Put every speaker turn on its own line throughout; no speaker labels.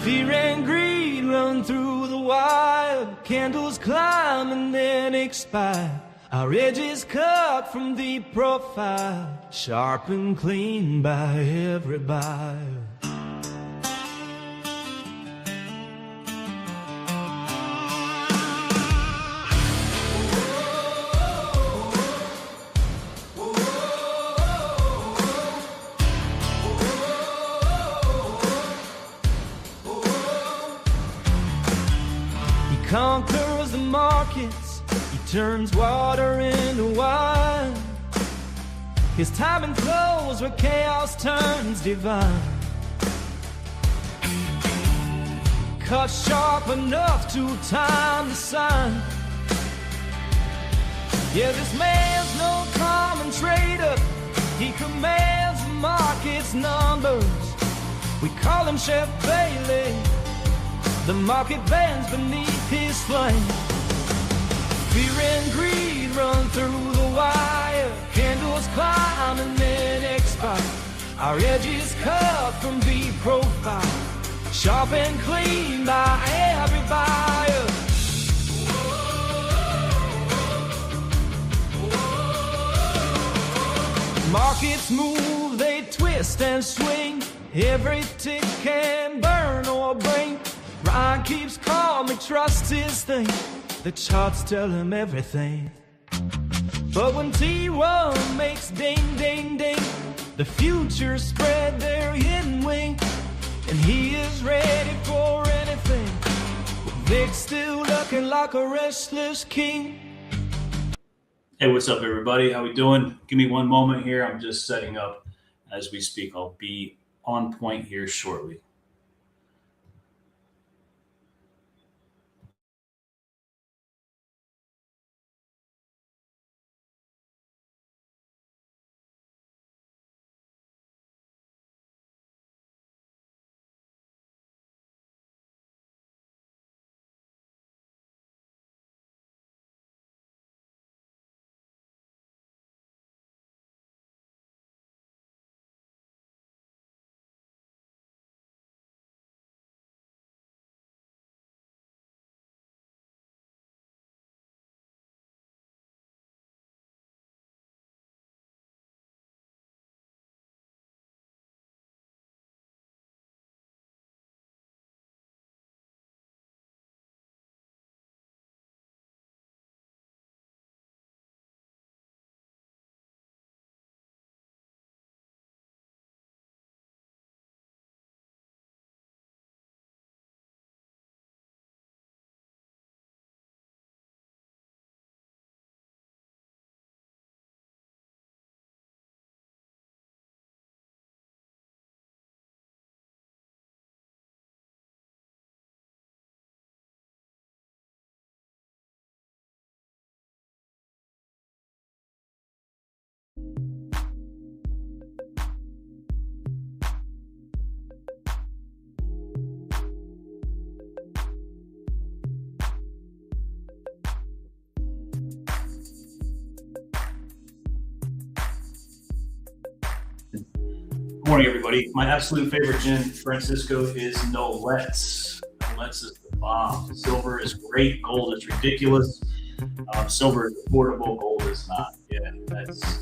Fear and greed run through the wire. Candles climb and then expire. Our edges cut from deep profile, sharp and clean by every buyer. He conquers the markets, he turns water into wine. His timing flows where chaos turns divine. Cut sharp enough to time the sign. Yeah, this man's no common trader. He commands the market's numbers. We call him Chef Bailey. The market bends beneath his flame. Fear and greed run through the wire. Candles climb and then expire. Our edges cut from deep profile, sharp and clean by every buyer. Markets move, they twist and swing. Every tick can burn or bring. Ryan keeps calm, he trusts his thing. The charts tell him everything. But when T1 makes ding, ding, ding, the futures spread their hidden wing. And he is ready for anything. Vic's still looking like a restless king.
Hey, what's up, everybody? How we doing? Give me one moment here. I'm just setting up as we speak. I'll be on point here shortly. Good morning, everybody. My absolute favorite gin, Francisco, is No Let's. No Let's is the bomb. Silver is great. Gold is ridiculous. Silver is affordable. Gold is not. Yeah,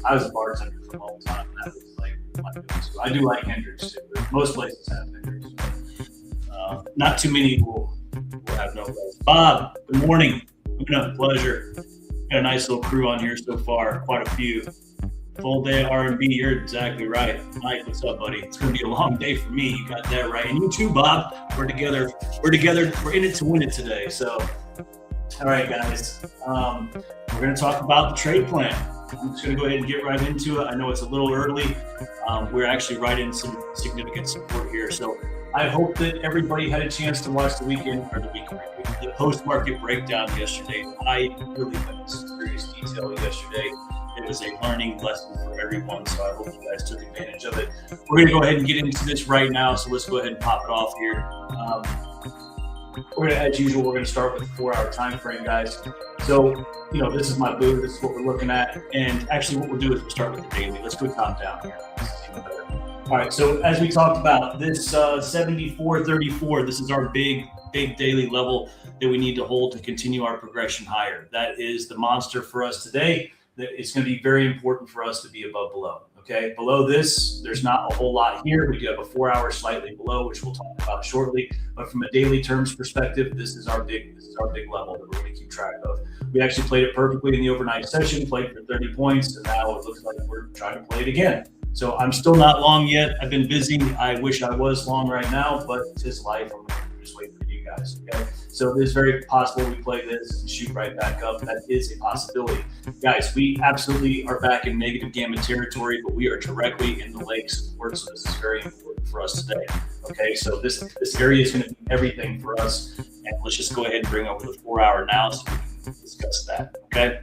I was a bartender for a long time. That was like my go-to. I do like Hendrix too, but most places have Hendrix. Not too many will have No Let's. Bob, good morning. It's been a pleasure. Got a nice little crew on here so far. Quite a few. Full day R&B, you're exactly right. Mike, what's up, buddy? It's going to be a long day for me. You got that right. And you too, Bob. We're together. We're in it to win it today. So, all right, guys. We're going to talk about the trade plan. I'm just going to go ahead and get right into it. I know it's a little early. We're actually right in some significant support here. So I hope that everybody had a chance to watch the post-market breakdown yesterday. I really went into serious detail yesterday. It was a learning lesson for everyone, so I hope you guys took advantage of it. We're going to go ahead and get into this right now, so let's go ahead and pop it off here. As usual, we're going to start with the 4-hour time frame, guys. So, this is my booth. This is what we're looking at. And actually, what we'll do is we'll start with the daily. Let's go top down here. This is even better. All right, so as we talked about, this 74.34, this is our big daily level that we need to hold to continue our progression higher. That is the monster for us today. It's going to be very important for us to be above below. Okay, below this, there's not a whole lot here. We do have a 4 hour slightly below, which we'll talk about shortly. But from a daily terms perspective, this is our big level that we're going to keep track of. We actually played it perfectly in the overnight session, played for 30 points, and now it looks like we're trying to play it again. So I'm still not long yet. I've been busy. I wish I was long right now, but it's his life. I'm just waiting for you guys. Okay. So it is very possible we play this and shoot right back up. That is a possibility. Guys, we absolutely are back in negative gamma territory, but we are directly in the leg support. So this is very important for us today. Okay. So this area is going to be everything for us. And let's just go ahead and bring over the 4 hour now so we can discuss that. Okay.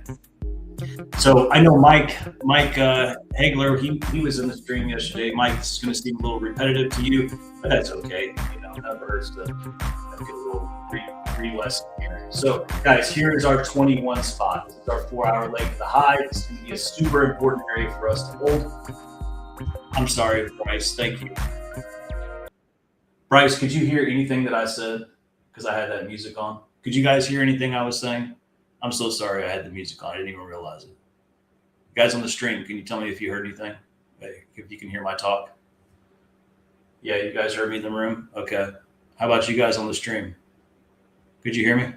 So I know Mike Hagler, he was in the stream yesterday. Mike, this is going to seem a little repetitive to you, but that's okay. You know, it never hurts to get a little re-lesson here. So guys, here is our 21 spot. This is our 4 hour leg to the high. This is going to be a super important area for us to hold. I'm sorry, Bryce. Thank you. Bryce, could you hear anything that I said? Because I had that music on. Could you guys hear anything I was saying? I'm so sorry I had the music on. I didn't even realize it. You guys on the stream, can you tell me if you heard anything? If you can hear my talk? Yeah, you guys heard me in the room? Okay. How about you guys on the stream? Could you hear me?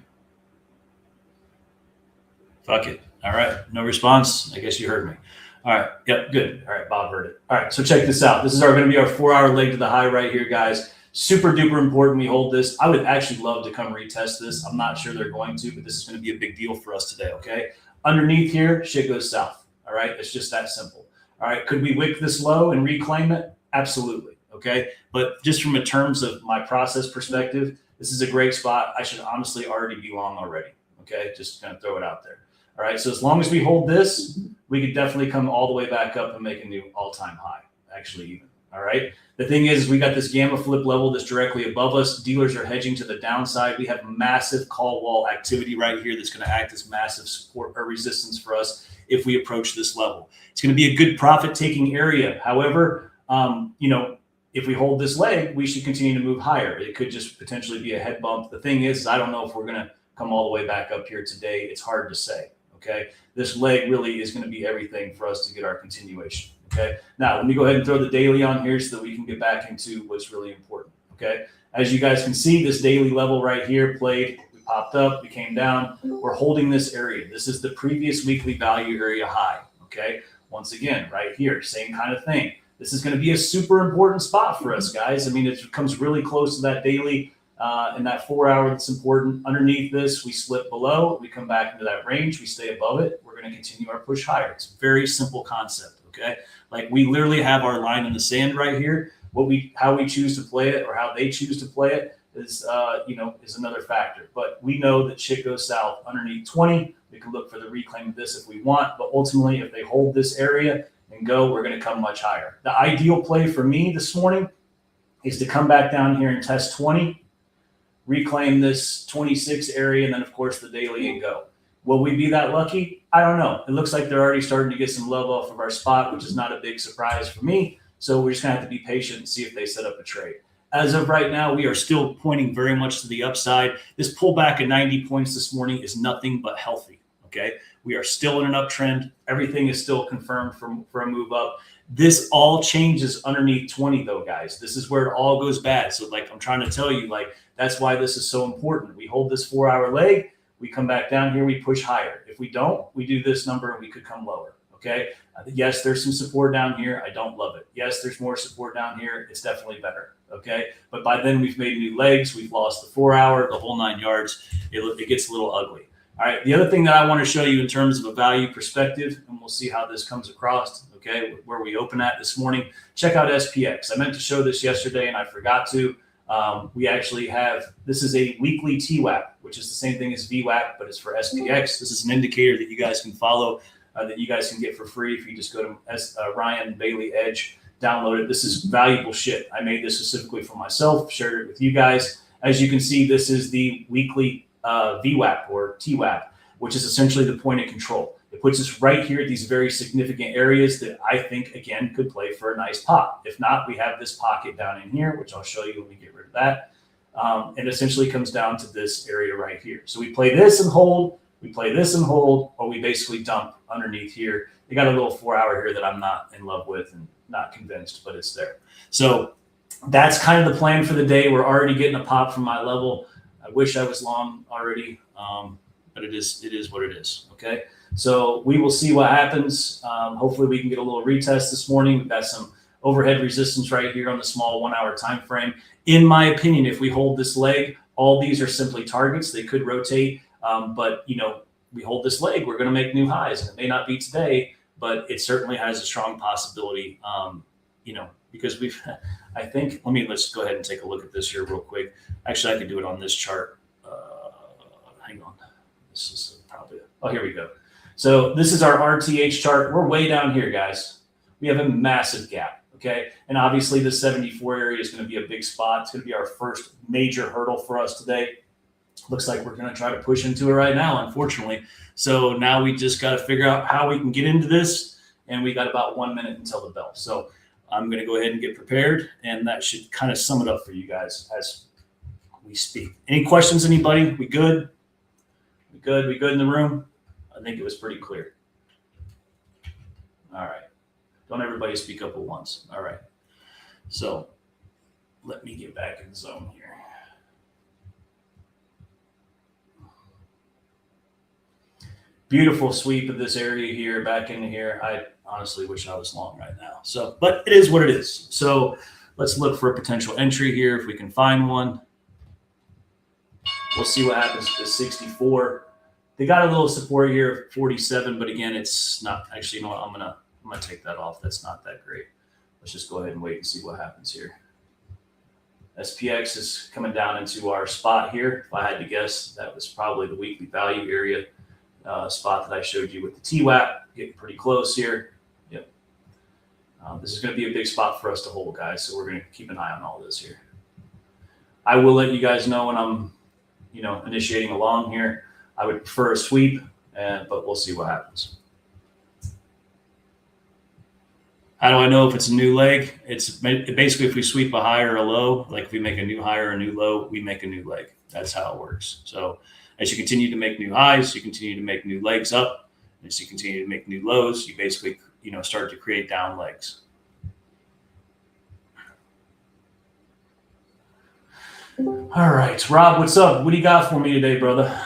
Fuck it. All right. No response. I guess you heard me. All right. Yep. Good. All right. Bob heard it. All right. So check this out. This is going to be our 4 hour leg to the high right here, guys. Super duper important we hold this. I would actually love to come retest this. I'm not sure they're going to, but this is going to be a big deal for us today, okay? Underneath here, shit goes south, all right? It's just that simple, all right? Could we wick this low and reclaim it? Absolutely, okay? But just from a terms of my process perspective, this is a great spot. I should honestly already be long already, okay? Just going to throw it out there, all right? So as long as we hold this, we could definitely come all the way back up and make a new all-time high, actually even, all right? The thing is, we got this gamma flip level that's directly above us. Dealers are hedging to the downside. We have massive call wall activity right here that's going to act as massive support or resistance for us if we approach this level. It's going to be a good profit-taking area. However, you know, if we hold this leg, we should continue to move higher. It could just potentially be a head bump. The thing is, I don't know if we're going to come all the way back up here today. It's hard to say, okay? This leg really is going to be everything for us to get our continuation. Okay. Now, let me go ahead and throw the daily on here so that we can get back into what's really important. Okay. As you guys can see, this daily level right here played, we popped up, we came down. We're holding this area. This is the previous weekly value area high. Okay. Once again, right here, same kind of thing. This is going to be a super important spot for us, guys. I mean, it comes really close to that daily in that 4 hour that's important. Underneath this, we slip below, we come back into that range, we stay above it. We're going to continue our push higher. It's a very simple concept. Okay. Like we literally have our line in the sand right here. How we choose to play it or how they choose to play it is another factor. But we know that shit goes south underneath 20. We can look for the reclaim of this if we want. But ultimately, if they hold this area and go, we're going to come much higher. The ideal play for me this morning is to come back down here and test 20, reclaim this 26 area, and then, of course, the daily and go. Will we be that lucky? I don't know. It looks like they're already starting to get some love off of our spot, which is not a big surprise for me. So we're just going to have to be patient and see if they set up a trade. As of right now, we are still pointing very much to the upside. This pullback at 90 points this morning is nothing but healthy, okay? We are still in an uptrend. Everything is still confirmed for a move up. This all changes underneath 20, though, guys. This is where it all goes bad. So, like, I'm trying to tell you, like, that's why this is so important. We hold this 4 hour leg. We come back down here, we push higher. If we don't, we do this number and we could come lower, okay? Yes, there's some support down here. I don't love it. Yes, there's more support down here. It's definitely better, okay? But by then we've made new legs. We've lost the 4 hour, the whole 9 yards. It gets a little ugly. All right, the other thing that I want to show you in terms of a value perspective, and we'll see how this comes across, okay, where we open at this morning. Check out SPX. I meant to show this yesterday and I forgot to. We actually have, this is a weekly TWAP, which is the same thing as VWAP, but it's for SPX. This is an indicator that you guys can follow, that you guys can get for free if you just go to Ryan Bailey Edge, download it. This is valuable shit. I made this specifically for myself, shared it with you guys. As you can see, this is the weekly VWAP or TWAP, which is essentially the point of control. It puts us right here at these very significant areas that I think, again, could play for a nice pop. If not, we have this pocket down in here, which I'll show you when we get rid of that. And essentially comes down to this area right here. So we play this and hold, we play this and hold, or we basically dump underneath here. They got a little 4-hour here that I'm not in love with and not convinced, but it's there. So that's kind of the plan for the day. We're already getting a pop from my level. I wish I was long already, but it is what it is, okay? So we will see what happens. Hopefully we can get a little retest this morning. We've got some overhead resistance right here on the small 1-hour time frame. In my opinion, if we hold this leg, all these are simply targets. They could rotate, but we hold this leg, we're going to make new highs. And it may not be today, but it certainly has a strong possibility, because let's go ahead and take a look at this here real quick. Actually, I could do it on this chart. Hang on. This is probably, here we go. So this is our RTH chart. We're way down here, guys. We have a massive gap, okay? And obviously the 74 area is going to be a big spot. It's going to be our first major hurdle for us today. Looks like we're going to try to push into it right now, unfortunately. So now we just got to figure out how we can get into this, and we got about 1 minute until the bell. So I'm going to go ahead and get prepared, and that should kind of sum it up for you guys as we speak. Any questions, anybody? We good? We good? We good in the room? I think it was pretty clear. All right. Don't everybody speak up at once. All right. So let me get back in the zone here. Beautiful sweep of this area here, back into here. I honestly wish I was long right now. So, but it is what it is. So let's look for a potential entry here if we can find one. We'll see what happens to 64. They got a little support here of 47, but again, it's not actually, you know what, I'm gonna take that off. That's not that great. Let's just go ahead and wait and see what happens here. SPX is coming down into our spot here. If I had to guess, that was probably the weekly value area spot that I showed you with the TWAP, getting pretty close here. Yep. This is going to be a big spot for us to hold, guys. So we're going to keep an eye on all this here. I will let you guys know when I'm, initiating along here. I would prefer a sweep, but we'll see what happens. How do I know if it's a new leg? It's basically if we sweep a high or a low, like if we make a new high or a new low, we make a new leg. That's how it works. So as you continue to make new highs, you continue to make new legs up. As you continue to make new lows, you basically, start to create down legs. All right, Rob, what's up? What do you got for me today, brother?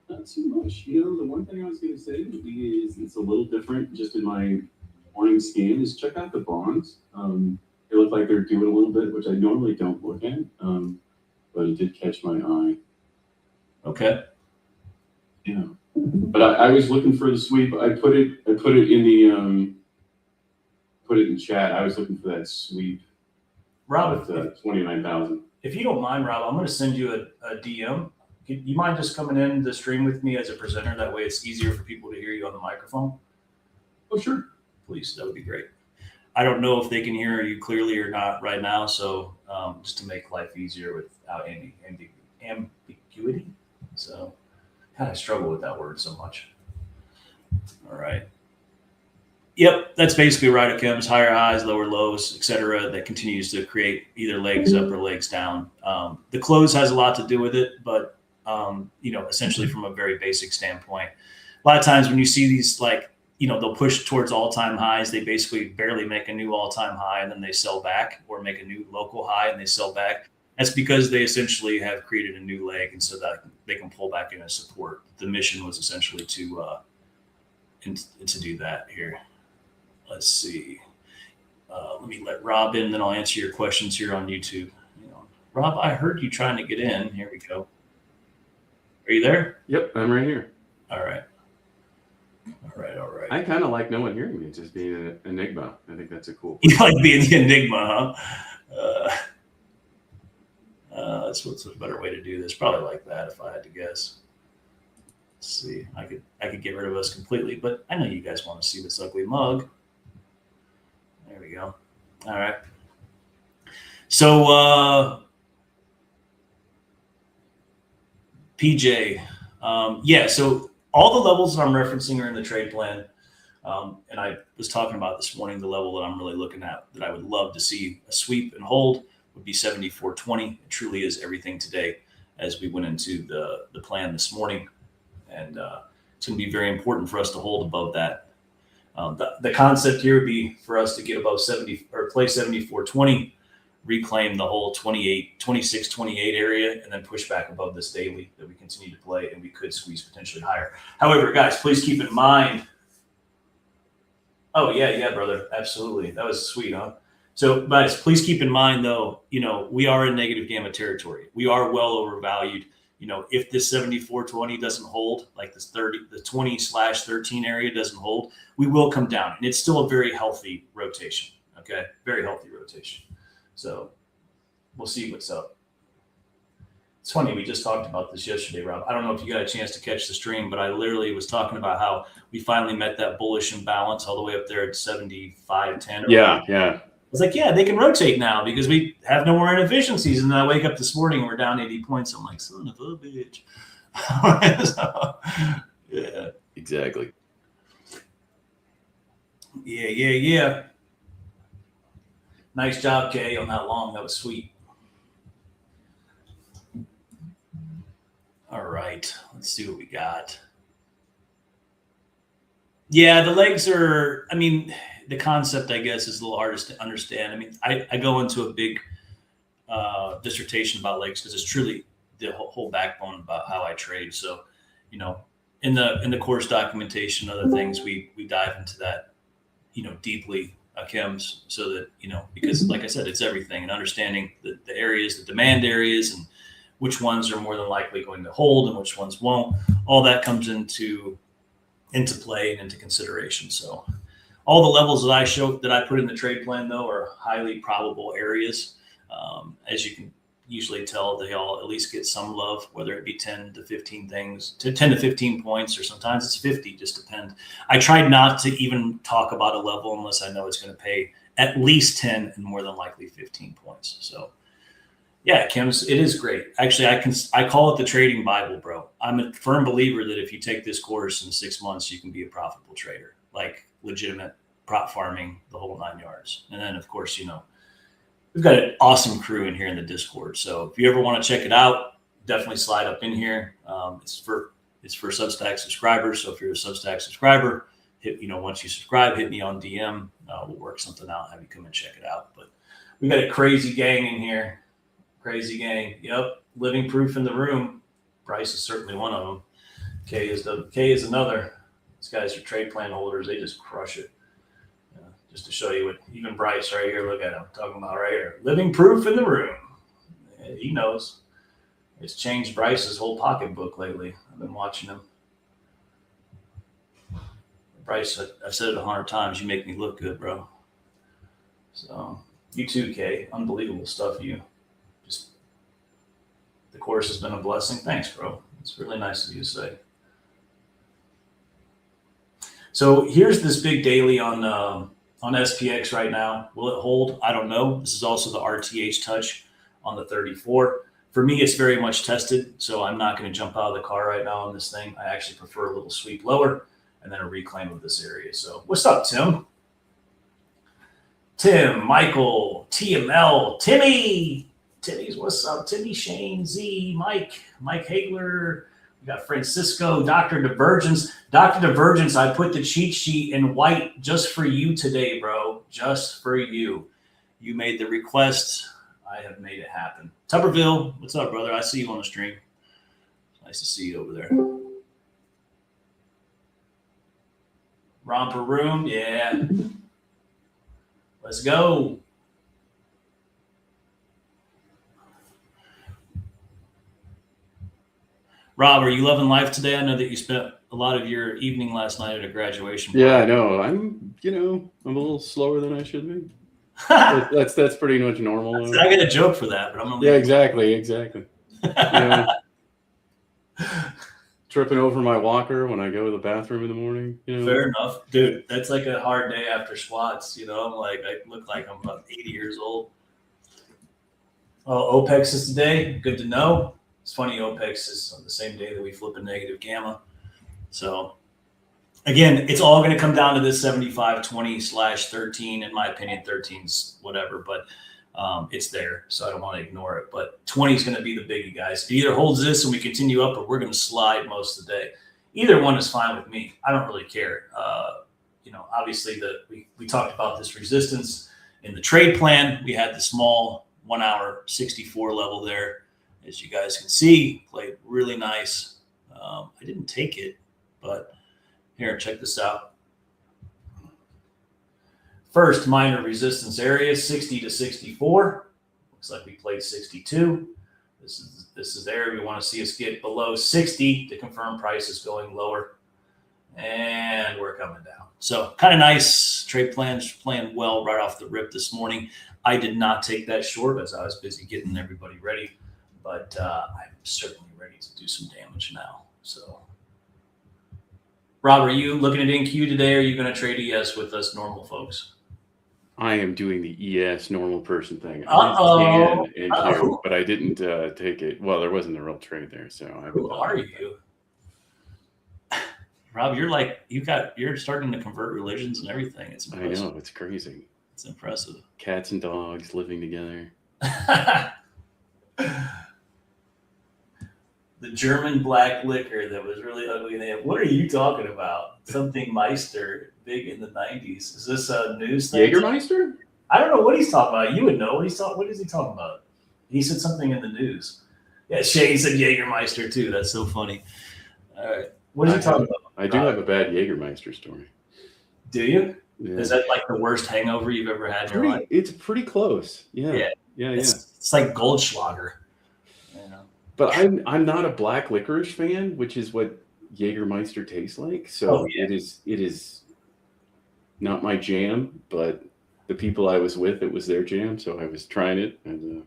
Not too much. The one thing I was going to say is it's a little different just in my morning scan is check out the bonds. They look like they're doing a little bit, which I normally don't look at, but it did catch my eye.
Okay.
Yeah. But I was looking for the sweep. I put it in the put it in chat. I was looking for that sweep.
Rob,
29,000.
If you don't mind, Rob, I'm going to send you a DM. You mind just coming in the stream with me as a presenter? That way it's easier for people to hear you on the microphone.
Oh, sure.
Please, that would be great. I don't know if they can hear you clearly or not right now, so just to make life easier without any ambiguity. So kind of struggle with that word so much. All right. Yep, that's basically right. It comes higher highs, lower lows, etc. That continues to create either legs up or legs down. The close has a lot to do with it, but essentially from a very basic standpoint, a lot of times when you see these, they'll push towards all-time highs. They basically barely make a new all-time high and then they sell back, or make a new local high and they sell back. That's because they essentially have created a new leg, and so that they can pull back in as support. The mission was essentially to do that here. Let's see. Let me let Rob in, then I'll answer your questions here on YouTube. Rob, I heard you trying to get in. Here we go. Are you there?
Yep, I'm right here.
All right. All right.
I kind of like no one hearing me, just being an enigma. I think that's a cool.
You like being the enigma, huh? That's what's a better way to do this. Probably like that, if I had to guess. Let's see. I could get rid of us completely, but I know you guys want to see this ugly mug. There we go. All right. So, PJ, so all the levels that I'm referencing are in the trade plan. And I was talking about this morning, the level that I'm really looking at that I would love to see a sweep and hold would be 74.20. It truly is everything today as we went into the plan this morning. And it's going to be very important for us to hold above that. The concept here would be for us to get above 70 or play 74.20, reclaim the whole 26, 28 area, and then push back above this daily that we continue to play, and we could squeeze potentially higher. However, guys, please keep in mind. Oh, yeah, brother. Absolutely. That was sweet, huh? So, guys, please keep in mind, though, we are in negative gamma territory. We are well overvalued. If this 74.20 doesn't hold, like this the 20/13 area doesn't hold, we will come down. And it's still a very healthy rotation. Okay. Very healthy rotation. So we'll see what's up. It's funny. We just talked about this yesterday, Rob. I don't know if you got a chance to catch the stream, but I literally was talking about how we finally met that bullish imbalance all the way up there at 75.10.
Yeah.
I was like, yeah, they can rotate now because we have no more inefficiencies. And then I wake up this morning and we're down 80 points. I'm like, son of a bitch. So, yeah.
Exactly.
Yeah. Nice job, Kay, on that long. That was sweet. All right. Let's see what we got. Yeah, the legs are, the concept, I guess, is a little hardest to understand. I go into a big dissertation about legs because it's truly the whole backbone about how I trade. So, in the course documentation, other things, we dive into that, deeply, chems, so that, because like I said, it's everything, and understanding the areas, the demand areas, and which ones are more than likely going to hold and which ones won't. All that comes into play and into consideration. So all the levels that I put in the trade plan, though, are highly probable areas. As you can usually tell, they all at least get some love, whether it be 10 to 15 points, or sometimes it's 50, just depends. I tried not to even talk about a level unless I know it's going to pay at least 10 and more than likely 15 points. So yeah, Kim, it is great. Actually, I call it the trading Bible, bro. I'm a firm believer that if you take this course in 6 months, you can be a profitable trader, like legitimate prop farming, the whole 9 yards. And then, of course, we've got an awesome crew in here in the Discord. So if you ever want to check it out, definitely slide up in here. It's for Substack subscribers. So if you're a Substack subscriber, once you subscribe, hit me on DM. We'll work something out, have you come and check it out. But we got a crazy gang in here. Crazy gang. Yep. Living proof in the room. Bryce is certainly one of them. K is another. These guys are trade plan holders. They just crush it. Just to show you what even Bryce right here, look at him talking about right here. Living proof in the room. Yeah, he knows. It's changed Bryce's whole pocketbook lately. I've been watching him. Bryce, I've said it 100 times. You make me look good, bro. So you too, Kay. Unbelievable stuff, you. Just the course has been a blessing. Thanks, bro. It's really nice of you to say. So here's this big daily on SPX right now. Will it hold? I don't know. This is also the RTH touch on the 34. For me, it's very much tested, so I'm not going to jump out of the car right now on this thing. I actually prefer a little sweep lower and then a reclaim of this area. So what's up, Tim? Tim, Michael, TML, Timmy's what's up? Timmy, Shane, Z, Mike Hagler. We got Francisco, Dr. Divergence. Dr. Divergence, I put the cheat sheet in white just for you today, bro. Just for you. You made the request. I have made it happen. Tuberville, what's up, brother? I see you on the stream. Nice to see you over there. Romper room, yeah. Let's go. Rob, are you loving life today? I know that you spent a lot of your evening last night at a graduation party.
Yeah, I know. I'm a little slower than I should be. That's pretty much normal.
I got a joke for that, but I'm gonna.
Yeah, exactly. Tripping over my walker when I go to the bathroom in the morning.
Fair enough, dude. That's like a hard day after squats. I'm like, I look like I'm about 80 years old. Oh, OPEX is today. Good to know. It's funny, OPEX is on the same day that we flip a negative gamma. So again, it's all going to come down to this 75-20/13. In my opinion, 13's whatever, but it's there. So I don't want to ignore it. But 20 is going to be the biggie, guys. It either holds this and we continue up, or we're going to slide most of the day. Either one is fine with me. I don't really care. Obviously we talked about this resistance in the trade plan. We had the small 1 hour 64 level there. As you guys can see, played really nice. I didn't take it, but here, check this out. First minor resistance area, 60 to 64. Looks like we played 62. This is the area we want to see us get below 60 to confirm price is going lower. And we're coming down. So kind of nice. Trade plans playing well right off the rip this morning. I did not take that short as I was busy getting everybody ready, but I'm certainly ready to do some damage now. So, Rob, are you looking at NQ today, or are you going to trade ES with us normal folks?
I am doing the ES normal person thing.
Uh-oh.
But I didn't take it. Well, there wasn't a real trade there, so
Who are you? Rob, you're starting to convert religions and everything. It's impressive.
I know, it's crazy.
It's impressive.
Cats and dogs living together.
The German black liquor that was really ugly. What are you talking about? Something Meister, big in the 90s. Is this a news thing?
Jägermeister?
I don't know what he's talking about. You would know what he's talking. What is he talking about? He said something in the news. Yeah, Shay said Jägermeister too. That's so funny. All right. What is he talking about?
I do have a bad Jägermeister story.
Do you?
Yeah.
Is that like the worst hangover you've ever had in your life?
It's pretty close. Yeah.
It's like Goldschlager. You know?
But I'm not a black licorice fan, which is what Jägermeister tastes like. So it is not my jam, but the people I was with, it was their jam. So I was trying it, and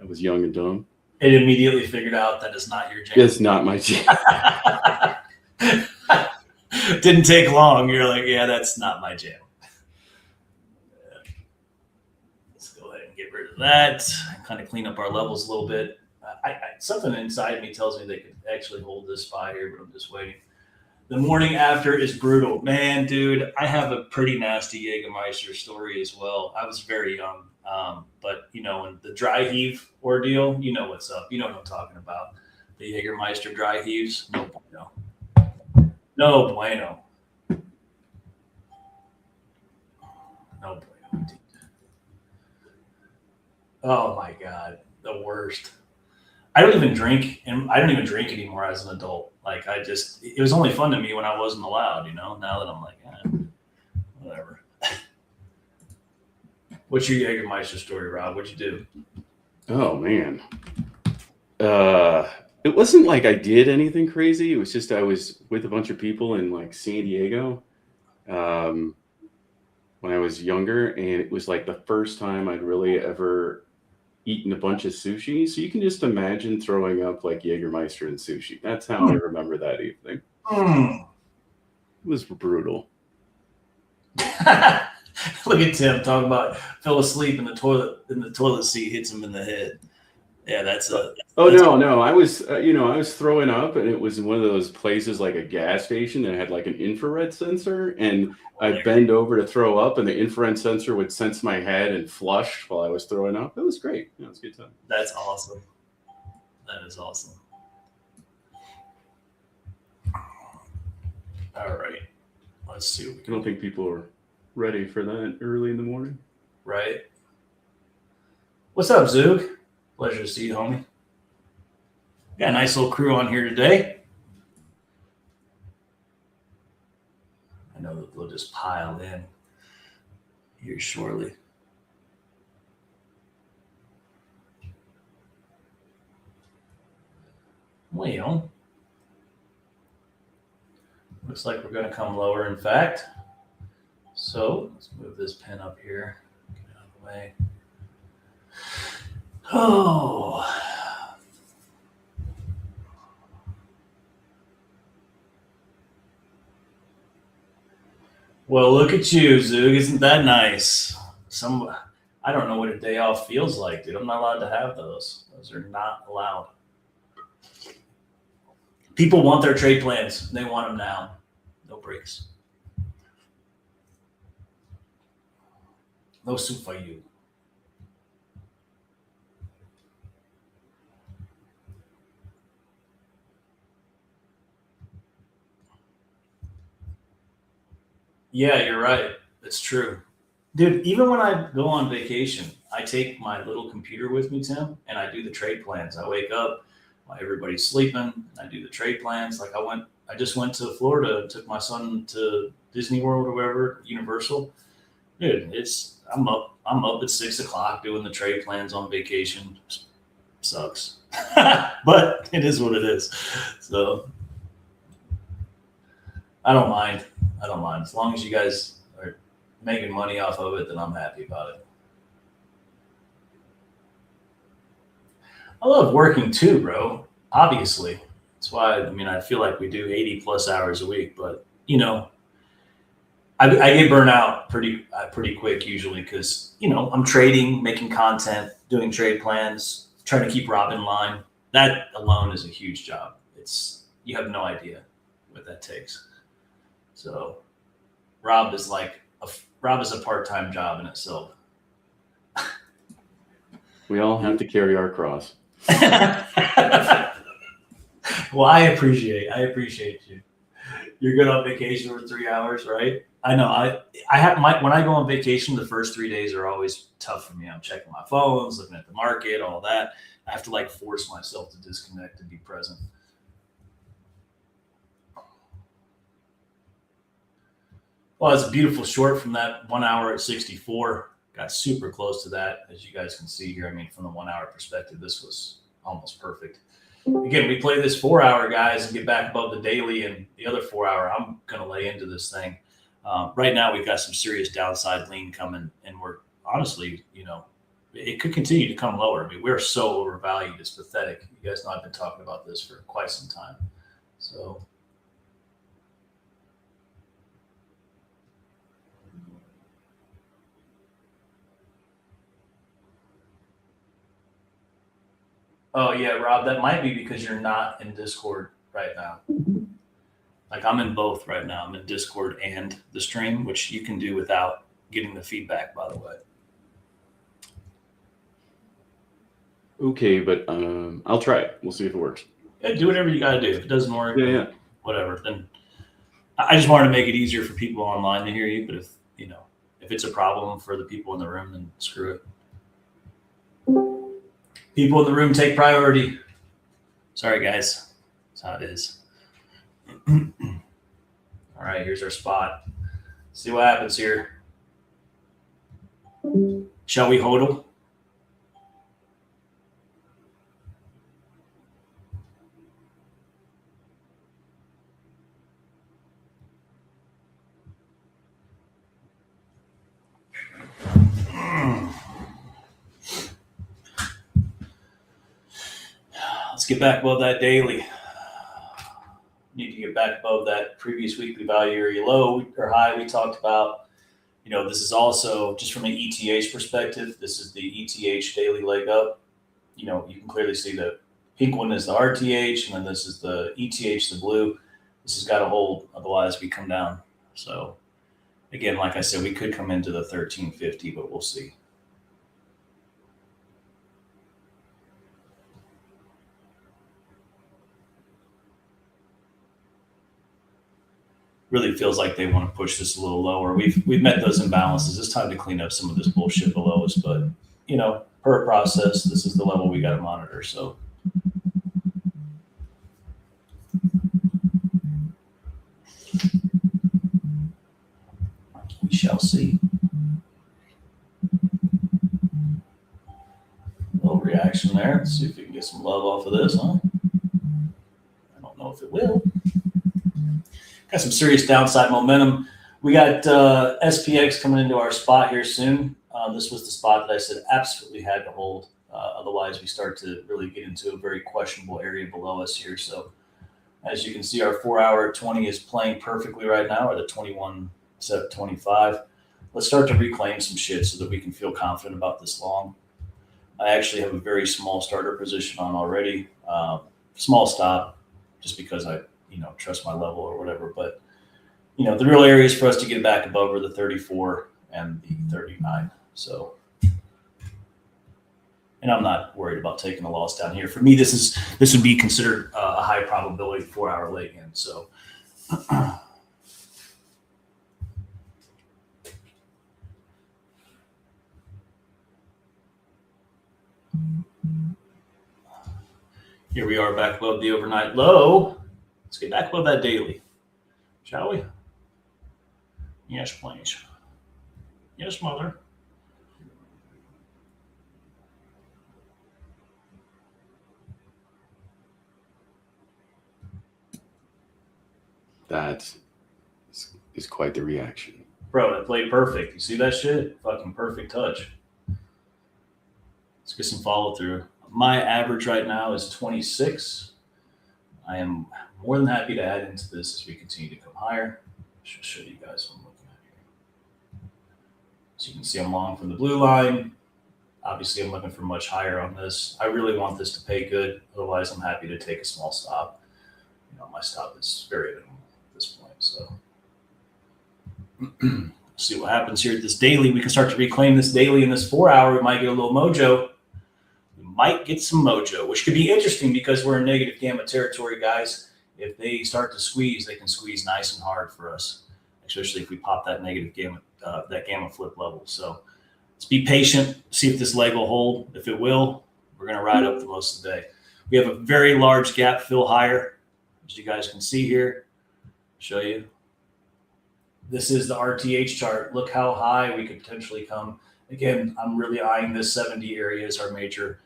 I was young and dumb.
It immediately figured out that it's not your jam.
It's not my jam.
Didn't take long. You're like, yeah, that's not my jam. Let's go ahead and get rid of that. Kind of clean up our levels a little bit. Something inside me tells me they could actually hold this spot here, but I'm just waiting. The morning after is brutal. Man, dude, I have a pretty nasty Jägermeister story as well. I was very young. But, in the dry heave ordeal, you know what's up. You know what I'm talking about. The Jägermeister dry heaves, no bueno. No bueno. No bueno. Oh, my God. The worst. I don't even drink, and I don't even drink anymore as an adult. Like, it was only fun to me when I wasn't allowed, Now that I'm like, whatever. What's your Jägermeister story, Rob? What'd you do?
Oh, man. It wasn't like I did anything crazy. It was just I was with a bunch of people in like San Diego when I was younger, and it was like the first time I'd really ever eaten a bunch of sushi. So you can just imagine throwing up like Jägermeister and sushi. That's how I remember that evening. It was brutal.
Look at Tim talking about fell asleep in the toilet seat, hits him in the head. Yeah, that's a.
No! I was, I was throwing up, and it was in one of those places like a gas station that had like an infrared sensor, and I'd bend over to throw up, and the infrared sensor would sense my head and flush while I was throwing up. It was great. It was a good time.
That's awesome. That is awesome. All right, let's see.
I don't think people are ready for that early in the morning.
Right. What's up, Zook? Pleasure to see you, homie. Got a nice little crew on here today. I know that they'll just pile in here shortly. Well, looks like we're going to come lower, in fact. So let's move this pen up here. Get out of the way. Oh. Well, look at you, Zoog. Isn't that nice? I don't know what a day off feels like, dude. I'm not allowed to have those. Those are not allowed. People want their trade plans. They want them now. No breaks. No soup for you. Yeah, you're right. It's true. Dude, even when I go on vacation, I take my little computer with me, Tim, and I do the trade plans. I wake up while everybody's sleeping, and I do the trade plans. Like I just went to Florida and took my son to Disney World or wherever, Universal. Dude, I'm up at 6 o'clock doing the trade plans on vacation. Sucks. But it is what it is. So I don't mind. I don't mind. As long as you guys are making money off of it, then I'm happy about it. I love working too, bro. Obviously. That's why, I feel like we do 80 plus hours a week, but I get burnt out pretty quick usually because, I'm trading, making content, doing trade plans, trying to keep Rob in line. That alone is a huge job. You have no idea what that takes. So Rob is a part-time job in itself.
We all have to carry our cross.
Well, I appreciate you. You're good on vacation for 3 hours, right? I know. When I go on vacation, the first 3 days are always tough for me. I'm checking my phones, looking at the market, all that. I have to force myself to disconnect and be present. Well, it's a beautiful short from that 1 hour at 64. Got super close to that, as you guys can see here. From the 1 hour perspective, this was almost perfect. Again, we play this 4 hour, guys, and get back above the daily, and the other 4 hour, I'm going to lay into this thing. Right now, we've got some serious downside lean coming, and we're honestly, it could continue to come lower. We're so overvalued. It's pathetic. You guys know I've been talking about this for quite some time. So, oh yeah, Rob, that might be because you're not in Discord right now. I'm in both right now. I'm in Discord and the stream, which you can do without getting the feedback, by the way.
Okay, but I'll try it. We'll see if it works.
Yeah, do whatever you got to do. If it doesn't work,
yeah,
whatever. Then I just wanted to make it easier for people online to hear you. But if it's a problem for the people in the room, then screw it. People in the room take priority. Sorry, guys. That's how it is. All right, here's our spot. See what happens here. Shall we hodl? Let's get back above that daily. Need to get back above that previous weekly value area low or high we talked about. This is also just from an ETH perspective. This is the ETH daily leg up. You can clearly see the pink one is the RTH, and then this is the ETH, the blue. This has got to hold, otherwise we come down. So again, like I said, we could come into the 1350, but we'll see. Really feels like they want to push this a little lower. We've met those imbalances. It's time to clean up some of this bullshit below us, but per process, this is the level we got to monitor. So we shall see. Little reaction there. Let's see if we can get some love off of this, huh? I don't know if it will. Got some serious downside momentum. We got SPX coming into our spot here soon. This was the spot that I said absolutely had to hold. Otherwise, we start to really get into a very questionable area below us here. So as you can see, our 4 hour at 20 is playing perfectly right now, or the 21 set 25. Let's start to reclaim some shit so that we can feel confident about this long. I actually have a very small starter position on already. Small stop. just because I, trust my level or whatever. But, the real areas for us to get back above are the 34 and the 39. So, and I'm not worried about taking a loss down here. For me, this would be considered a high probability 4-hour late in. So, here we are back above the overnight low. Let's get back above that daily, shall we? Yes, please. Yes, mother.
That is quite the reaction.
Bro, that played perfect. You see that shit? Fucking perfect touch. Let's get some follow through. My average right now is 26. I am more than happy to add into this as we continue to come higher. I should show you guys what I'm looking at here. So you can see I'm long from the blue line. Obviously, I'm looking for much higher on this. I really want this to pay good. Otherwise, I'm happy to take a small stop. My stop is very minimal at this point. So see what happens here at this daily. We can start to reclaim this daily in this 4-hour. We might get a little mojo. We might get some mojo, which could be interesting because we're in negative gamma territory, guys. If they start to squeeze, they can squeeze nice and hard for us, especially if we pop that negative gamma, that gamma flip level. So let's be patient, see if this leg will hold. If it will, we're going to ride up the most of the day. We have a very large gap fill higher, as you guys can see here. Show you. This is the RTH chart. Look how high we could potentially come. Again, I'm really eyeing this 70 area as our major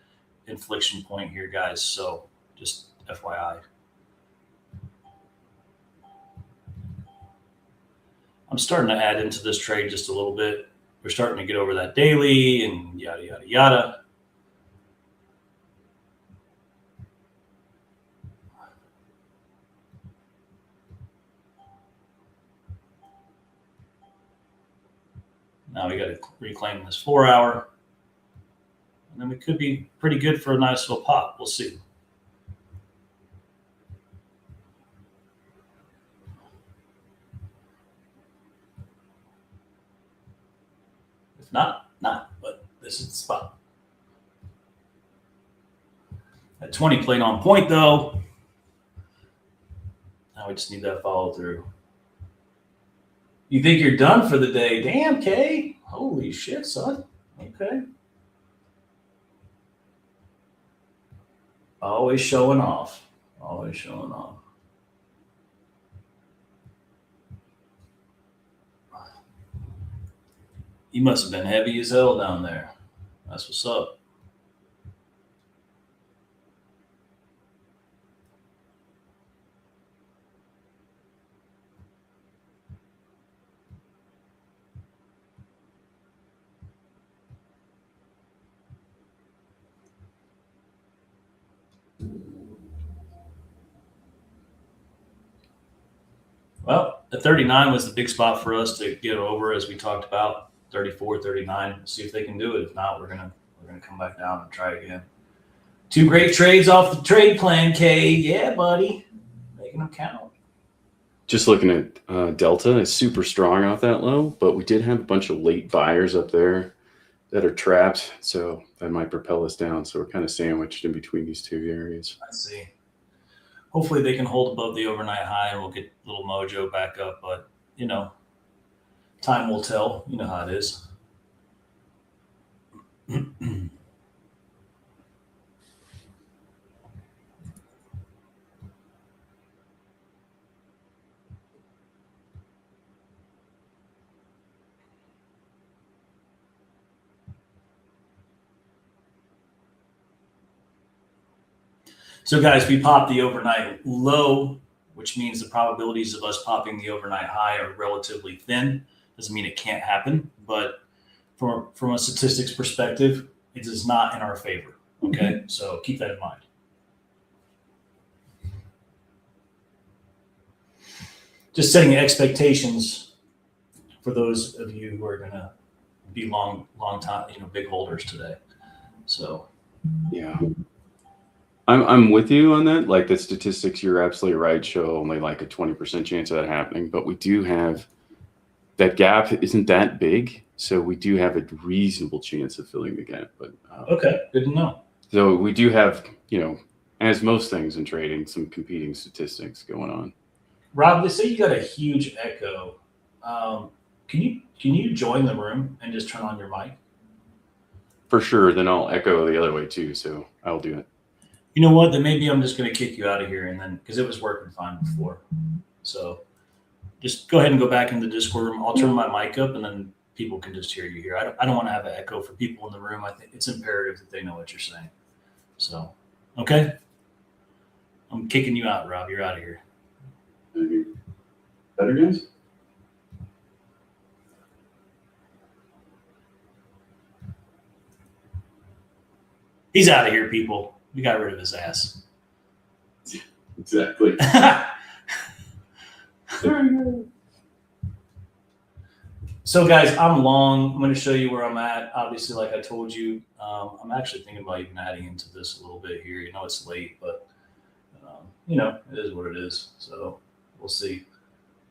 inflection point here, guys. So just FYI. I'm starting to add into this trade just a little bit. We're starting to get over that daily and yada, yada, yada. Now we got to reclaim this 4-hour. And then we could be pretty good for a nice little pop. We'll see. If not, but this is the spot. That 20 played on point though. Now we just need that follow through. You think you're done for the day? Damn, Kay. Holy shit, son. Okay. Always showing off. Always showing off. You must have been heavy as hell down there. That's what's up. Well, the 39 was the big spot for us to get over, as we talked about. 34, 39. We'll see if they can do it. If not, we're gonna come back down and try again. 2 great trades off the trade plan, K. Yeah, buddy. Making them count.
Just looking at Delta, is super strong off that low, but we did have a bunch of late buyers up there that are trapped, so that might propel us down. So we're kind of sandwiched in between these 2 areas.
I see. Hopefully they can hold above the overnight high and we'll get a little mojo back up. But, time will tell. You know how it is. So, guys, we popped the overnight low, which means the probabilities of us popping the overnight high are relatively thin. Doesn't mean it can't happen, but from a statistics perspective, it is not in our favor. Okay, so keep that in mind. Just setting expectations for those of you who are going to be long time, big holders today. So,
yeah. I'm with you on that. Like the statistics, you're absolutely right, show only like a 20% chance of that happening. But we do have that gap isn't that big, so we do have a reasonable chance of filling the gap. But
Okay, good to know.
so we do have, as most things in trading, some competing statistics going on.
Rob, they say you got a huge echo. Can you join the room and just turn on your mic?
For sure. Then I'll echo the other way too. So I'll do it.
You know what? Then maybe I'm just going to kick you out of here, and then because it was working fine before. So just go ahead and go back in the Discord room. I'll turn my mic up, and then people can just hear you here. I don't want to have an echo for people in the room. I think it's imperative that they know what you're saying. So, okay. I'm kicking you out, Rob. You're out of here.
Better, guys?
He's out of here, people. We got rid of his ass.
Exactly.
So, guys, I'm long. I'm going to show you where I'm at. Obviously, like I told you, I'm actually thinking about even adding into this a little bit here. It's late, but, it is what it is. So we'll see.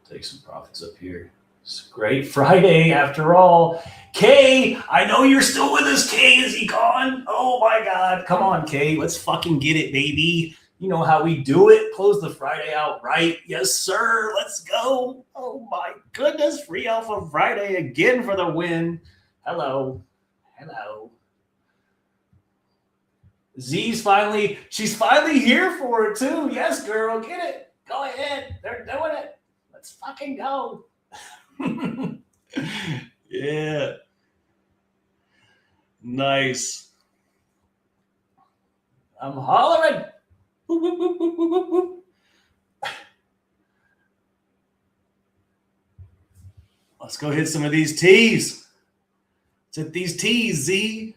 Take some profits up here. It's great Friday after all. Kay, I know you're still with us, Kay. Is he gone? Oh, my God. Come on, Kay. Let's fucking get it, baby. You know how we do it. Close the Friday out right. Yes, sir. Let's go. Oh, my goodness. Free Alpha Friday again for the win. Hello. She's finally here for it, too. Yes, girl. Get it. Go ahead. They're doing it. Let's fucking go. Yeah. Nice. I'm hollering. Whoop, whoop, whoop, whoop, whoop, whoop. Let's go hit some of these T's. Let's hit these T's, Z.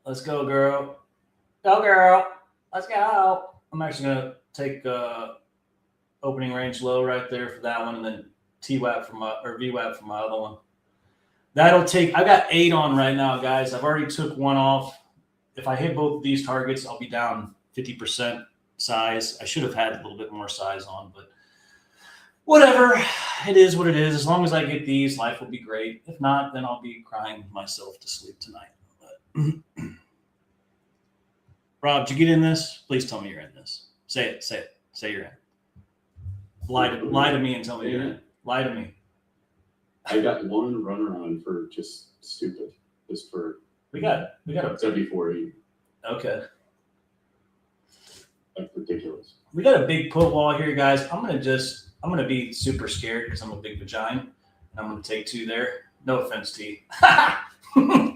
Let's go, girl. Go, girl. Let's go. I'm actually going to take opening range low right there for that one, and then VWAP for my other one. That'll take, I got 8 on right now, guys. I've already took one off. If I hit both of these targets, I'll be down 50% size. I should have had a little bit more size on, but whatever. It is what it is. As long as I get these, life will be great. If not, then I'll be crying myself to sleep tonight. But Rob, did you get in this? Please tell me you're in this. Say it. Say you're in. Lie to me and tell me you're in. Lie to me.
I got one runner on for just stupid. Just for
we got a
74.80.
Okay.
Like ridiculous. We
got a big put wall here, guys. I'm gonna be super scared because I'm a big vagina. And I'm gonna take 2 there. No offense, T.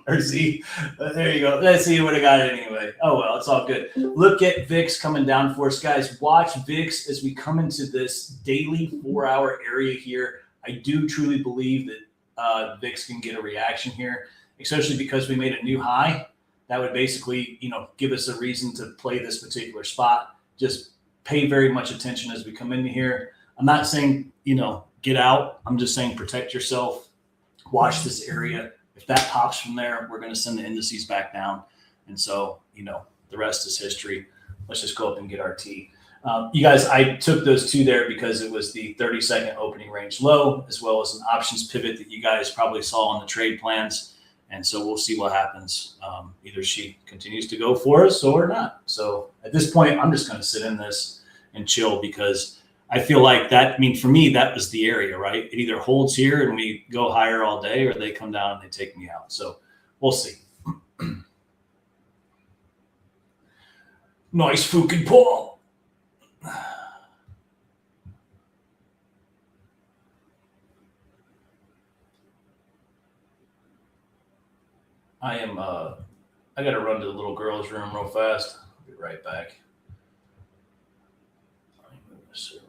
Or Z. There you go. Let's see, you would have got it anyway. Oh well, it's all good. Look at VIX coming down for us, guys. Watch VIX as we come into this daily 4-hour area here. I do truly believe that VIX can get a reaction here, especially because we made a new high. That would basically, give us a reason to play this particular spot. Just pay very much attention as we come into here. I'm not saying, get out. I'm just saying protect yourself. Watch this area. If that pops from there, we're going to send the indices back down. And so, the rest is history. Let's just go up and get our T. You guys, I took those 2 there because it was the 30-second opening range low, as well as an options pivot that you guys probably saw on the trade plans. And so we'll see what happens. Either she continues to go for us or not. So at this point, I'm just going to sit in this and chill because I feel like for me, that was the area, right? It either holds here and we go higher all day or they come down and they take me out. So we'll see. Nice fucking pull. I got to run to the little girl's room real fast. I'll be right back. Let me move this around.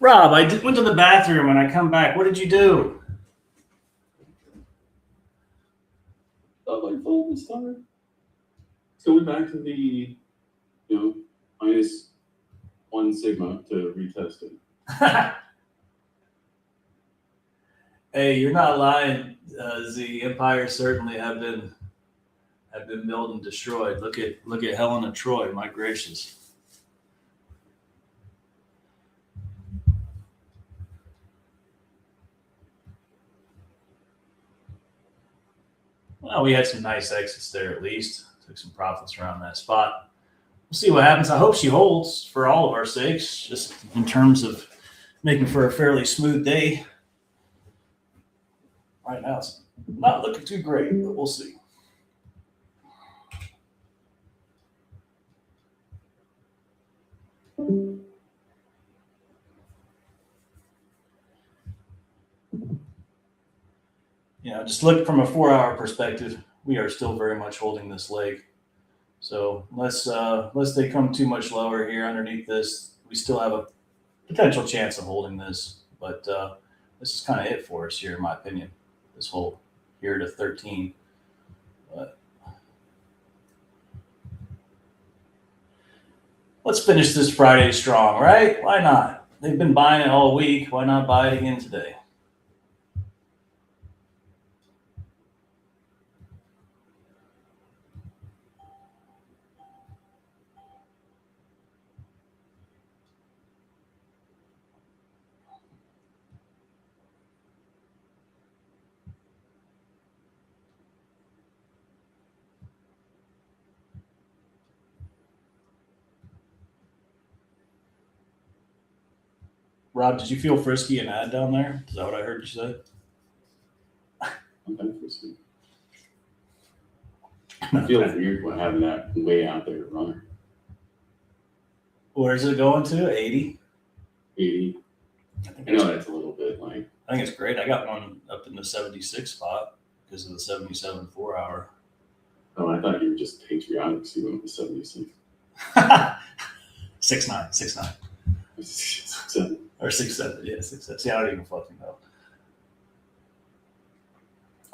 Rob, went to the bathroom and I come back. What did you do?
Oh, my phone this time. It's going back to the, minus 1 sigma to retest it.
Hey, you're not lying. The empires certainly have been built and destroyed. Look at Helen of Troy. My gracious. Well, we had some nice exits there at least. Took some profits around that spot. We'll see what happens. I hope she holds for all of our sakes, just in terms of making for a fairly smooth day. Right now, it's not looking too great, but we'll see. Just look from a 4-hour perspective. We are still very much holding this leg. So unless they come too much lower here underneath this, we still have a potential chance of holding this. But this is kind of it for us here, in my opinion. This hold here to 13. But let's finish this Friday strong, right? Why not? They've been buying it all week. Why not buy it again today? Rob, did you feel frisky and add down there? Is that what I heard you say?
I'm kind of frisky. I feel weird when having that way out there runner.
Where is it going to? 80?
80. I know that's a little bit like.
I think it's great. I got one up in the 76 spot because of the 77 4-hour.
Oh, I thought you were just patriotic, so you went with 76.
6'9", 6'9".
6'7".
Or 6'7", yeah, 6'7". See, I don't even fucking know.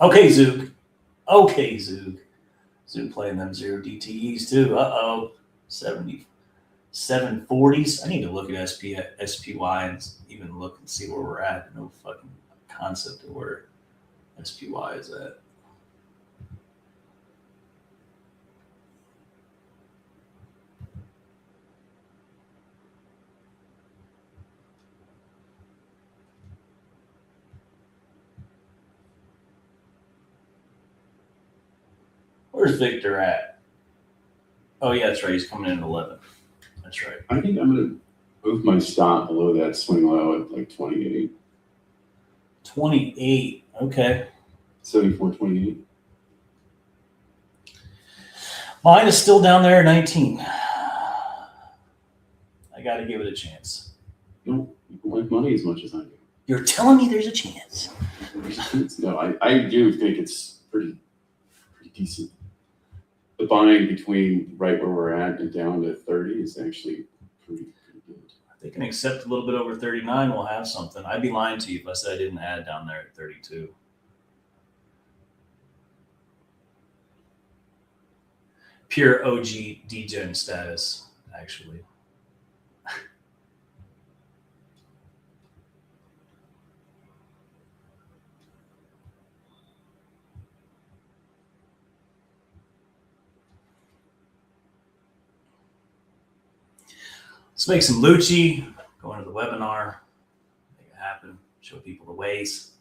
Okay, Zook. Zook playing them 0 DTEs too. Uh-oh. 7740s. I need to look at SPY and even look and see where we're at. No fucking concept of where SPY is at. Where's Victor at? Oh, yeah, that's right. He's coming in at 11. That's right.
I think I'm going to move my stop below that swing low at like 28.
28. Okay.
74.28.
Mine is still down there at 19. I got to give it a chance.
You don't like money as much as I do.
You're telling me there's a chance.
No, I do think it's pretty decent. The buying between right where we're at and down to 30 is actually pretty good.
If they can accept a little bit over 39, we'll have something. I'd be lying to you if I said I didn't add down there at 32. Pure OG degen status, actually. Let's make some Lucci, go into the webinar, make it happen, show people the ways.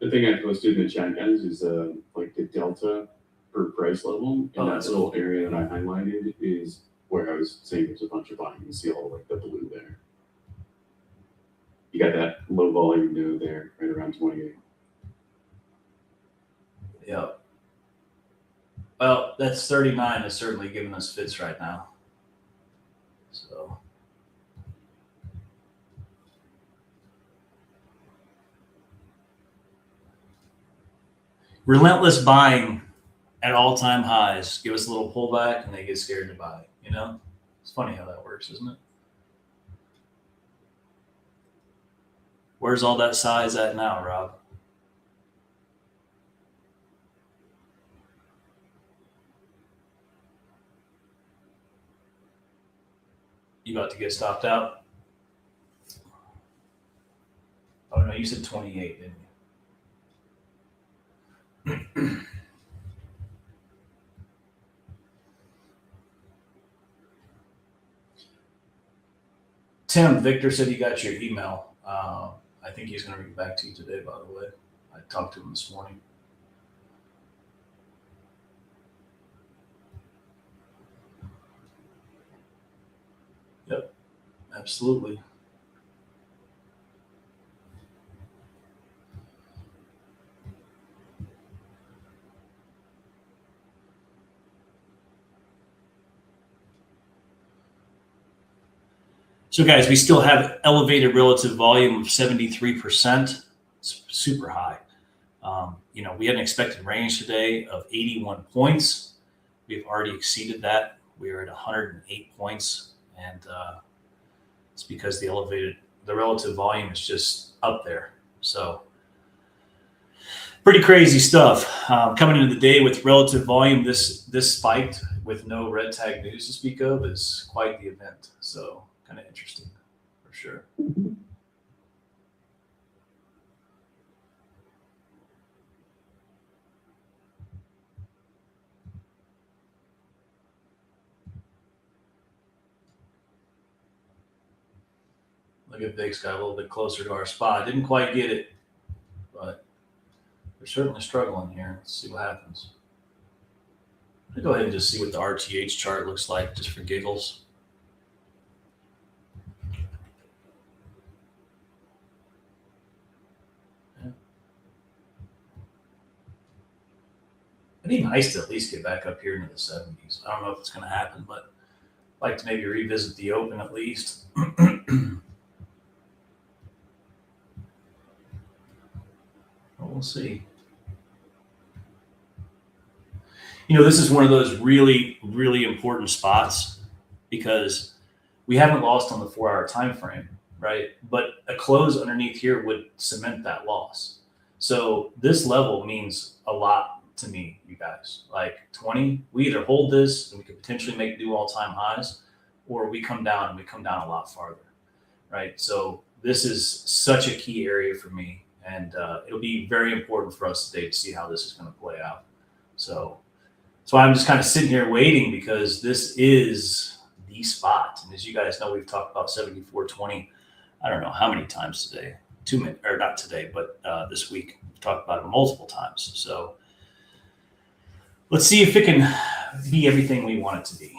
The thing I posted in the chat, guys, is like the delta per price level. And that little cool area that I highlighted is where I was saying there's a bunch of buying. You see all like the blue there. You got that low volume node there, right around 28.
Yep. Well, that's 39 is certainly giving us fits right now. So. Relentless buying at all-time highs. Give us a little pullback and they get scared to buy. You know? It's funny how that works, isn't it? Where's all that size at now, Rob? You about to get stopped out? Oh no, you said 28, didn't you? Tim, Victor said he got your email. I think he's going to read back to you today, by the way. I talked to him this morning. Yep, absolutely. So guys, we still have elevated relative volume of 73%. It's super high. We had an expected range today of 81 points. We've already exceeded that. We are at 108 points, and it's because the relative volume is just up there. So pretty crazy stuff. Coming into the day with relative volume, this spiked with no red tag news to speak of is quite the event. So kind of interesting for sure. Look at Vic's got a little bit closer to our spot. Didn't quite get it, but they're certainly struggling here. Let's see what happens. I'll go ahead and just see what the RTH chart looks like just for giggles. It'd be nice to at least get back up here into the 70s. I don't know if it's going to happen, but I'd like to maybe revisit the open at least. We'll see. This is one of those really, really important spots because we haven't lost on the 4-hour time frame, right? But a close underneath here would cement that loss. So this level means a lot to me, you guys. Like 20, we either hold this and we could potentially make new all-time highs, or we come down and we come down a lot farther, right? So this is such a key area for me. And it'll be very important for us today to see how this is going to play out. So I'm just kind of sitting here waiting because this is the spot. And as you guys know, we've talked about 74.20. I don't know how many times today, or not today, but this week we've talked about it multiple times. So let's see if it can be everything we want it to be.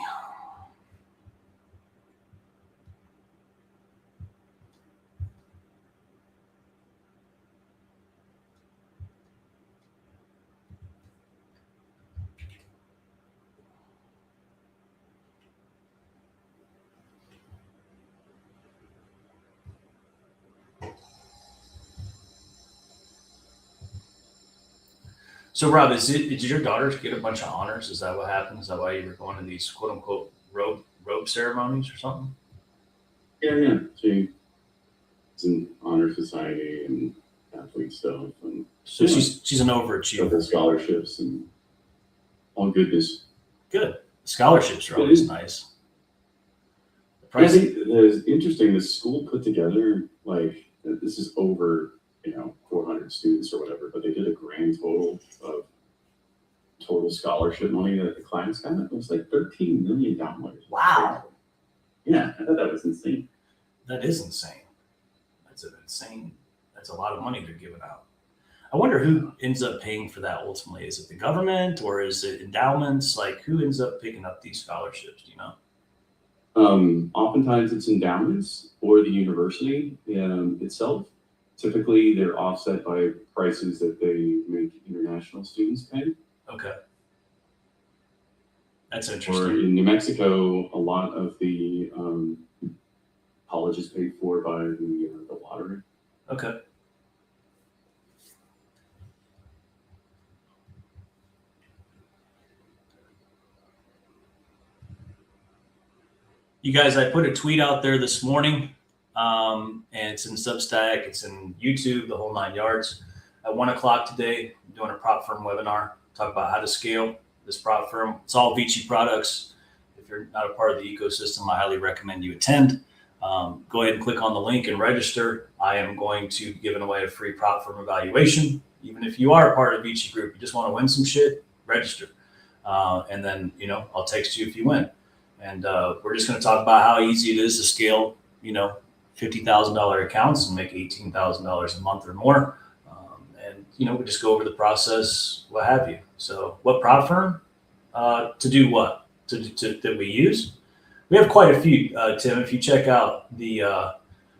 So, Rob, did your daughters get a bunch of honors? Is that what happened? Is that why you were going to these quote unquote robe ceremonies or something?
Yeah. She's in honor society and athlete stuff, and
so she's an overachiever.
Scholarships and all goodness.
Good. Scholarships are always nice.
I think it's interesting. The school put together this is over 400 students or whatever, but they did a grand total of total scholarship money that the class got. It was like $13 million.
Wow.
Yeah, I thought that was insane.
That is insane. That's a lot of money they're giving out. I wonder who ends up paying for that ultimately. Is it the government or is it endowments? Like, who ends up picking up these scholarships? Do you know?
Oftentimes it's endowments or the university itself. Typically, they're offset by prices that they make international students pay.
Okay. That's interesting.
Or in New Mexico, a lot of the college is paid for by the lottery.
Okay. You guys, I put a tweet out there this morning and it's in Substack, it's in YouTube, the whole 9 yards. At 1 o'clock today, I'm doing a prop firm webinar, talk about how to scale this prop firm. It's all VICI products. If you're not a part of the ecosystem, I highly recommend you attend. Go ahead and click on the link and register. I am going to be giving away a free prop firm evaluation. Even if you are a part of VICI Group, you just want to win some shit, register. And then, I'll text you if you win. And we're just going to talk about how easy it is to scale, $50,000 accounts and make $18,000 a month or more. We just go over the process, what have you. So what prop firm to do what? That we use? We have quite a few, Tim, if you check out the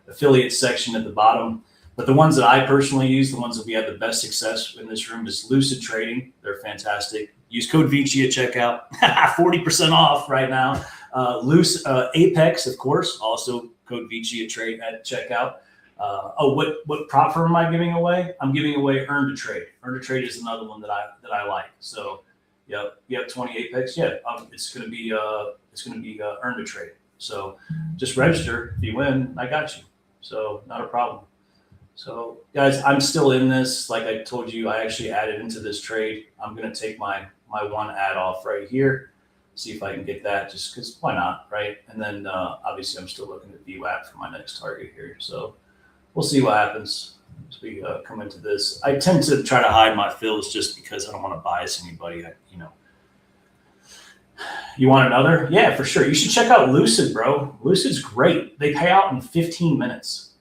affiliate section at the bottom. But the ones that I personally use, the ones that we have the best success in this room is Lucid Trading. They're fantastic. Use code VICI at checkout, 40% off right now. Apex, of course, also code VICI at checkout. What prop firm am I giving away? I'm giving away Earn to Trade. Earn to Trade is another one that I like. So, you have 20 Apex. Yeah, it's going to be Earn to Trade. So, just register. If you win, I got you. So, not a problem. So, guys, I'm still in this. Like I told you, I actually added into this trade. I'm going to take my one ad off right here. See if I can get that, just because why not, right? And then obviously I'm still looking at VWAP for my next target here. So we'll see what happens as we come into this. I tend to try to hide my fills just because I don't want to bias anybody. You want another? Yeah, for sure. You should check out Lucid, bro. Lucid's great. They pay out in 15 minutes.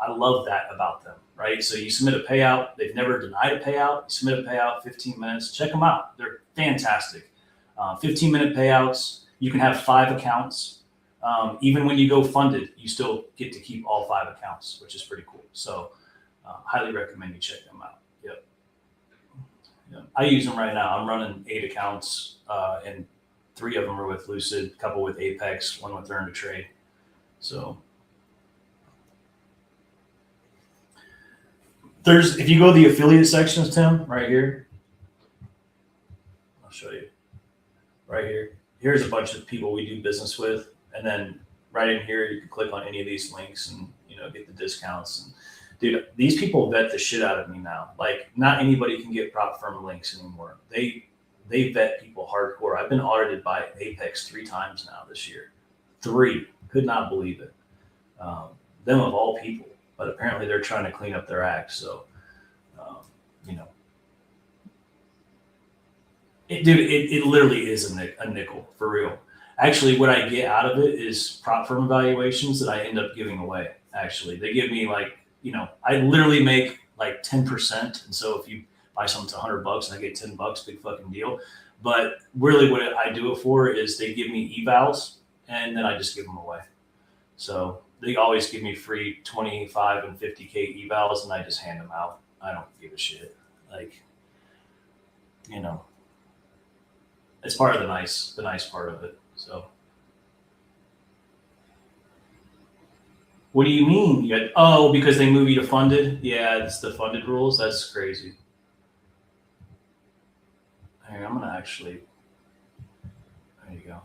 I love that about them, right? So you submit a payout. They've never denied a payout. You submit a payout, 15 minutes. Check them out. They're fantastic. 15-minute payouts. You can have 5 accounts. Even when you go funded, you still get to keep all 5 accounts, which is pretty cool. So highly recommend you check them out. Yep. I use them right now. I'm running 8 accounts, and 3 of them are with Lucid, a couple with Apex, 1 with Earn to Trade. So if you go to the affiliate sections, Tim, right here, I'll show you. Right here. Here's a bunch of people we do business with. And then right in here, you can click on any of these links and, get the discounts. And dude, these people vet the shit out of me now. Like, not anybody can get prop firm links anymore. They vet people hardcore. I've been audited by Apex 3 times now this year. 3. Could not believe it. Them of all people. But apparently they're trying to clean up their act. So, it literally is a nickel, for real. Actually, what I get out of it is prop firm evaluations that I end up giving away. Actually, they give me I literally make like 10%. And so if you buy something to $100 and I get $10, big fucking deal. But really what I do it for is they give me evals and then I just give them away. So they always give me free 25 and 50K evals and I just hand them out. I don't give a shit. It's part of the nice part of it. So, what do you mean? Because they move you to funded? Yeah, it's the funded rules. That's crazy. Hey, I'm gonna actually. There you go.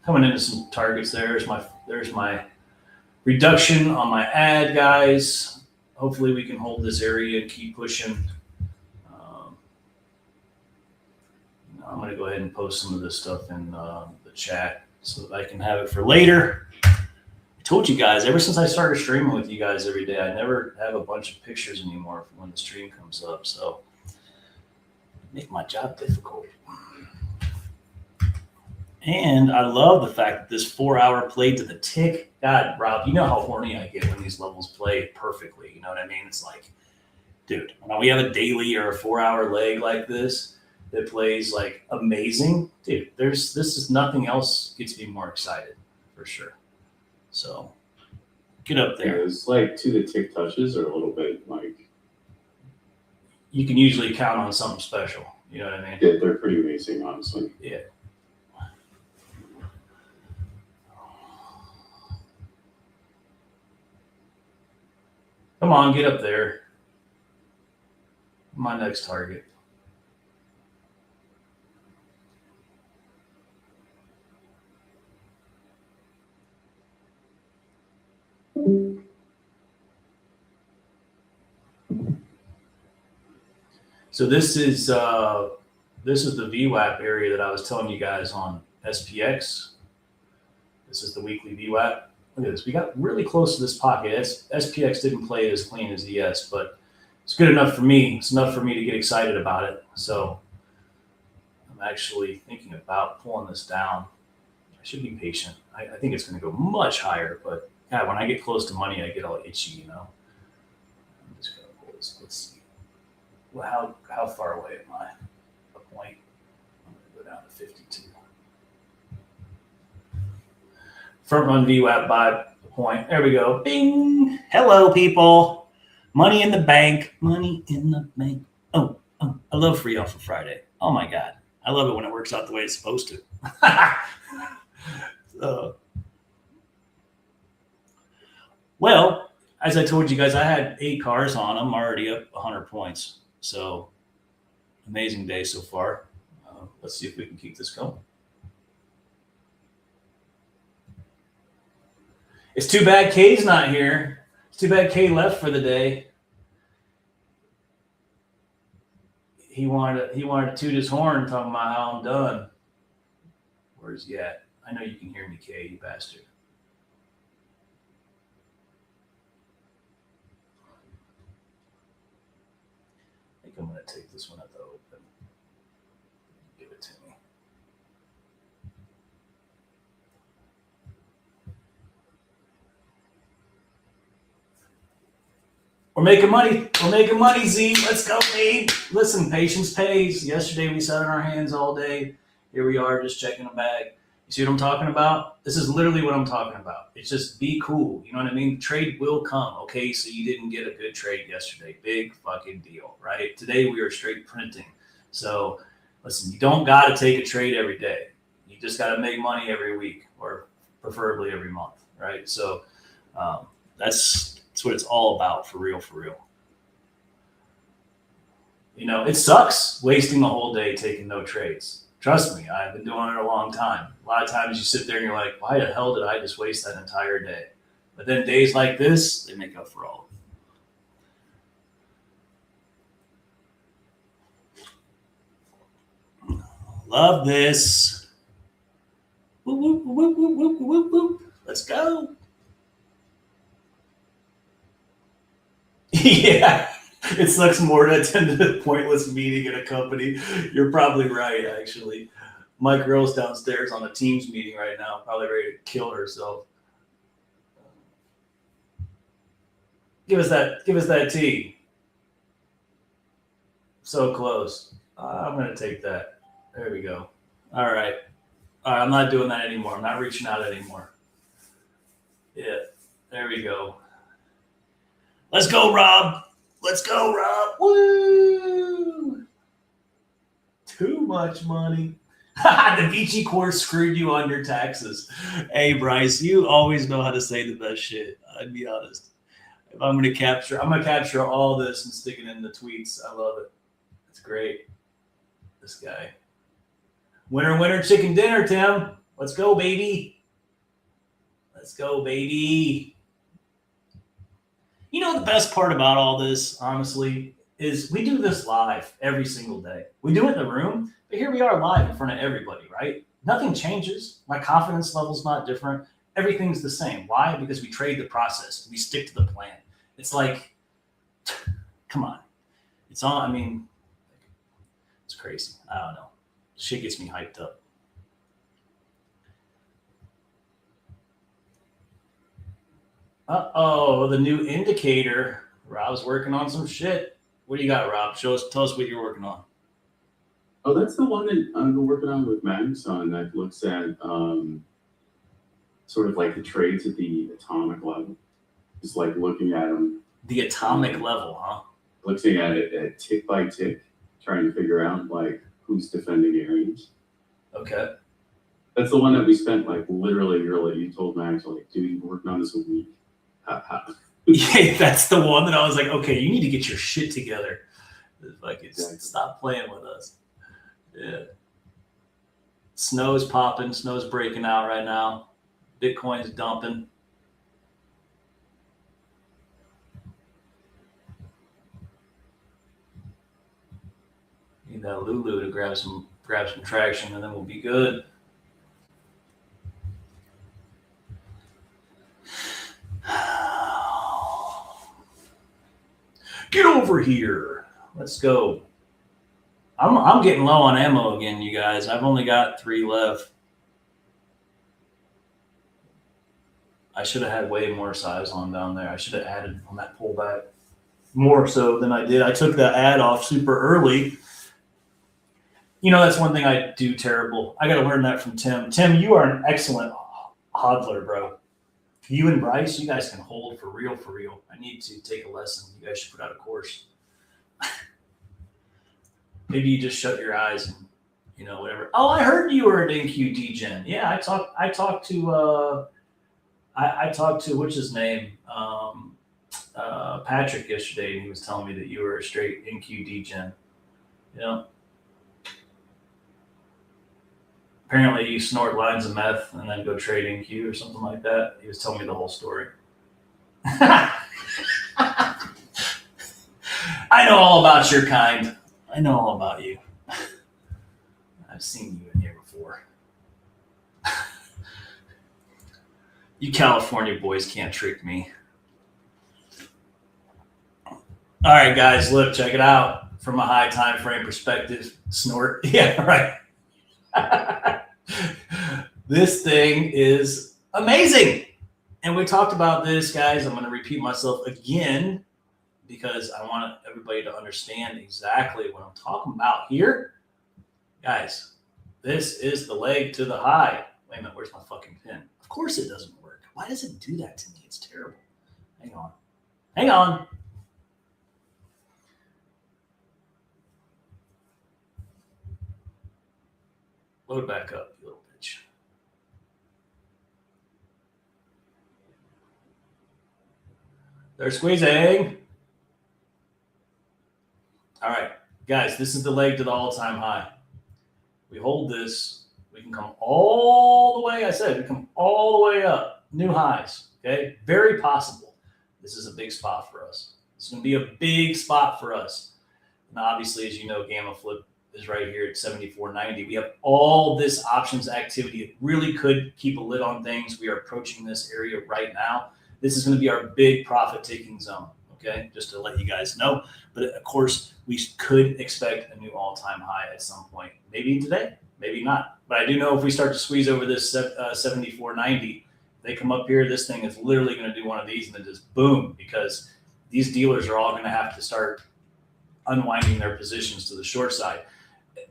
Coming into some targets. There's my reduction on my ad, guys. Hopefully, we can hold this area and keep pushing. I'm going to go ahead and post some of this stuff in the chat so that I can have it for later. I told you guys, ever since I started streaming with you guys every day, I never have a bunch of pictures anymore when the stream comes up. So make my job difficult. And I love the fact that this 4-hour play to the tick. God, Rob, you know how horny I get when these levels play perfectly. You know what I mean? It's like, dude, when we have a daily or a 4-hour leg like this, that plays like amazing, dude. This is nothing else gets me more excited for sure. So get up there.
Yeah, it's like 2 to tick touches or a little bit like
you can usually count on something special. You know what I mean?
Yeah, they're pretty amazing, honestly.
Yeah. Come on, get up there. My next target. So this is the VWAP area that I was telling you guys on SPX. This is the weekly VWAP. Look at this. We got really close to this pocket. SPX didn't play it as clean as ES, but it's good enough for me. It's enough for me to get excited about it. So I'm actually thinking about pulling this down. I should be patient. I think it's going to go much higher, but yeah, when I get close to money, I get all itchy, you know. I'm just going to pull this. Let's see. Well, how far away am I? A point. I'm going to go down to 52. Front run VWAP by a point. There we go. Bing. Hello, people. Money in the bank. Money in the bank. Oh, I love free alpha Friday. Oh my God. I love it when it works out the way it's supposed to. Well, as I told you guys, I had 8 cars on. I'm already up 100 points. So amazing day so far. Let's see if we can keep this going. It's too bad Kay's not here. It's too bad Kay left for the day. He wanted to toot his horn talking about how I'm done. Where's he at? I know you can hear me, Kay, you bastard. I think I'm going to take this one at the open. Give it to me. We're making money. We're making money, Z. Let's go, babe. Listen, patience pays. Yesterday we sat on our hands all day. Here we are just checking a bag. You see what I'm talking about? This is literally what I'm talking about. It's just be cool. You know what I mean? Trade will come. Okay, so you didn't get a good trade yesterday. Big fucking deal, right? Today we are straight printing. So listen, you don't got to take a trade every day. You just got to make money every week or preferably every month, right? So that's what it's all about, for real, for real. You know, it sucks wasting a whole day taking no trades. Trust me, I've been doing it a long time. A lot of times you sit there and you're like, why the hell did I just waste that entire day? But then days like this, they make up for all of it. Love this. Whoop, whoop, whoop, whoop, whoop, whoop, whoop. Let's go. Yeah. It sucks more to attend a pointless meeting at a company. You're probably right, actually. My girl's downstairs on a Teams meeting right now, probably ready to kill herself. Give us that tea. So close. I'm gonna take that. There we go. All right. I'm not doing that anymore. I'm not reaching out anymore. Yeah. There we go. Let's go, Rob. Let's go, Rob. Woo! Too much money. The VICI course screwed you on your taxes. Hey, Bryce, you always know how to say the best shit. I'd be honest. If I'm gonna capture all this and stick it in the tweets. I love it. It's great. This guy. Winner, winner, chicken dinner, Tim. Let's go, baby. Let's go, baby. You know, the best part about all this, honestly, is we do this live every single day. We do it in the room, but here we are live in front of everybody, right? Nothing changes. My confidence level's not different. Everything's the same. Why? Because we trade the process. We stick to the plan. It's like, come on. It's all, I mean, it's crazy. I don't know. Shit gets me hyped up. Uh-oh, the new indicator. Rob's working on some shit. What do you got, Rob? Tell us what you're working on.
Oh, that's the one that I'm working on with Magnuson that looks at sort of like the trades at the atomic level. Just like looking at them.
The atomic level, huh?
Looking at it at tick by tick, trying to figure out like who's defending areas.
Okay.
That's the one that we spent like literally, you told Max, like, dude, you've been working on this a week.
Yeah, that's the one that I was like, okay, you need to get your shit together. Like,
Exactly.
Stop playing with us. Yeah. Snow's popping. Snow's breaking out right now. Bitcoin's dumping. Need that Lulu to grab some traction, and then we'll be good. Get over here. Let's go. I'm getting low on ammo again, you guys. I've only got 3 left. I should have had way more size on down there. I should have added on that pullback more so than I did. I took the ad off super early. You know, that's one thing I do terrible. I got to learn that from Tim. Tim, you are an excellent hodler, bro. You and Bryce, you guys can hold for real, for real. I need to take a lesson. You guys should put out a course. Maybe you just shut your eyes and, you know, whatever. Oh, I heard you were at NQD Gen. Yeah, I talked to what's his name? Patrick yesterday, and he was telling me that you were a straight NQD Gen. You know? Apparently you snort lines of meth and then go trade NQ or something like that. He was telling me the whole story. I know all about your kind. I know all about you. I've seen you in here before. You California boys can't trick me. All right, guys, look, check it out. From a high time frame perspective, snort. Yeah, right. This thing is amazing. And we talked about this, guys. I'm going to repeat myself again because I want everybody to understand exactly what I'm talking about here. Guys, this is the leg to the high. Wait a minute, where's my fucking pin? Of course it doesn't work. Why does it do that to me? It's terrible. Hang on. Hang on. Load back up, you little bitch. They're squeezing. All right, guys, this is the leg to the all-time high. We hold this. We can come all the way, I said, we come all the way up. New highs, okay? Very possible. This is a big spot for us. It's going to be a big spot for us. And obviously, as you know, Gamma Flip is right here at 74.90. We have all this options activity. It really could keep a lid on things. We are approaching this area right now. This is going to be our big profit-taking zone, okay? Just to let you guys know. But of course, we could expect a new all-time high at some point. Maybe today, maybe not. But I do know if we start to squeeze over this 74.90, they come up here, this thing is literally going to do one of these and then just boom, because these dealers are all going to have to start unwinding their positions to the short side.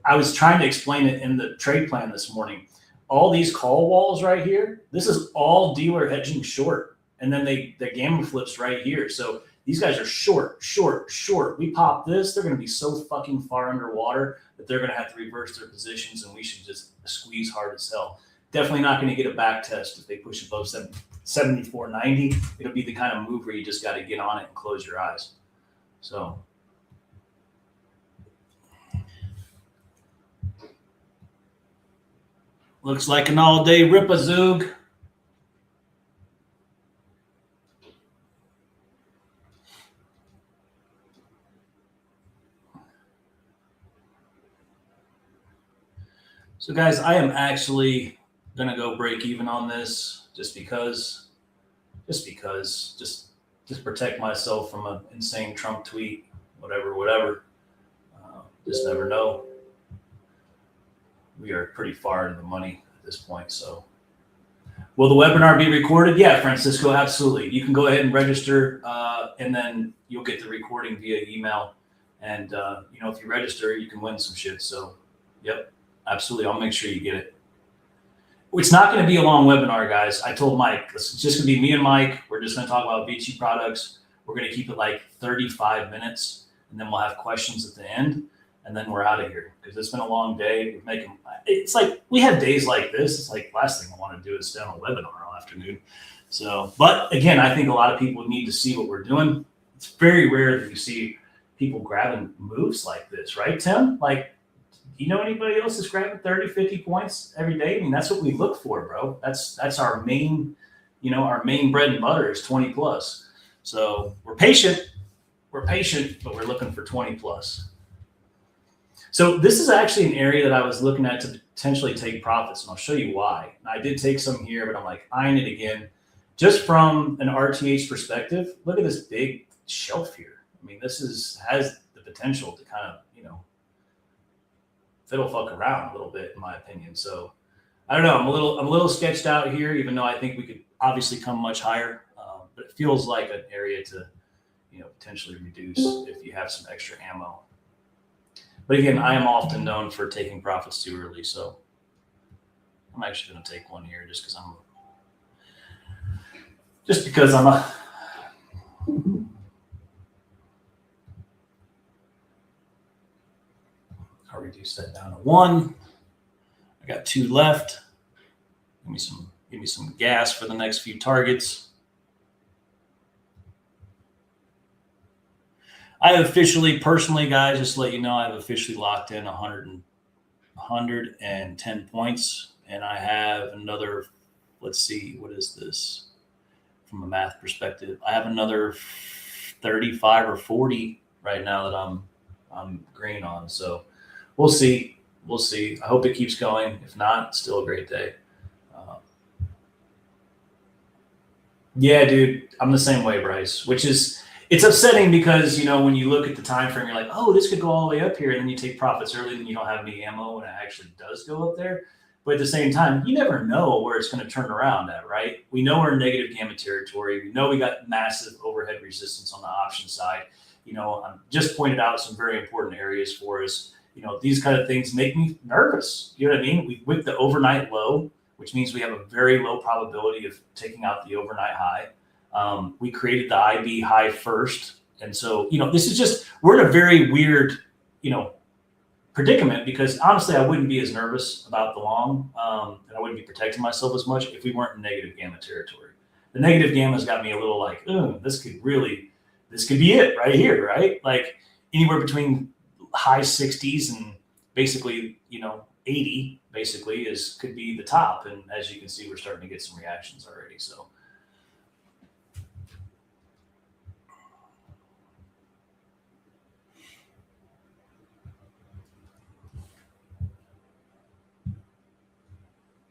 I was trying to explain it in the trade plan this morning. All these call walls right here, this is all dealer hedging short. And then the gamma flips right here. So these guys are short, short, short. We pop this, they're going to be so fucking far underwater that they're going to have to reverse their positions, and we should just squeeze hard as hell. Definitely not going to get a back test if they push above 74.90. It'll be the kind of move where you just got to get on it and close your eyes. So looks like an all-day rip-a-zoog. So guys, I am actually going to go break even on this just protect myself from an insane Trump tweet, whatever. Just never know. We are pretty far into the money at this point. So will the webinar be recorded? Yeah, Francisco, absolutely. You can go ahead and register and then you'll get the recording via email. And, if you register, you can win some shit. So, yep. Absolutely. I'll make sure you get it. It's not going to be a long webinar, guys. I told Mike, it's just going to be me and Mike. We're just going to talk about VICI products. We're going to keep it like 35 minutes, and then we'll have questions at the end, and then we're out of here because it's been a long day. It's like we have days like this. It's like last thing I want to do is stay on a webinar all afternoon. So, but again, I think a lot of people need to see what we're doing. It's very rare that you see people grabbing moves like this, right, Tim? Like, you know anybody else that's grabbing 30, 50 points every day? I mean, that's what we look for, bro. That's our main, our main bread and butter is 20 plus. So we're patient, but we're looking for 20 plus. So this is actually an area that I was looking at to potentially take profits, and I'll show you why. I did take some here, but I'm like eyeing it again. Just from an RTH perspective, look at this big shelf here. I mean, this has the potential to kind of, fiddle fuck around a little bit, in my opinion. So I don't know. I'm a little sketched out here, even though I think we could obviously come much higher. But it feels like an area to, potentially reduce if you have some extra ammo. But again, I am often known for taking profits too early, so I'm actually going to take one here just because I'm a. I'll reduce that down to 1. I got 2 left. Give me some gas for the next few targets. I have officially, personally, guys, just to let you know, I've officially locked in 110 points, and I have another. Let's see, what is this from a math perspective? I have another 35 or 40 right now that I'm green on. So we'll see. We'll see. I hope it keeps going. If not, still a great day. Yeah, dude, I'm the same way, Bryce. It's upsetting because when you look at the time frame, you're like, oh, this could go all the way up here, and then you take profits early, and you don't have any ammo when it actually does go up there. But at the same time, you never know where it's going to turn around at, right? We know we're in negative gamma territory. We know we got massive overhead resistance on the option side. I just pointed out some very important areas for us. These kind of things make me nervous. You know what I mean? We with the overnight low, which means we have a very low probability of taking out the overnight high. We created the IB high first. And so, this is just, we're in a very weird, predicament because honestly, I wouldn't be as nervous about the long, and I wouldn't be protecting myself as much if we weren't in negative gamma territory. The negative gamma's got me a little like, this could be it right here, right? Like anywhere between high 60s and basically, 80 basically could be the top. And as you can see, we're starting to get some reactions already. So.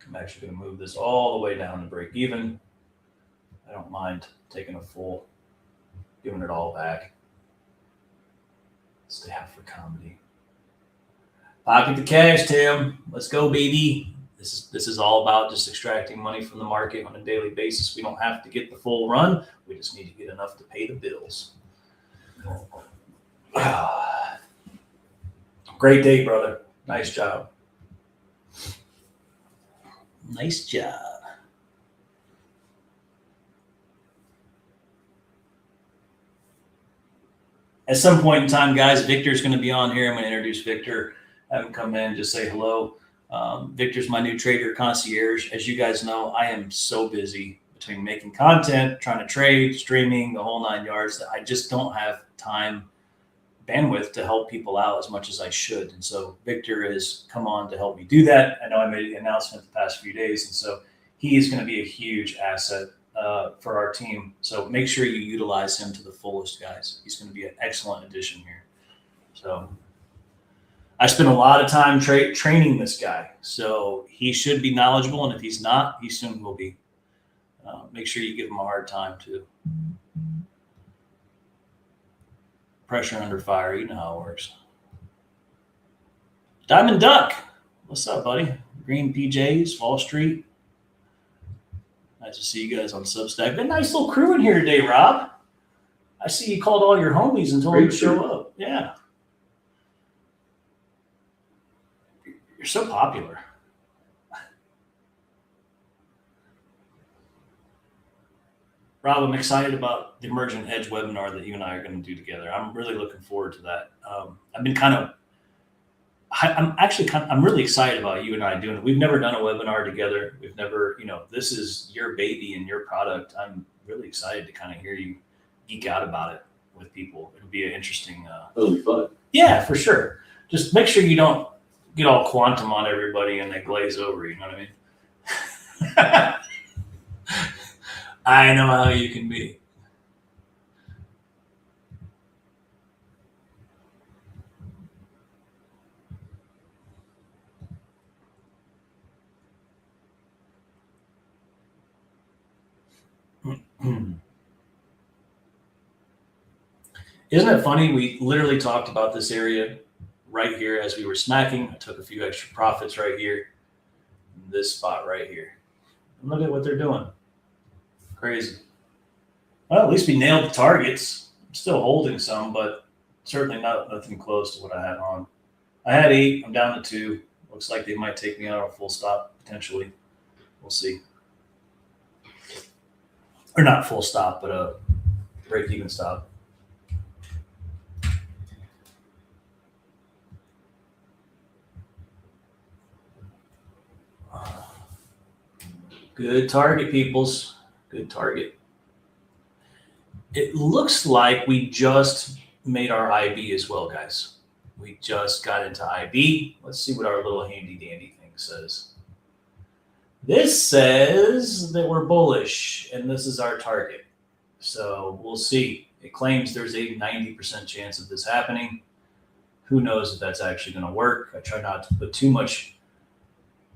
I'm actually going to move this all the way down to break even. I don't mind taking a full, giving it all back. Stay out for comedy. Pocket the cash, Tim. Let's go, baby. This is all about just extracting money from the market on a daily basis. We don't have to get the full run. We just need to get enough to pay the bills. Great day, brother. Nice job. Nice job. At some point in time, guys, Victor's going to be on here. I'm going to introduce Victor. Have him come in, just say hello. Victor's my new trader concierge. As you guys know, I am so busy between making content, trying to trade, streaming, the whole 9 yards, that I just don't have time, bandwidth to help people out as much as I should. And so Victor has come on to help me do that. I know I made an announcement the past few days, and so he is going to be a huge asset for our team. So make sure you utilize him to the fullest, guys. He's going to be an excellent addition here. So I spent a lot of time training this guy, so he should be knowledgeable. And if he's not, he soon will be. Make sure you give him a hard time too. Pressure under fire, you know how it works. Diamond Duck, what's up, buddy? Green PJs, Wall Street. Nice to see you guys on Substack. Been a nice little crew in here today, Rob. I see you called all your homies and told them to show up. Yeah. You're so popular. Rob, I'm excited about the Emergent Edge webinar that you and I are going to do together. I'm really looking forward to that. I'm really excited about you and I doing it. We've never done a webinar together. We've never, this is your baby and your product. I'm really excited to kind of hear you geek out about it with people. It'll be an interesting.
It'll be fun.
Yeah, for sure. Just make sure you don't get all quantum on everybody and they glaze over. You know what I mean? I know how you can be. Isn't it funny? We literally talked about this area right here as we were smacking. I took a few extra profits right here, this spot right here. And look at what they're doing. Crazy. Well, at least we nailed the targets. I'm still holding some, but certainly nothing close to what I had on. I had 8. I'm down to 2. Looks like they might take me out on a full stop potentially. We'll see. Or not full stop, but a break-even stop. Good target, peoples. Good target. It looks like we just made our IB as well, guys. We just got into IB. Let's see what our little handy dandy thing says. This says that we're bullish, and this is our target. So we'll see. It claims there's a 90% chance of this happening. Who knows if that's actually going to work? I try not to put too much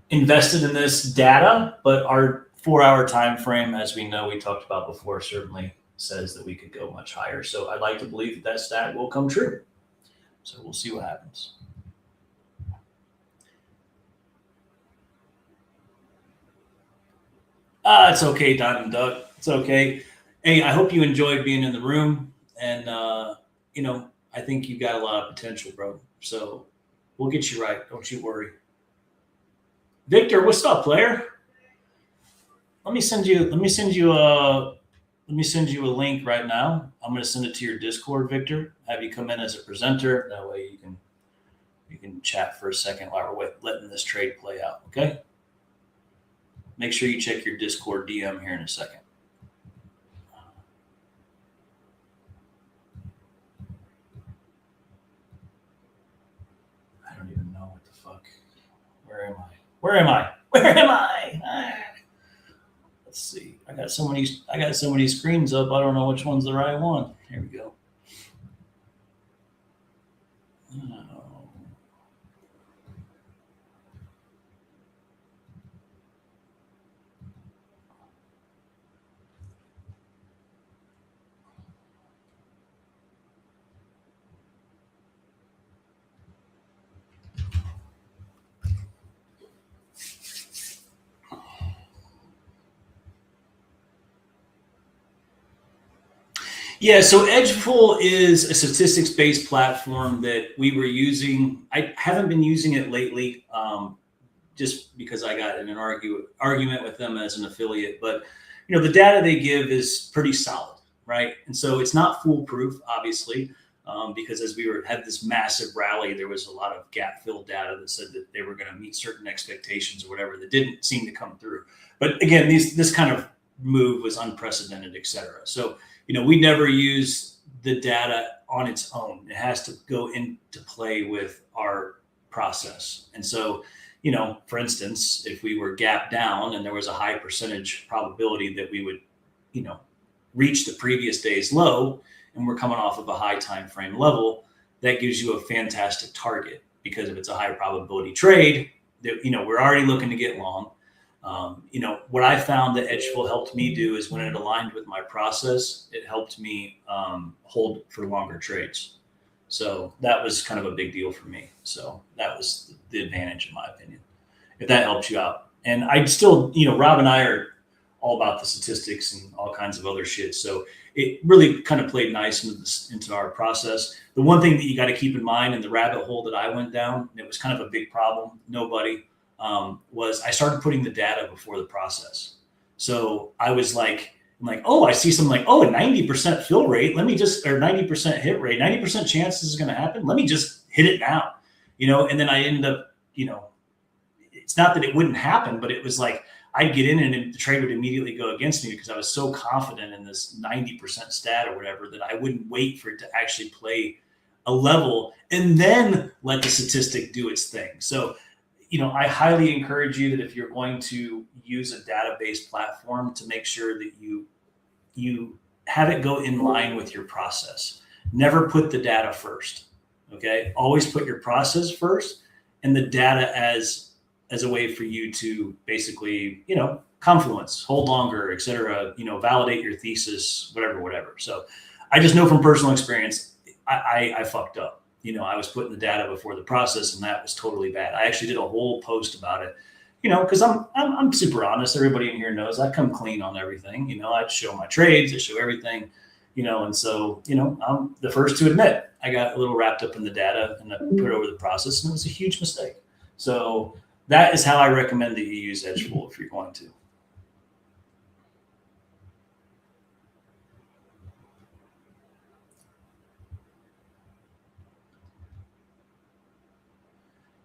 invested in this data, but our 4-hour time frame, as we know, we talked about before, certainly says that we could go much higher. So I'd like to believe that that stat will come true. So we'll see what happens. It's okay, Diamond Duck. It's okay. Hey, I hope you enjoyed being in the room. And, I think you got a lot of potential, bro. So we'll get you right. Don't you worry. Victor, what's up, player? Let me send you a link right now. I'm going to send it to your Discord, Victor. Have you come in as a presenter. That way you can chat for a second while we're letting this trade play out. Okay. Make sure you check your Discord DM here in a second. I don't even know what the fuck. Where am I? Where am I? Where am I? Let's see. I got so many screens up. I don't know which one's the right one. Here we go. Oh. Yeah, so Edgeful is a statistics-based platform that we were using. I haven't been using it lately, just because I got in an argument with them as an affiliate. But the data they give is pretty solid, right? And so it's not foolproof, obviously, because as we had this massive rally, there was a lot of gap-filled data that said that they were going to meet certain expectations or whatever that didn't seem to come through. But again, this kind of move was unprecedented, et cetera. So we never use the data on its own. It has to go into play with our process. And so, for instance, if we were gap down and there was a high percentage probability that we would, reach the previous day's low, and we're coming off of a high time frame level, that gives you a fantastic target, because if it's a high probability trade, that we're already looking to get long. What I found that Edgeful helped me do is when it aligned with my process, it helped me hold for longer trades. So that was kind of a big deal for me. So that was the advantage, in my opinion, if that helps you out. And I still, Rob and I are all about the statistics and all kinds of other shit. So it really kind of played nice into our process. The one thing that you got to keep in mind, and the rabbit hole that I went down, and it was kind of a big problem, was I started putting the data before the process. So I was like, oh, I see something like, a 90% fill rate. Let me just, or 90% hit rate, 90% chance this is going to happen. Let me just hit it now, and then I ended up, it's not that it wouldn't happen, but it was like, I'd get in and the trade would immediately go against me because I was so confident in this 90% stat or whatever that I wouldn't wait for it to actually play a level and then let the statistic do its thing. So, I highly encourage you that if you're going to use a database platform, to make sure that you have it go in line with your process. Never put the data first. Okay. Always put your process first and the data as a way for you to basically, confluence, hold longer, et cetera, validate your thesis, whatever. So I just know from personal experience, I fucked up. I was putting the data before the process, and that was totally bad. I actually did a whole post about it, because I'm super honest. Everybody in here knows I come clean on everything. I show my trades, I show everything, and so, I'm the first to admit I got a little wrapped up in the data and I put it over the process, and it was a huge mistake. So that is how I recommend that you use Edgeful if you're going to.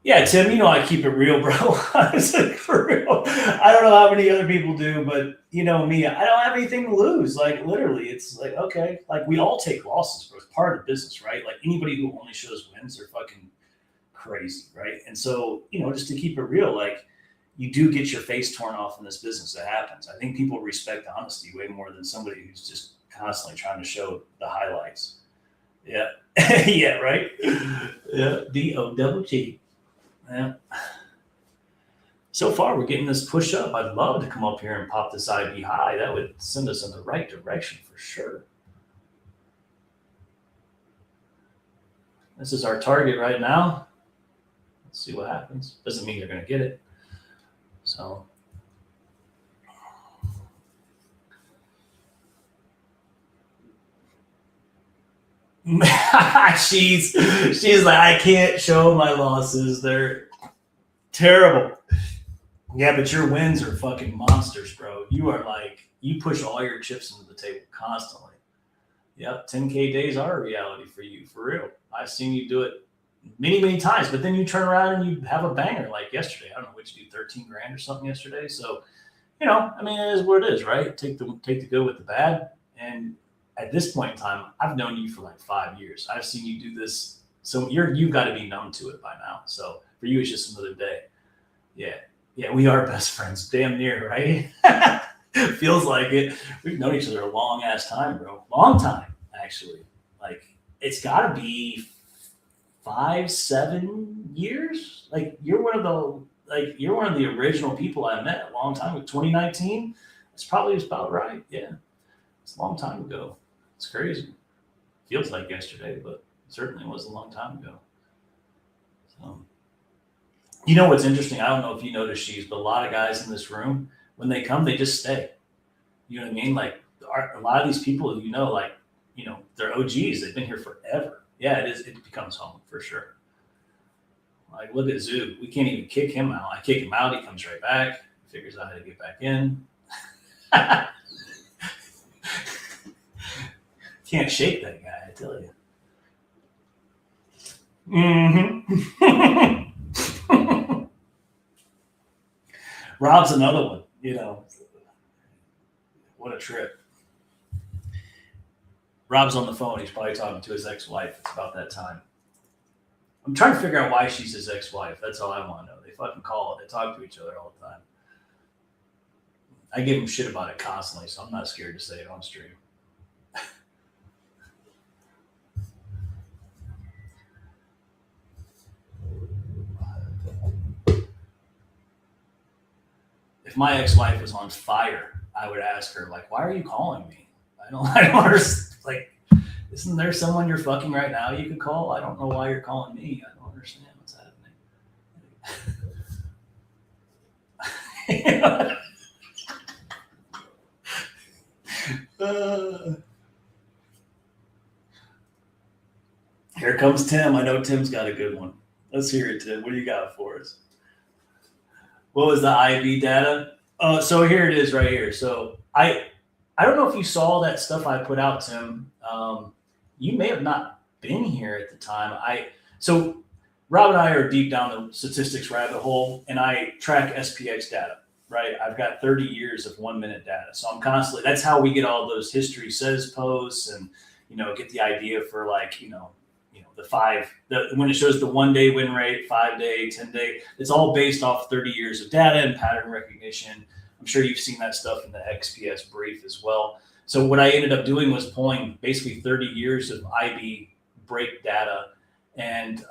Yeah, Tim, I keep it real, bro. Honestly, for real. I don't know how many other people do, but me, I don't have anything to lose. Like literally, it's like, okay, like we all take losses, bro. It's part of the business, right? Like anybody who only shows wins are fucking crazy, right? And so, just to keep it real, like you do get your face torn off in this business. It happens. I think people respect honesty way more than somebody who's just constantly trying to show the highlights. Yeah. Yeah, right? Yeah. DOWT. Yeah. So far, we're getting this push up. I'd love to come up here and pop this IB high. That would send us in the right direction for sure. This is our target right now. Let's see what happens. Doesn't mean you're going to get it. So. she's like, I can't show my losses. They're terrible. Yeah, but your wins are fucking monsters, bro. You are like, you push all your chips into the table constantly. Yep, 10K days are a reality for you, for real. I've seen you do it many, many times, but then you turn around and you have a banger like yesterday. I don't know what you do, 13 grand or something yesterday. So, it is what it is, right? Take the good with the bad. And at this point in time, I've known you for like 5 years. I've seen you do this. So you've got to be numb to it by now. So for you, it's just another day. Yeah. Yeah, we are best friends. Damn near, right? Feels like it. We've known each other a long ass time, bro. Long time, actually. Like it's got to be 5-7 years. Like you're one of the original people I met a long time ago. 2019. That's probably about right. Yeah, it's a long time ago. It's crazy. Feels like yesterday, but it certainly was a long time ago. So, what's interesting? I don't know if you notice, but a lot of guys in this room, when they come, they just stay. You know what I mean? Like a lot of these people, they're OGs. They've been here forever. Yeah, it is. It becomes home for sure. Like look at Zoo. We can't even kick him out. I kick him out. He comes right back. Figures out how to get back in. Can't shake that guy, I tell you. Mm-hmm. Rob's another one, What a trip. Rob's on the phone. He's probably talking to his ex-wife. It's about that time. I'm trying to figure out why she's his ex-wife. That's all I want to know. They fucking call. They talk to each other all the time. I give him shit about it constantly, so I'm not scared to say it on stream. If my ex-wife was on fire, I would ask her, like, why are you calling me? I don't understand. Like, isn't there someone you're fucking right now you could call? I don't know why you're calling me. I don't understand what's happening. Here comes Tim. I know Tim's got a good one. Let's hear it, Tim. What do you got for us? What was the IB data? So here it is right here. So I don't know if you saw that stuff I put out, Tim. You may have not been here at the time. So Rob and I are deep down the statistics rabbit hole, and I track SPX data, right? I've got 30 years of 1 minute data. So I'm constantly, that's how we get all those history says posts and, get the idea for like, when it shows the 1 day win rate, 5 day, 10 day, it's all based off 30 years of data and pattern recognition. I'm sure you've seen that stuff in the XPS brief as well. So what I ended up doing was pulling basically 30 years of IB break data and,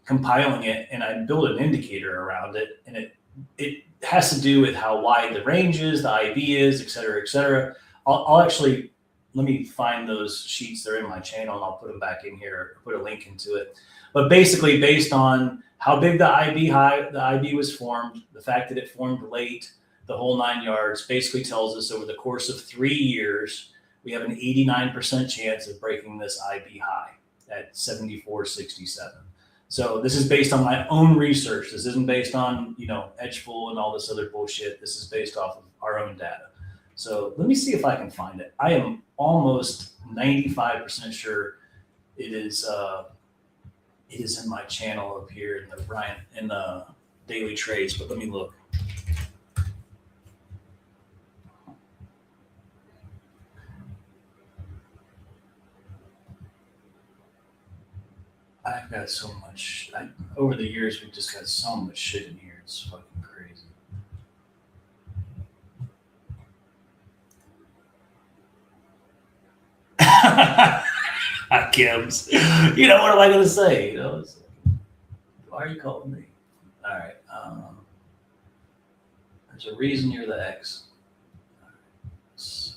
compiling it, and I built an indicator around it, and it it has to do with how wide the range is, the IB is, et cetera, et cetera. I'll actually, let me find those sheets. They're in my channel, and I'll put them back in here, put a link into it. But basically, based on how big the IB was formed, the fact that it formed late, the whole 9 yards, basically tells us over the course of 3 years, we have an 89% chance of breaking this IB high at 74.67. So this is based on my own research. This isn't based on, Edgeful and all this other bullshit. This is based off of our own data. So let me see if I can find it. I am almost 95% sure it is in my channel up here in the daily trades, but let me look. I've got so much. Over the years, we've just got so much shit in here. It's fucking crazy. Kims. What am I going to say? Why are you calling me? All right. There's a reason you're the ex. So,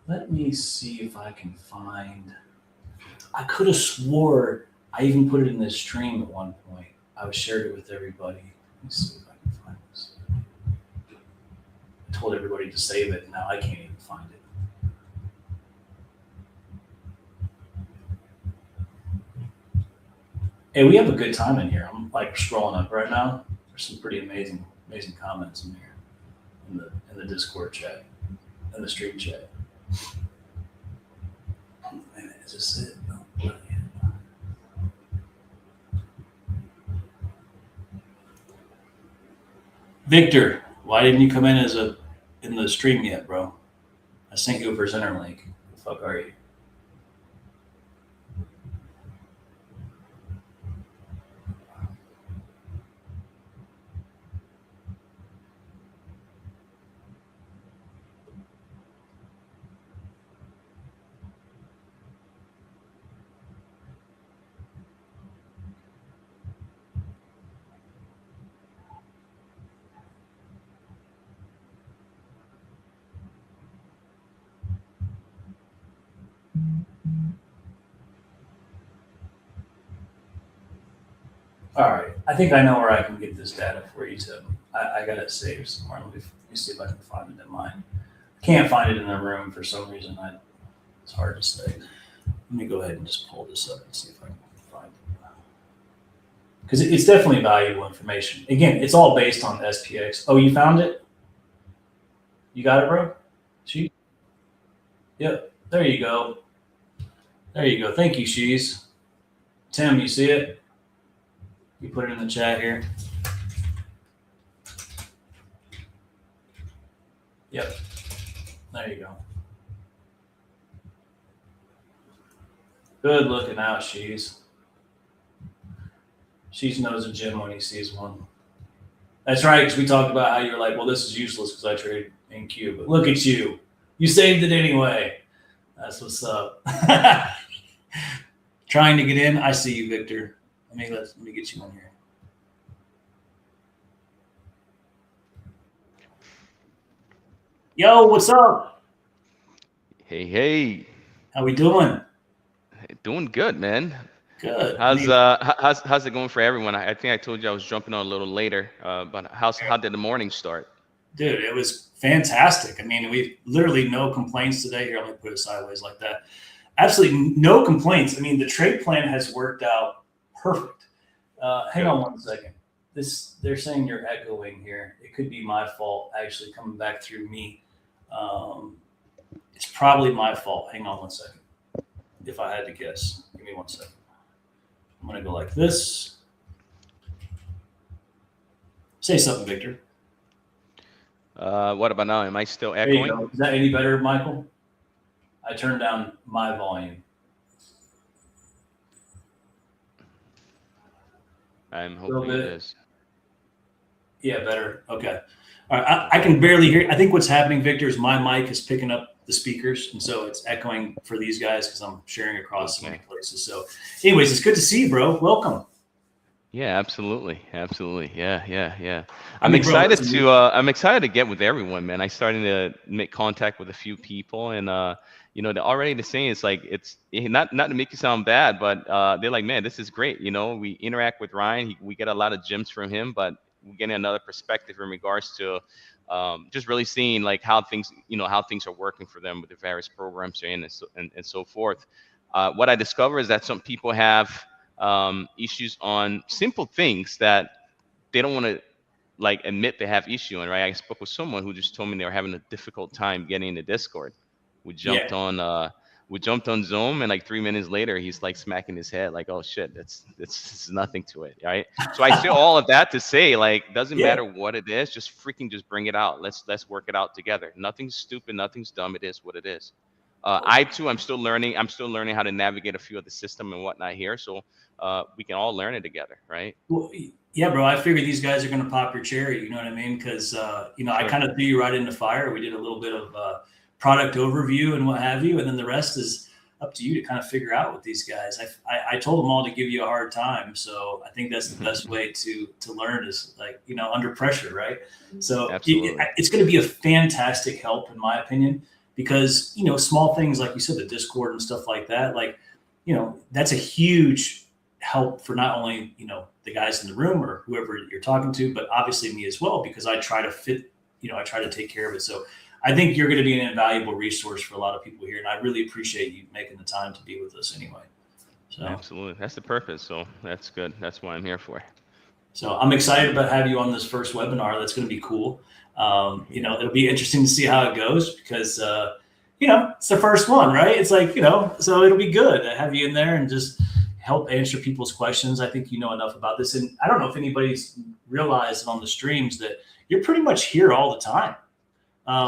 let me see if I can find. I could have swore I even put it in this stream at one point. I shared it with everybody. Let me see if I can find this. I told everybody to save it, and now I can't even find it. Hey, we have a good time in here. I'm like scrolling up right now. There's some pretty amazing comments in here in the Discord chat, in the stream chat. Is this it? No, not yet. Victor, why didn't you come in in the stream yet, bro? I sent you a presenter link. The fuck are you? All right. I think I know where I can get this data for you, Tim. I got it saved somewhere. Let me see if I can find it in mine. I can't find it in the room for some reason. It's hard to say. Let me go ahead and just pull this up and see if I can find it. Because it's definitely valuable information. Again, it's all based on SPX. Oh, you found it? You got it, bro? Yep. There you go. There you go. Thank you, Shees. Tim, you see it? You put it in the chat here. Yep. There you go. Good looking out, Shees. Shees knows a gem when he sees one. That's right, because we talked about how you're like, well, this is useless because I trade in Q. But look at you. You saved it anyway. That's what's up. Trying to get in. I see you, Victor. Let me get you on here. Yo, what's up?
Hey.
How we doing?
Doing good, man.
Good.
How's it going for everyone? I think I told you I was jumping on a little later, but how did the morning start?
Dude, it was fantastic. We literally no complaints today. Here, let me put it sideways like that. Absolutely no complaints. The trade plan has worked out perfect. Hang on one second. They're saying you're echoing here. It could be my fault actually coming back through me. It's probably my fault. Hang on one second. If I had to guess, give me 1 second. I'm going to go like this. Say something, Victor.
What about now? Am I still echoing?
Is that any better, Michael? I turned down my volume.
I'm hoping it is.
Yeah, better. Okay. All right. I can barely hear. I think what's happening, Victor, is my mic is picking up the speakers, and so it's echoing for these guys because I'm sharing across so many places. So, anyways, it's good to see you, bro. Welcome.
Yeah, absolutely. Absolutely. Yeah.
I
I'm
mean, bro,
excited
listen,
I'm excited to get with everyone, man. I starting to make contact with a few people, and they're already the saying it's like not to make you sound bad, but they're like, man, this is great. We interact with Ryan. We get a lot of gems from him, but we're getting another perspective in regards to just really seeing like how things are working for them with the various programs they're in, and so forth. What I discover is that some people have issues on simple things that they don't want to like admit they have issue on, right? I spoke with someone who just told me they were having a difficult time getting into Discord. We jumped
yeah,
on Zoom, and like 3 minutes later he's like smacking his head like, oh shit, it's nothing to it, right? So I say all of that to say, like, doesn't
yeah.
matter what it is, just bring it out. Let's work it out together. Nothing's stupid, nothing's dumb. It is what it is. I'm still learning how to navigate a few of the system and whatnot here, so we can all learn it together, right?
Well, yeah, bro. I figure these guys are going to pop your cherry. You know what I mean? Because I
Sure.
kind of threw you right into fire. We did a little bit of product overview and what have you, and then the rest is up to you to kind of figure out with these guys. I told them all to give you a hard time, so I think that's the best way to learn is like under pressure, right? So
Absolutely.
it's going to be a fantastic help in my opinion because small things like you said, the Discord and stuff like that, like that's a huge help for not only the guys in the room or whoever you're talking to, but obviously me as well, because I try to fit, I try to take care of it. So I think you're going to be an invaluable resource for a lot of people here, and I really appreciate you making the time to be with us anyway. So
Absolutely, that's the purpose. So that's good. That's what I'm here for.
So I'm excited about having you on this first webinar. That's going to be cool. It'll be interesting to see how it goes because it's the first one, right? It's like so it'll be good to have you in there and just help answer people's questions. I think you know enough about this, and I don't know if anybody's realized on the streams that you're pretty much here all the time.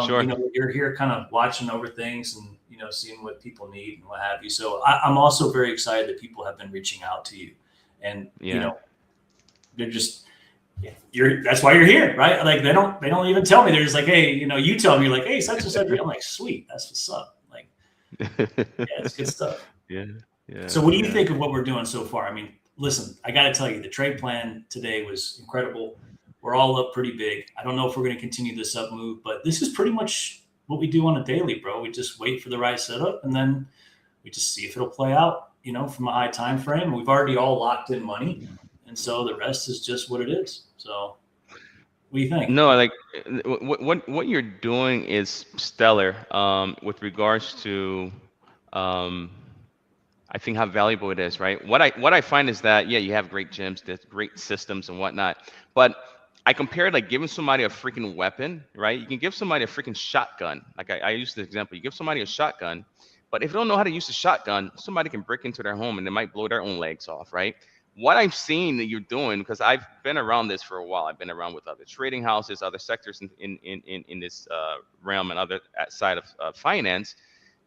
Sure.
You're here kind of watching over things and seeing what people need and what have you. So I'm also very excited that people have been reaching out to you, and they're just that's why you're here, right? Like they don't even tell me. They're just like, hey, you tell me like, hey, such and such. I'm like, sweet, that's what's up. Like, yeah, it's good stuff.
Yeah.
So what do you think of what we're doing so far? I mean, listen, I got to tell you, the trade plan today was incredible. We're all up pretty big. I don't know if we're going to continue this up move, but this is pretty much what we do on a daily, bro. We just wait for the right setup, and then we just see if it'll play out, from a high time frame. We've already all locked in money, and so the rest is just what it is. So what do you think?
No, like what you're doing is stellar. With regards to I think how valuable it is, right? What I find is that you have great gyms, there's great systems and whatnot, but I compare like giving somebody a freaking weapon, right? You can give somebody a freaking shotgun. Like I use the example, you give somebody a shotgun, but if they don't know how to use the shotgun, somebody can break into their home and they might blow their own legs off, right? What I'm seeing that you're doing, because I've been around this for a while, I've been around with other trading houses, other sectors in this realm and other side of finance,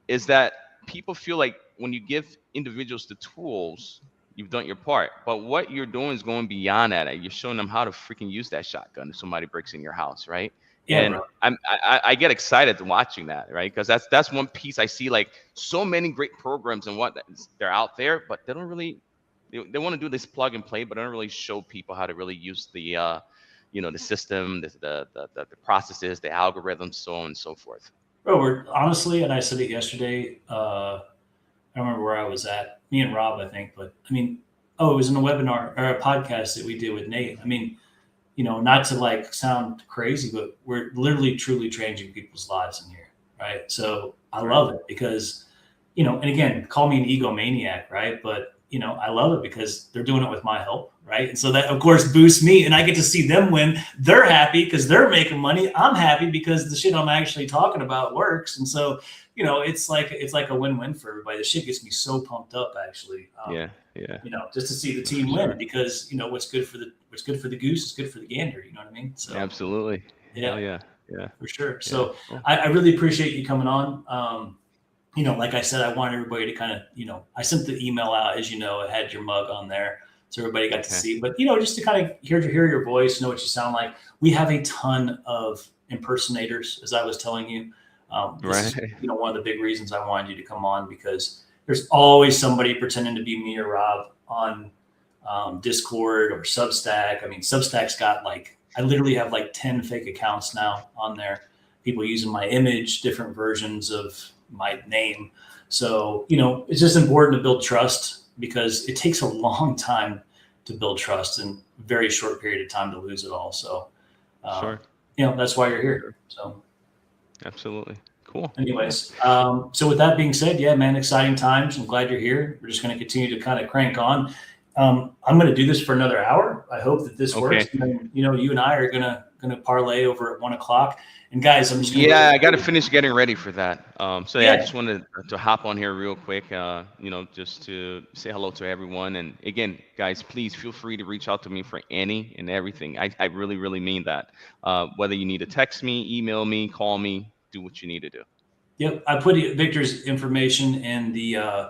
is that people feel like when you give individuals the tools, you've done your part. But what you're doing is going beyond that. You're showing them how to freaking use that shotgun if somebody breaks in your house, right?
Yeah,
And
bro.
I get excited watching that, right? Because that's one piece I see, like so many great programs and what they're out there, but they don't really they want to do this plug and play, but they don't really show people how to really use the the system, the processes, the algorithms, so on and so forth.
Bro, we're honestly, and I said it yesterday. I don't remember where I was at. Me and Rob, I think, but I mean, it was in a webinar or a podcast that we did with Nate. I mean, not to like sound crazy, but we're literally truly changing people's lives in here, right? So I love it because, and again, call me an egomaniac, right? But I love it because they're doing it with my help, right? And so that of course boosts me, and I get to see them win. They're happy because they're making money. I'm happy because the shit I'm actually talking about works. And so, it's like a win-win for everybody. The shit gets me so pumped up, actually.
Yeah.
Just to see the team win because what's good for the goose is good for the gander. You know what I mean? So
Absolutely.
yeah, for sure.
Yeah.
So
Cool.
I really appreciate you coming on. Like I said, I want everybody to kind of, I sent the email out, as it had your mug on there. So everybody got to see, but, just to kind of hear your voice, know what you sound like. We have a ton of impersonators, as I was telling you. This is,
Right.
one of the big reasons I wanted you to come on, because there's always somebody pretending to be me or Rob on Discord or Substack. I mean, Substack's got I literally have 10 fake accounts now on there. People using my image, different versions of my name. So, it's just important to build trust, because it takes a long time to build trust and a very short period of time to lose it all. So,
Sure.
that's why you're here. So,
Absolutely. Cool.
anyways, so with that being said, yeah, man, exciting times. I'm glad you're here. We're just going to continue to kind of crank on. I'm going to do this for another hour. I hope that this works.
Okay.
And then, you and I are gonna parlay over at 1 o'clock. And guys, I'm just gonna
Yeah, I got to finish getting ready for that. So yeah, I
Yeah.
just wanted to hop on here real quick, just to say hello to everyone. And again, guys, please feel free to reach out to me for any and everything. I really, really mean that. Whether you need to text me, email me, call me, do what you need to do.
Yep, I put Victor's information in the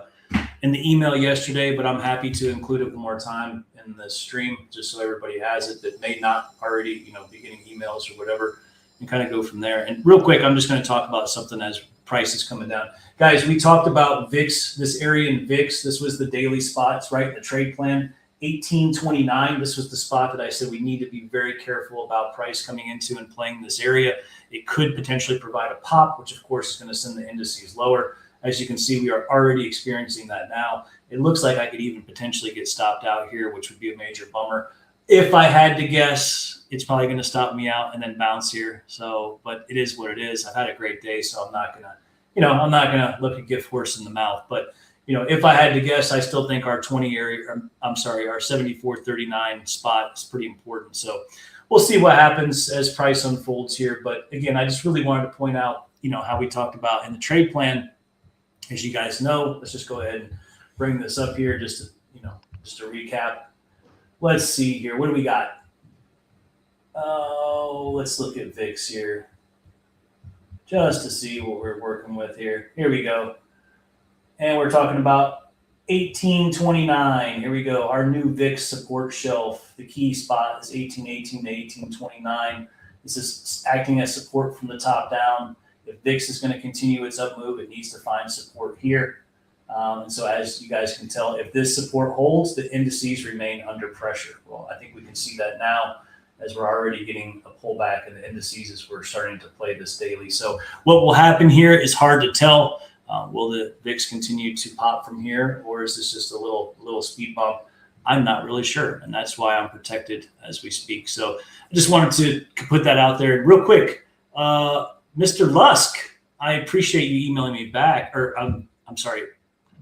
email yesterday, but I'm happy to include it one more time in the stream, just so everybody has it that may not already, be getting emails or whatever, and kind of go from there. And real quick, I'm just going to talk about something as price is coming down. Guys, we talked about VIX, this area in VIX. This was the daily spots, right? The trade plan, 1829. This was the spot that I said we need to be very careful about price coming into and playing this area. It could potentially provide a pop, which of course is going to send the indices lower. As you can see, we are already experiencing that now. It looks like I could even potentially get stopped out here, which would be a major bummer. If I had to guess, it's probably going to stop me out and then bounce here. So, but it is what it is. I've had a great day, so I'm not gonna look a gift horse in the mouth. But if I had to guess, I still think our 20 area, our 74.39 spot is pretty important. So we'll see what happens as price unfolds here. But again, I just really wanted to point out, how we talked about in the trade plan. As you guys know, let's just go ahead and bring this up here just to recap. Let's see here. What do we got? Oh, let's look at VIX here just to see what we're working with here. Here we go. And we're talking about 1829. Here we go. Our new VIX support shelf. The key spot is 1818 to 1829. This is acting as support from the top down. If VIX is going to continue its up move, it needs to find support here. And so as you guys can tell, if this support holds, the indices remain under pressure. Well, I think we can see that now as we're already getting a pullback in the indices as we're starting to play this daily. So what will happen here is hard to tell. Will the VIX continue to pop from here, or is this just a little speed bump? I'm not really sure, and that's why I'm protected as we speak. So I just wanted to put that out there real quick. Mr. Lusk, I appreciate you emailing me back, or I'm sorry,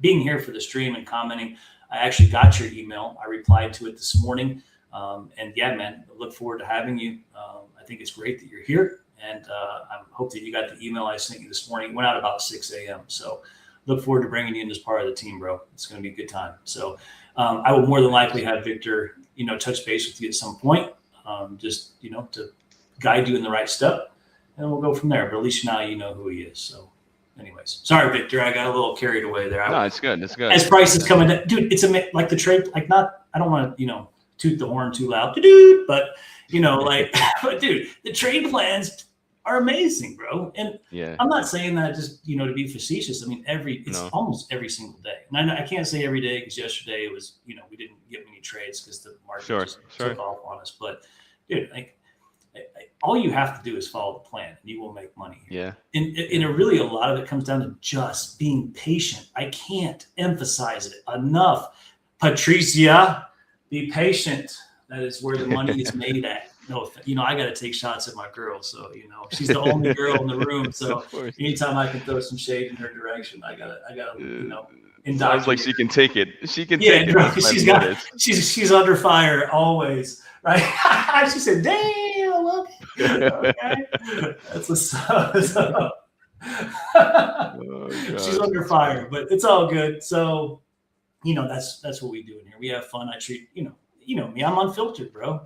being here for the stream and commenting. I actually got your email. I replied to it this morning. And yeah, man, I look forward to having you. I think it's great that you're here. And I hope that you got the email I sent you this morning. It went out about 6 a.m. So look forward to bringing you in as part of the team, bro. It's going to be a good time. So I will more than likely have Victor, touch base with you at some point, just, to guide you in the right step. And we'll go from there. But at least now you know who he is. So anyways, sorry, Victor, I got a little carried away there.
No, it's good. It's good.
As price is coming down, dude, it's like the trade, I don't want to, toot the horn too loud, but but dude, the trade plans are amazing, bro. And
Yeah.
I'm not saying that just, to be facetious. I mean, it's almost every single day. And I can't say every day because yesterday it was, we didn't get many trades because the market just took off on us. But dude, all you have to do is follow the plan and you will make money.
Yeah.
And really a lot of it comes down to just being patient. I can't emphasize it enough. Patricia, be patient. That is where the money is made at. No, I got to take shots at my girl. So, she's the only girl in the room. So anytime I can throw some shade in her direction, I gotta,
sounds like she can take it. She can take it.
Bro, she's under fire always. Right. She said, damn, I love it. Okay. That's what's up. She's under fire, but it's all good. So, that's what we do in here. We have fun. I treat, me, I'm unfiltered, bro.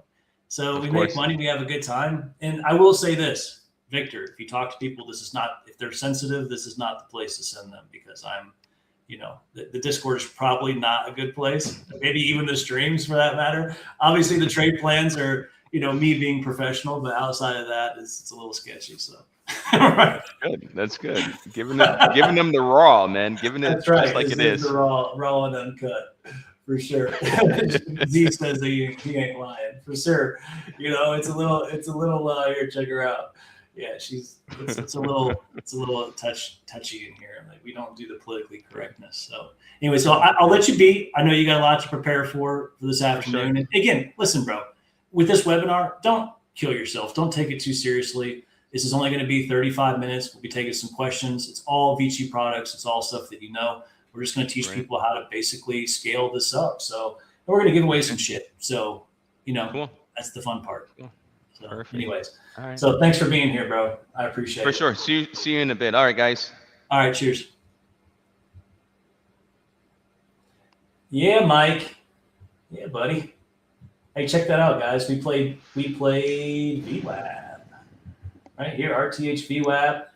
So we make money, we have a good time. And I will say this, Victor, if you talk to people, if they're sensitive, this is not the place to send them because I'm, the Discord is probably not a good place. Maybe even the streams for that matter. Obviously the trade plans are, me being professional, but outside of that, it's a little sketchy. So Right.
Good. That's good. Giving them the raw, man. Giving it
That's right.
just like
This
it is.
the raw and uncut, for sure. Z says that he ain't lying, for sure. You know, it's a little. Here, check her out. Yeah, it's a little touchy in here. Like, we don't do the politically correctness. So anyway, so I'll let you be. I know you got a lot to prepare for this afternoon.
sure.
And again, listen, bro. With this webinar, don't kill yourself. Don't take it too seriously. This is only going to be 35 minutes. We'll be taking some questions. It's all VICI products. It's all stuff that you know. We're just going to teach people how to basically scale this up. So we're going to give away some shit. So,
Cool.
That's the fun part.
Cool.
So
Perfect.
anyways,
All right.
so thanks for being here, bro. I appreciate it.
For sure. See you in a bit. All right, guys.
All right. Cheers. Yeah, Mike. Yeah, buddy. Hey, check that out, guys. We played VWAP right here, RTH VWAP.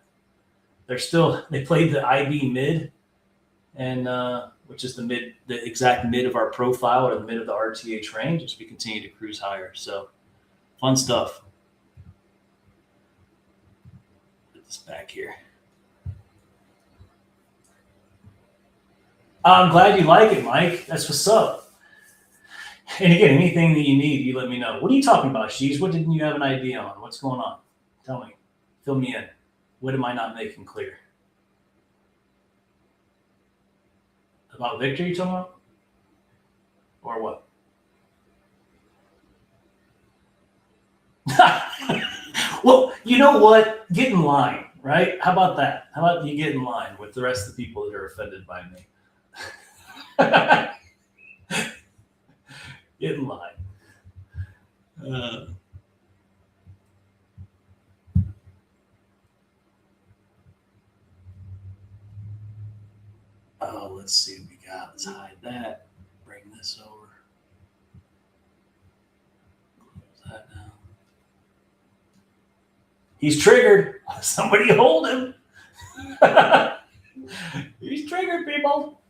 They played the IB mid, and which is the exact mid of our profile, or the mid of the RTH range, as we continue to cruise higher. So fun stuff. Put this back here. I'm glad you like it, Mike. That's what's up. And again, anything that you need, you let me know. What are you talking about, Shees? What didn't you have an idea on? What's going on? Tell me. Fill me in. What am I not making clear? About Victor, you talking about? Or what? Well, you know what? Get in line, right? How about that? How about you get in line with the rest of the people that are offended by me? Get in line. Let's see what we got. Let's hide that. Bring this over. Close that down. He's triggered. Somebody hold him. He's triggered, people.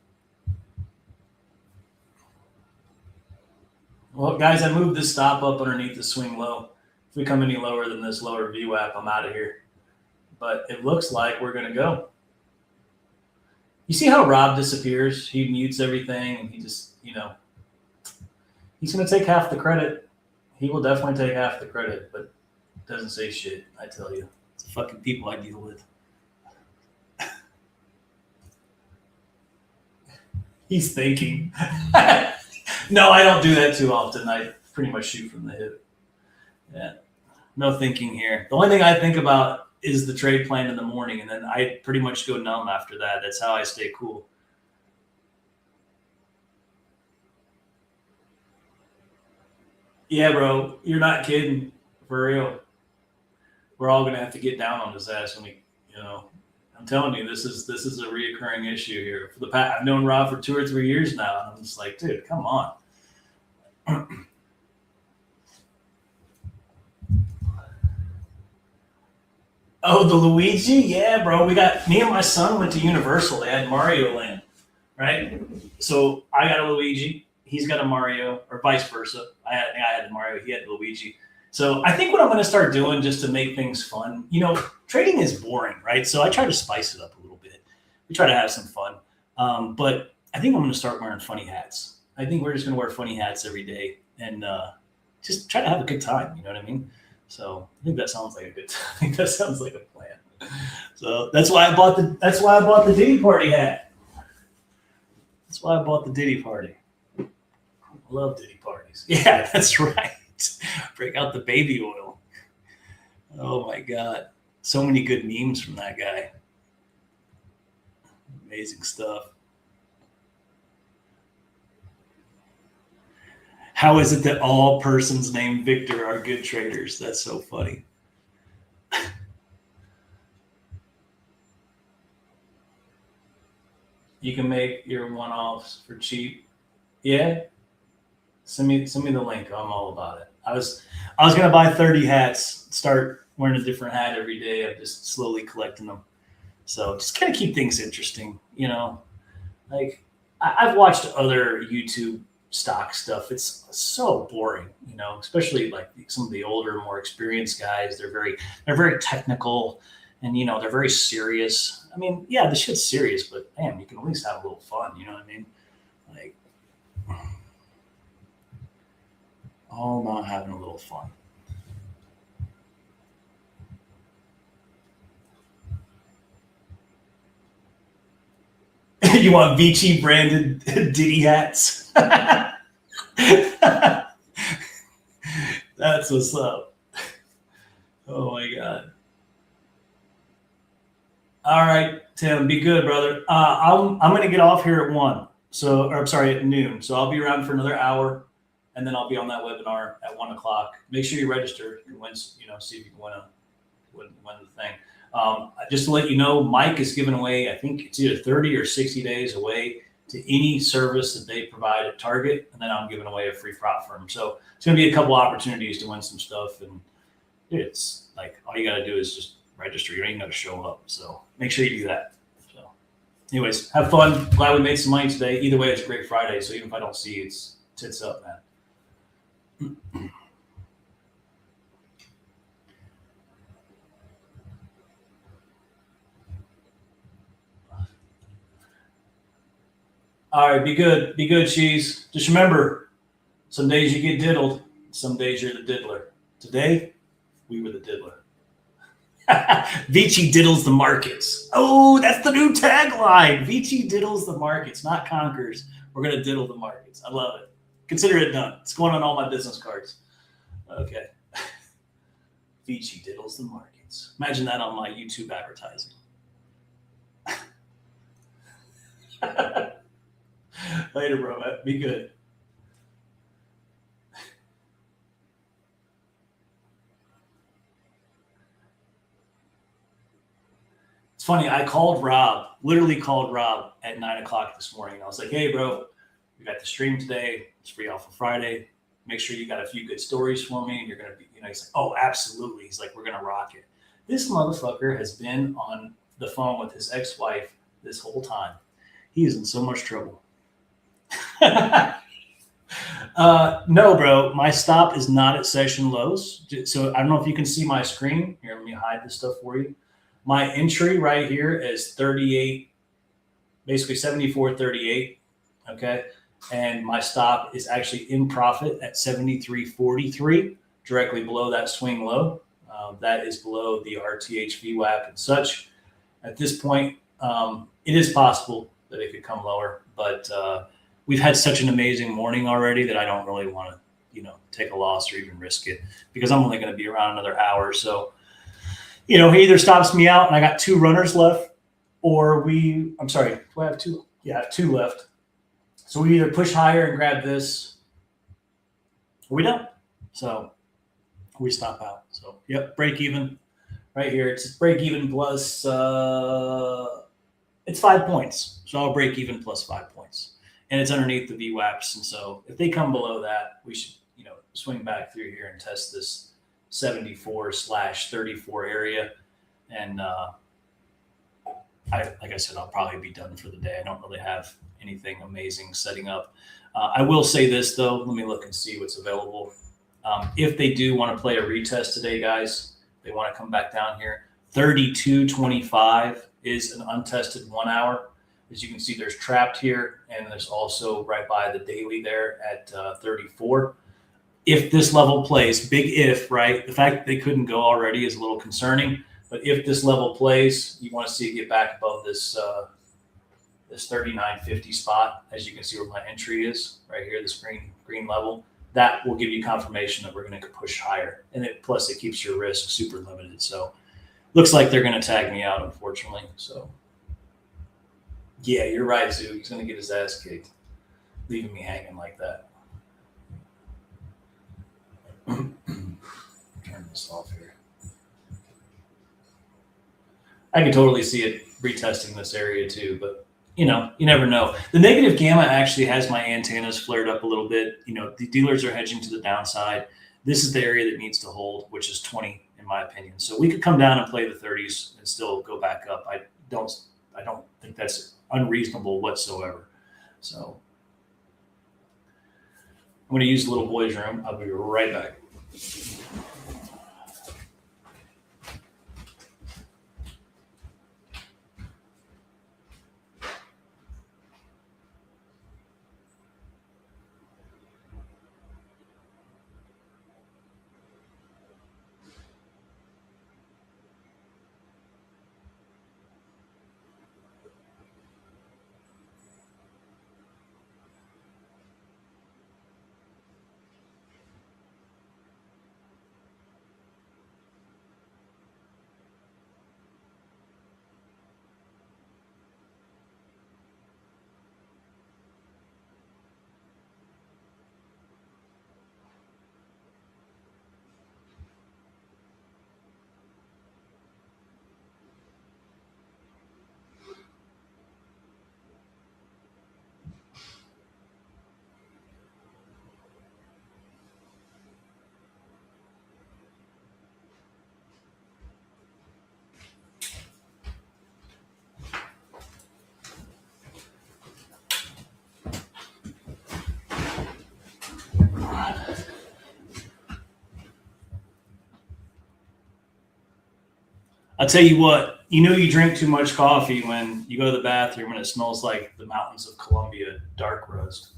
Well, guys, I moved this stop up underneath the swing low. If we come any lower than this lower VWAP, I'm out of here. But it looks like we're going to go. You see how Rob disappears? He mutes everything, and he just, he's going to take half the credit. He will definitely take half the credit, but doesn't say shit, I tell you. It's the fucking people I deal with. He's thinking. No, I don't do that too often. I pretty much shoot from the hip. Yeah, no thinking here. The only thing I think about is the trade plan in the morning, and then I pretty much go numb after that. That's how I stay cool. Yeah, bro, you're not kidding. For real. We're all gonna have to get down on his ass when we, I'm telling you, this is a reoccurring issue here. For the past, I've known Rob for 2 or 3 years now, and I'm just like, dude, come on. Oh, the Luigi? Yeah, bro. Me and my son went to Universal. They had Mario Land, right? So I got a Luigi. He's got a Mario, or vice versa. I had the Mario. He had the Luigi. So I think what I'm going to start doing, just to make things fun, trading is boring, right? So I try to spice it up a little bit. We try to have some fun. But I think I'm going to start wearing funny hats. I think we're just going to wear funny hats every day and just try to have a good time. You know what I mean? So I think that sounds like a plan. So that's why I bought the Diddy Party hat. That's why I bought the Diddy Party. I love Diddy parties. Yeah, that's right. Break out the baby oil. Oh my God. So many good memes from that guy. Amazing stuff. How is it that all persons named Victor are good traders? That's so funny. You can make your one-offs for cheap. Yeah. Send me the link. I'm all about it. I was gonna buy 30 hats, start wearing a different hat every day. I'm just slowly collecting them. So just kind of keep things interesting, Like I've watched other YouTube stock stuff. It's so boring, especially like some of the older, more experienced guys. They're very technical, and they're very serious. I mean, yeah, the shit's serious, but damn, you can at least have a little fun. You know what I mean? Like, all about having a little fun. You want VICI branded Diddy hats? That's what's up. Oh my God. All right, Tim, be good, brother. I'm going to get off here at 1. So, or I'm sorry, at noon. So I'll be around for another hour, and then I'll be on that webinar at 1 o'clock. Make sure you register. You can win, see if you can win the thing. Just to let you know, Mike is giving away, I think it's either 30 or 60 days away to any service that they provide at Target, and then I'm giving away a free prop firm. So it's going to be a couple opportunities to win some stuff, and it's like all you got to do is just register. You ain't even got to show up. So make sure you do that. So, anyways, have fun. Glad we made some money today. Either way, it's a great Friday. So even if I don't see you, it's tits up, man. All right, be good. Be good, Cheese. Just remember, some days you get diddled, some days you're the diddler. Today, we were the diddler. VICI diddles the markets. Oh, that's the new tagline. VICI diddles the markets, not conquers. We're going to diddle the markets. I love it. Consider it done. It's going on all my business cards. Okay. VICI diddles the markets. Imagine that on my YouTube advertising. Later, bro. Be good. It's funny. I literally called Rob at 9 o'clock this morning. I was like, hey, bro, we got the stream today. It's free off of Friday. Make sure you got a few good stories for me. And you're going to be, he's like, oh, absolutely. He's like, we're going to rock it. This motherfucker has been on the phone with his ex-wife this whole time. He is in so much trouble. No, bro, my stop is not at session lows. So I don't know if you can see my screen here. Let me hide this stuff for you. My entry right here is 38, basically 74.38. Okay. And my stop is actually in profit at 73.43, directly below that swing low. That is below the RTH VWAP and such. At this point, it is possible that it could come lower, but we've had such an amazing morning already that I don't really want to, take a loss or even risk it, because I'm only going to be around another hour. So, he either stops me out and I got 2 runners left, or I'm sorry, do I have 2? Yeah, I have 2 left. So we either push higher and grab this, or we don't. So we stop out. So, yep, break even right here. It's break even plus, it's 5 points. So I'll break even plus 5 points. And it's underneath the VWAPs. And so if they come below that, we should, swing back through here and test this 74/34 area. And like I said, I'll probably be done for the day. I don't really have anything amazing setting up. I will say this, though. Let me look and see what's available. If they do want to play a retest today, guys, they want to come back down here. 32.25 is an untested 1 hour. As you can see, there's trapped here, and there's also right by the daily there at 34. If this level plays, big if, right? The fact that they couldn't go already is a little concerning. But if this level plays, you want to see it get back above this this 39.50 spot. As you can see where my entry is right here, this green level. That will give you confirmation that we're going to push higher. And plus it keeps your risk super limited. So looks like they're going to tag me out, unfortunately. So yeah, you're right, Zoo. He's going to get his ass kicked, leaving me hanging like that. Turn this off here. I can totally see it retesting this area too, but you never know. The negative gamma actually has my antennas flared up a little bit. The dealers are hedging to the downside. This is the area that needs to hold, which is 20 in my opinion. So we could come down and play the 30s and still go back up. I don't think that's unreasonable whatsoever. So I'm going to use the little boy's room. I'll be right back. I'll tell you what, you know you drink too much coffee when you go to the bathroom and it smells like the mountains of Colombia dark roast.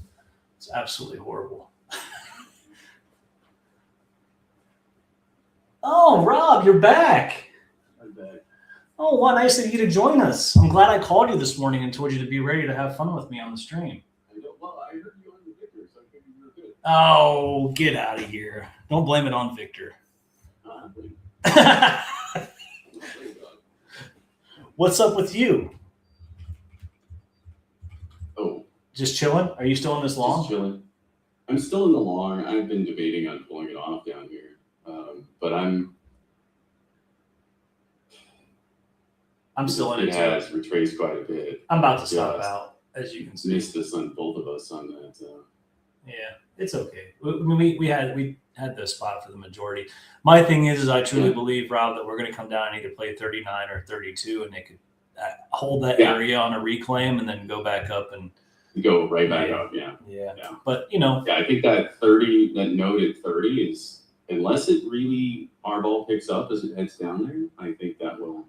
It's absolutely horrible. Oh, Rob, you're back.
I'm back.
Oh, what nice of you to join us. I'm glad I called you this morning and told you to be ready to have fun with me on the stream.
Well, I heard you on the Victor, so I figured you were good.
Oh, get out of here. Don't blame it on Victor. What's up with you?
Oh,
Just chilling? Are you still in this lawn?
just chilling. I'm still in the lawn. I've been debating on pulling it off down here, but
I'm still in it
It
too.
has retraced quite a bit.
I'm about to stop
Just
out, as you can see.
Missed this on both of us on that.
Yeah, it's okay. We had the spot for the majority. My thing is I truly believe, Rob, that we're going to come down and either play 39 or 32, and they could hold that area on a reclaim and then go back up and
go right back up. Yeah.
But you know,
I think that 30, that note at 30 is, unless it really our ball picks up as it heads down there, I think that will.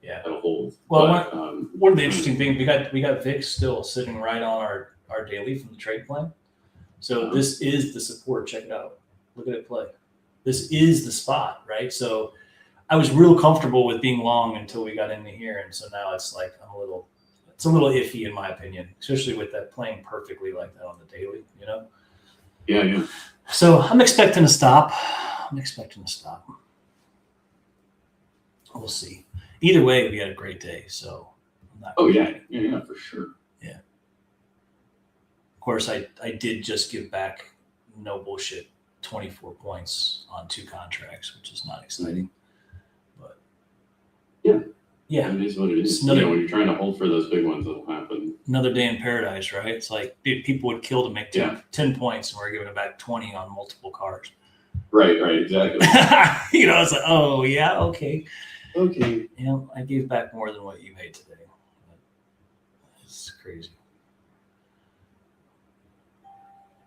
That'll hold.
Well, one of the interesting things we got Vic still sitting right on our daily from the trade plan. So this is the support. Check it out. Look at it play. This is the spot, right? So I was real comfortable with being long until we got into here, and so now it's like it's a little iffy in my opinion, especially with that playing perfectly like that on the daily, you know?
Yeah.
So I'm expecting to stop. We'll see. Either way, we had a great day. So.
Yeah, for sure.
Yeah. Of course, I did just give back, no bullshit, 24 points on 2 contracts, which is not exciting. But yeah,
it is what it is.
When
you're trying to hold for those big ones, it'll happen.
Another day in paradise, right? It's like people would kill to make 10 points, and we're giving it back 20 on multiple cards.
Right, exactly.
It's like, oh yeah, okay.
Okay.
I gave back more than what you made today. It's crazy.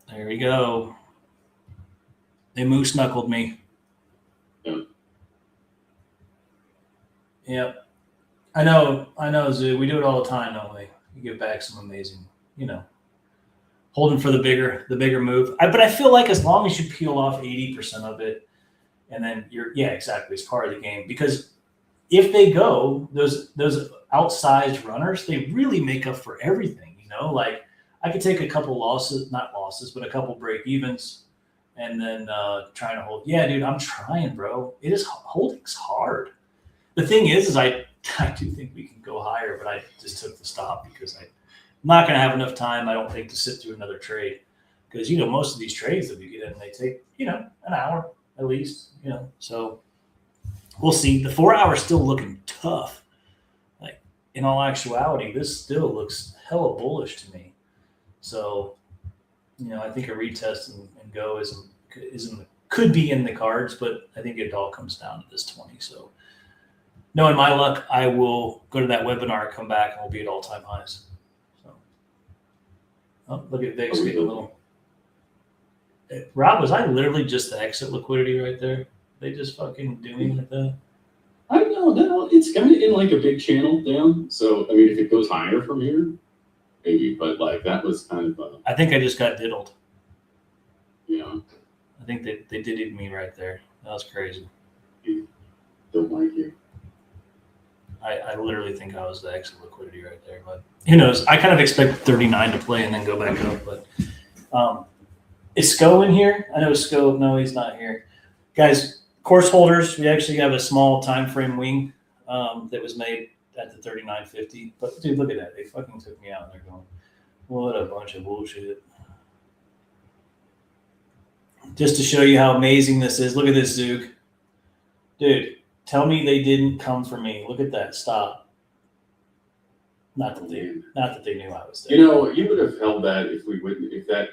There we go. They moose knuckled me. Yep. I know, Zoo. We do it all the time, don't we? You give back some amazing, holding for the bigger move. But I feel like as long as you peel off 80% of it, and then exactly, it's part of the game. Because if they go, those outsized runners, they really make up for everything, Like I could take a couple not losses, but a couple break evens, and then trying to hold. Yeah, dude, I'm trying, bro. Holding's hard. The thing is I do think we can go higher, but I just took the stop because I'm not going to have enough time, I don't think, to sit through another trade. Because, most of these trades that we get in, they take, an hour at least, So we'll see. The 4 hour is still looking tough. Like, in all actuality, this still looks hella bullish to me. So, I think a retest and go could be in the cards, but I think it all comes down to this 20. So, knowing my luck, I will go to that webinar, come back, and we'll be at all-time highs. So, look at Vic's getting a little. Rob, was I literally just the exit liquidity right there? They just fucking doing like that?
I don't know. It's kind of in like a big channel down. So, I mean, if it goes higher from here, maybe. But like that was kind of.
I think I just got diddled.
Yeah.
I think they did me right there. That was crazy.
Don't like you.
I literally think I was the exit liquidity right there, but who knows? I kind of expect 39 to play and then go back up. But is Sko in here? I know Sko. No, he's not here. Guys, course holders, we actually have a small time frame wing that was made at the 39.50. But dude, look at that. They fucking took me out and they're going, what a bunch of bullshit. Just to show you how amazing this is. Look at this, Zook. Dude. Tell me they didn't come for me. Look at that. Stop. Not that they knew I was there.
You would have held that if that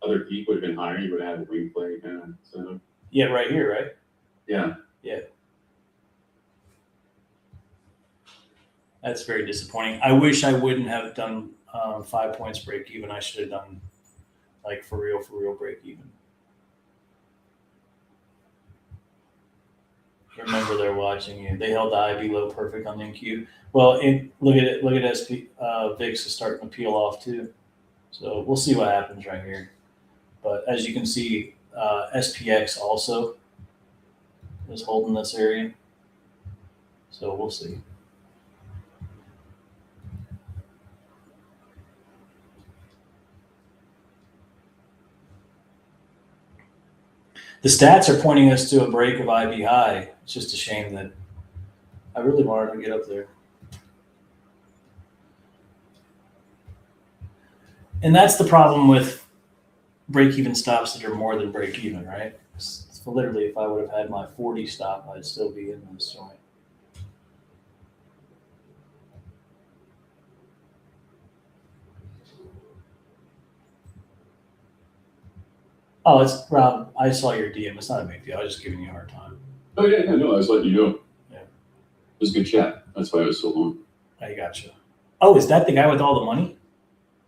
other peak would have been higher, you would have had a wing play kind of set up.
Yeah, right here, right?
Yeah.
That's very disappointing. I wish I wouldn't have done 5 points break even. I should have done like for real break even. Remember, they're watching you. They held the IB low perfect on the NQ. Well, look at it. Look at SP. VIX is starting to peel off too. So we'll see what happens right here. But as you can see, SPX also is holding this area. So we'll see. The stats are pointing us to a break of IB high. It's just a shame that I really wanted to get up there. And that's the problem with break-even stops that are more than break-even, right? So literally, if I would have had my 40 stop, I'd still be in this joint. Oh, it's Rob. I saw your DM. It's not a big deal. I was just giving you a hard time.
Oh yeah, no, I was letting you know.
Yeah.
It was a good chat. That's why it was so long.
I gotcha. Oh, is that the guy with all the money?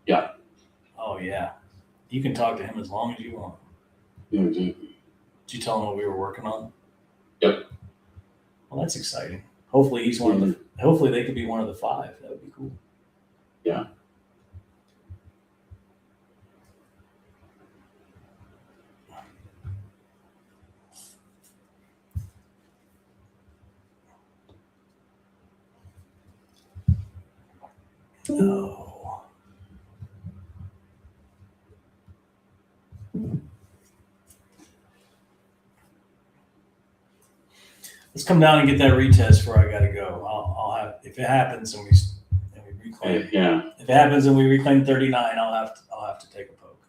Yeah.
Oh yeah. You can talk to him as long as you want.
Yeah, exactly.
Did you tell him what we were working on?
Yep.
Well, that's exciting. Hopefully he's one of the. Hopefully they could be one of the 5. That would be cool.
Yeah.
Oh. Let's come down and get that retest before I gotta go. I'll have if it happens and we reclaim.
Yeah.
If it happens and we reclaim 39, I'll have to take a poke.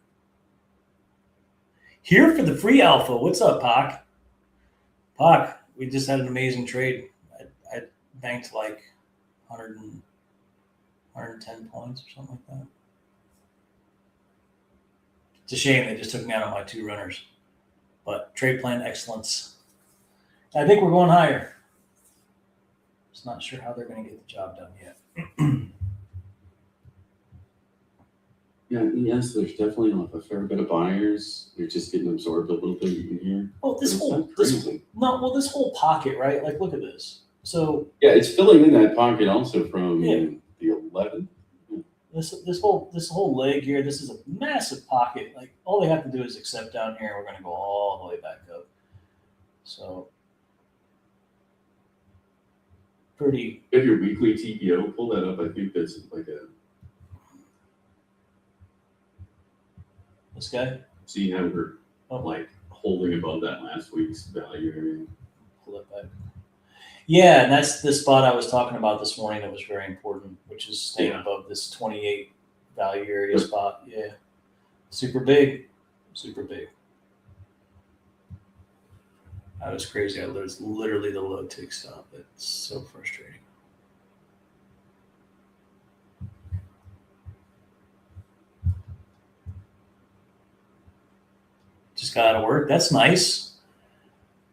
Here for the free alpha. What's up, Pac? Pac, we just had an amazing trade. I banked like 110 points or something like that. It's a shame they just took me out on my 2 runners. But trade plan excellence. I think we're going higher. Just not sure how they're going to get the job done yet.
Yeah, yes, there's definitely a fair bit of buyers. They're just getting absorbed a little bit in here.
Well, this whole pocket, right? Like, look at this. So
yeah, it's filling in that pocket also from
Yeah.
the 11.
this whole leg here, this is a massive pocket. Like, all they have to do is accept down here, and we're going to go all the way back up. So pretty.
If your weekly TPO, pull that up. I think that's like a.
This guy.
See how we're like holding above that last week's value area.
Pull that back. Yeah, and that's the spot I was talking about this morning that was very important, which is staying above this 28 value area spot. Yeah. Super big. Super big. That was crazy. That was literally the low tick stop. It's so frustrating. Just got out of work. That's nice.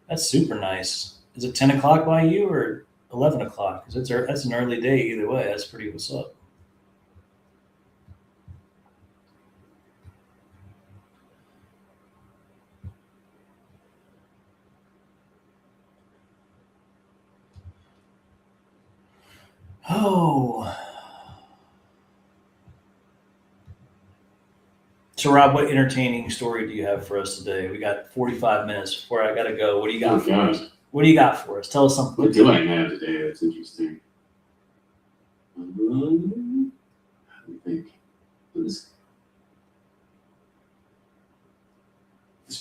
That's super nice. Is it 10 o'clock by you or 11 o'clock? Because that's an early day either way. That's pretty what's up. Oh. So, Rob, what entertaining story do you have for us today? We got 45 minutes before I got to go. What do you got for us? What do you got for us? Tell us something.
What do I have today? That's interesting. I think it's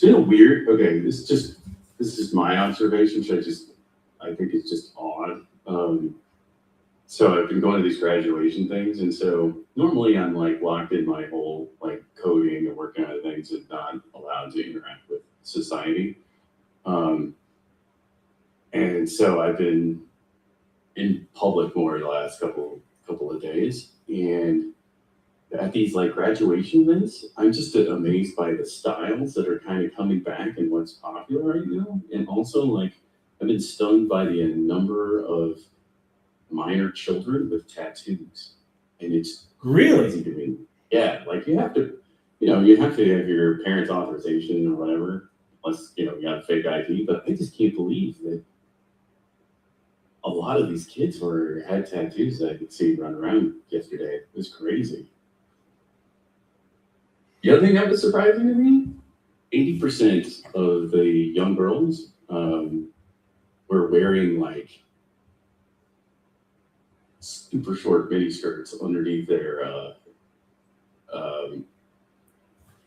been a weird. Okay, this is just my observation. I think it's just odd. So I've been going to these graduation things, and so normally I'm like locked in my whole like coding and working on things and not allowed to interact with society. And so I've been in public more the last couple of days, and at these like graduation events, I'm just amazed by the styles that are kind of coming back and what's popular right now, and also like I've been stunned by the number of minor children with tattoos, and it's crazy to me. Yeah, like you have to have your parents' authorization or whatever, unless you got a fake ID. But I just can't believe that a lot of these kids had tattoos that I could see run around yesterday. It was crazy. The other thing that was surprising to me, 80% of the young girls were wearing like super short mini skirts underneath their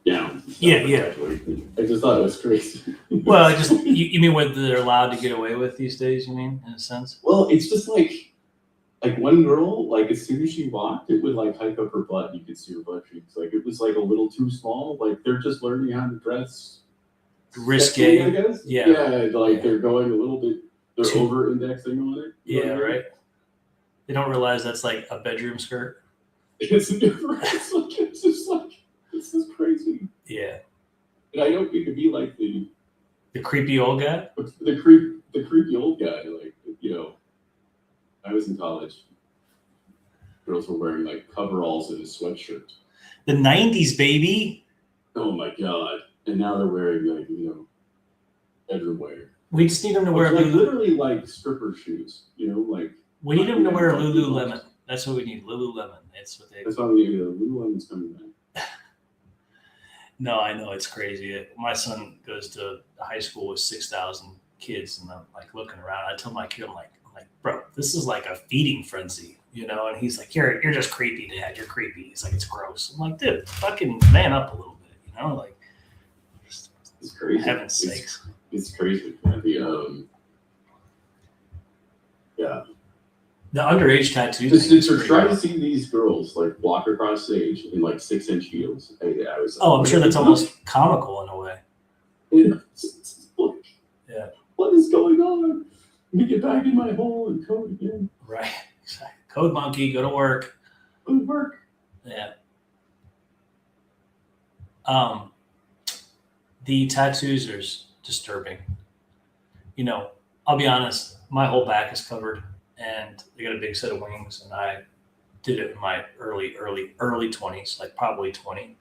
gowns.
Yeah.
I just thought it was crazy.
Well, just you mean what they're allowed to get away with these days? You mean in a sense?
Well, it's just like one girl, like as soon as she walked, it would like hike up her butt. And you could see her butt cheeks. Like it was like a little too small. Like they're just learning how to dress.
Risque,
sexy, I guess.
Yeah.
They're going a little bit. They're over indexing on it.
Yeah, right. They don't realize that's like a bedroom skirt.
It's just crazy.
Yeah.
And I don't mean to be like the
creepy old guy.
The creepy old guy. Like I was in college. Girls were wearing like coveralls and a sweatshirt.
The 90s, baby.
Oh my god! And now they're wearing like bedroom wear.
We just need them to wear
literally like stripper shoes. Like
we need them to wear Lululemon. That's what we need. Lululemon. That's what they.
That's why we need Lululemon's coming back.
No, I know it's crazy. My son goes to high school with 6,000 kids, and I'm like looking around. I tell my kid, I'm like, bro, this is like a feeding frenzy, and he's like, you're just creepy, Dad. You're creepy. He's like, it's gross. I'm like, dude, fucking man up a little bit, like.
It's crazy.
Heaven's sakes.
It's crazy. Yeah.
The underage tattoos.
To try to see these girls like walk across stage in like 6-inch heels. I was.
I'm sure that's almost comical in a way.
Yeah. What is going on? Let me get back in my hole and code again.
Right. Code monkey, go to work.
Go to work.
Yeah. The tattoos are disturbing. I'll be honest, my whole back is covered and they got a big set of wings, and I did it in my early 20s, like probably 20.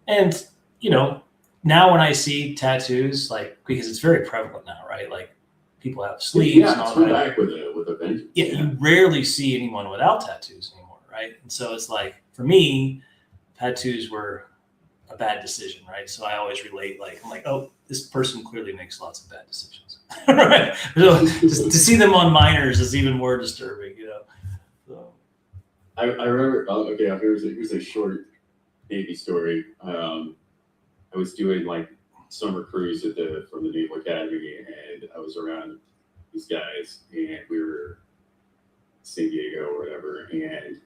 And, now when I see tattoos, like, because it's very prevalent now, right? Like people have sleeves and all that.
Back with a vengeance.
Yeah, you rarely see anyone without tattoos anymore, right? And so it's like, for me, tattoos were a bad decision, right? So I always relate, I'm like, oh, this person clearly makes lots of bad decisions. Right? So to see them on minors is even more disturbing, So
I remember. Okay, here's a short Navy story. I was doing like summer cruise from the Naval Academy, and I was around these guys, and we were in San Diego or whatever, and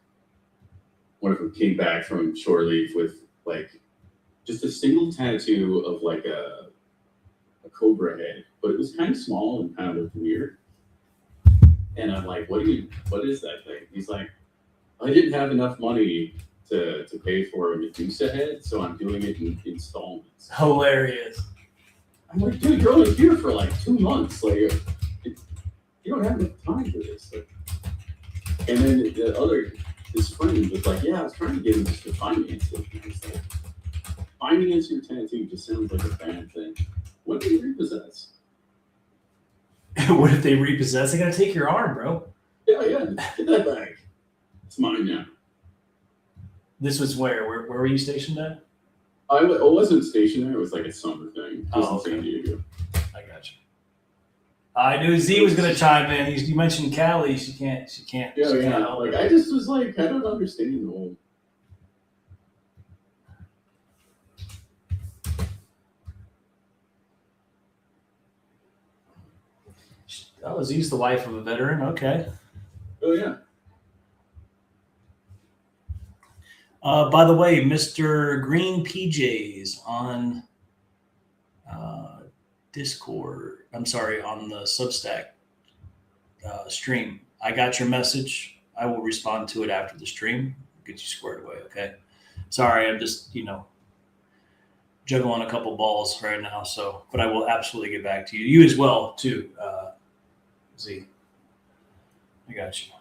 one of them came back from shore leave with like just a single tattoo of like a cobra head, but it was kind of small and kind of looked weird. And I'm like, what is that thing? He's like, I didn't have enough money to pay for a Medusa head, so I'm doing it in installments.
Hilarious.
I'm like, dude, you're only here for like 2 months. Like, you don't have enough time for this. Like, and then his friend was like, yeah, I was trying to get him just to finance it. And I was like, finance your tattoo just sounds like a bad thing. What if they repossess?
What if they repossess? They're gonna take your arm, bro.
Yeah, get that back. It's mine now.
This was where were you stationed at?
I wasn't stationed there. It was like a summer thing.
Oh, okay.
In San Diego.
I got you. I knew Z was gonna chime in. You mentioned Callie. She can't.
Yeah. Like I just was like, I don't understand the whole.
Oh, Z's the wife of a veteran. Okay.
Oh yeah.
By the way, Mr. Green PJs on Discord. I'm sorry, on the Substack stream. I got your message. I will respond to it after the stream. Get you squared away, okay? Sorry, I'm just, juggling a couple balls right now. So, but I will absolutely get back to you. You as well, too, Z. I got you.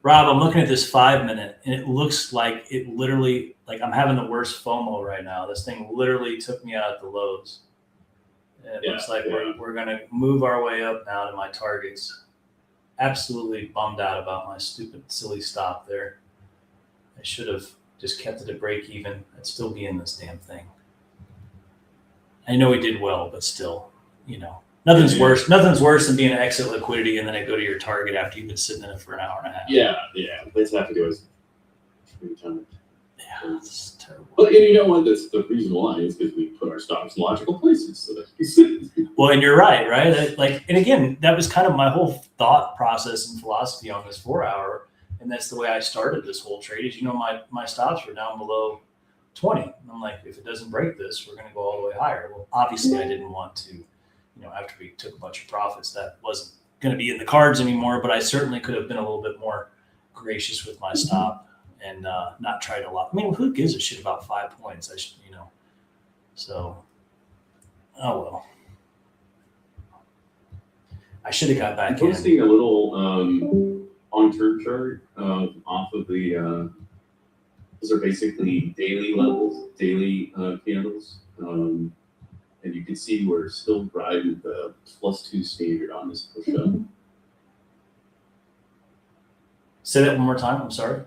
Rob, I'm looking at this 5-minute, and it looks like it literally, like I'm having the worst FOMO right now. This thing literally took me out at the lows.
It
Yeah,
looks like
yeah.
we're going to move our way up now to my targets. Absolutely bummed out about my stupid, silly stop there. I should have just kept it at break even. I'd still be in this damn thing. I know we did well, but still, you know, nothing's worse. Nothing's worse than being an exit liquidity and then it go to your target after you've been sitting in it for an hour and a half.
Yeah, that's have to do with every time.
Yeah, it's terrible.
But and you know what? That's the reason why is because we put our stops in logical places so that we sit.
Well, and you're right, right? Like, and again, that was kind of my whole thought process and philosophy on this 4 hour. And that's the way I started this whole trade is, you know, my stops were down below 20. And I'm like, if it doesn't break this, we're going to go all the way higher. Well, obviously I didn't want to, you know, after we took a bunch of profits, that wasn't going to be in the cards anymore, but I certainly could have been a little bit more gracious with my stop and not try to lock. I mean, who gives a shit about 5 points? I should, you know, so, oh, well. I should have got back
I'm
in.
posting a little on-term chart off of the, those are basically daily levels, daily candles. And you can see we're still riding the +2 standard on this push-up.
Say that one more time. I'm sorry.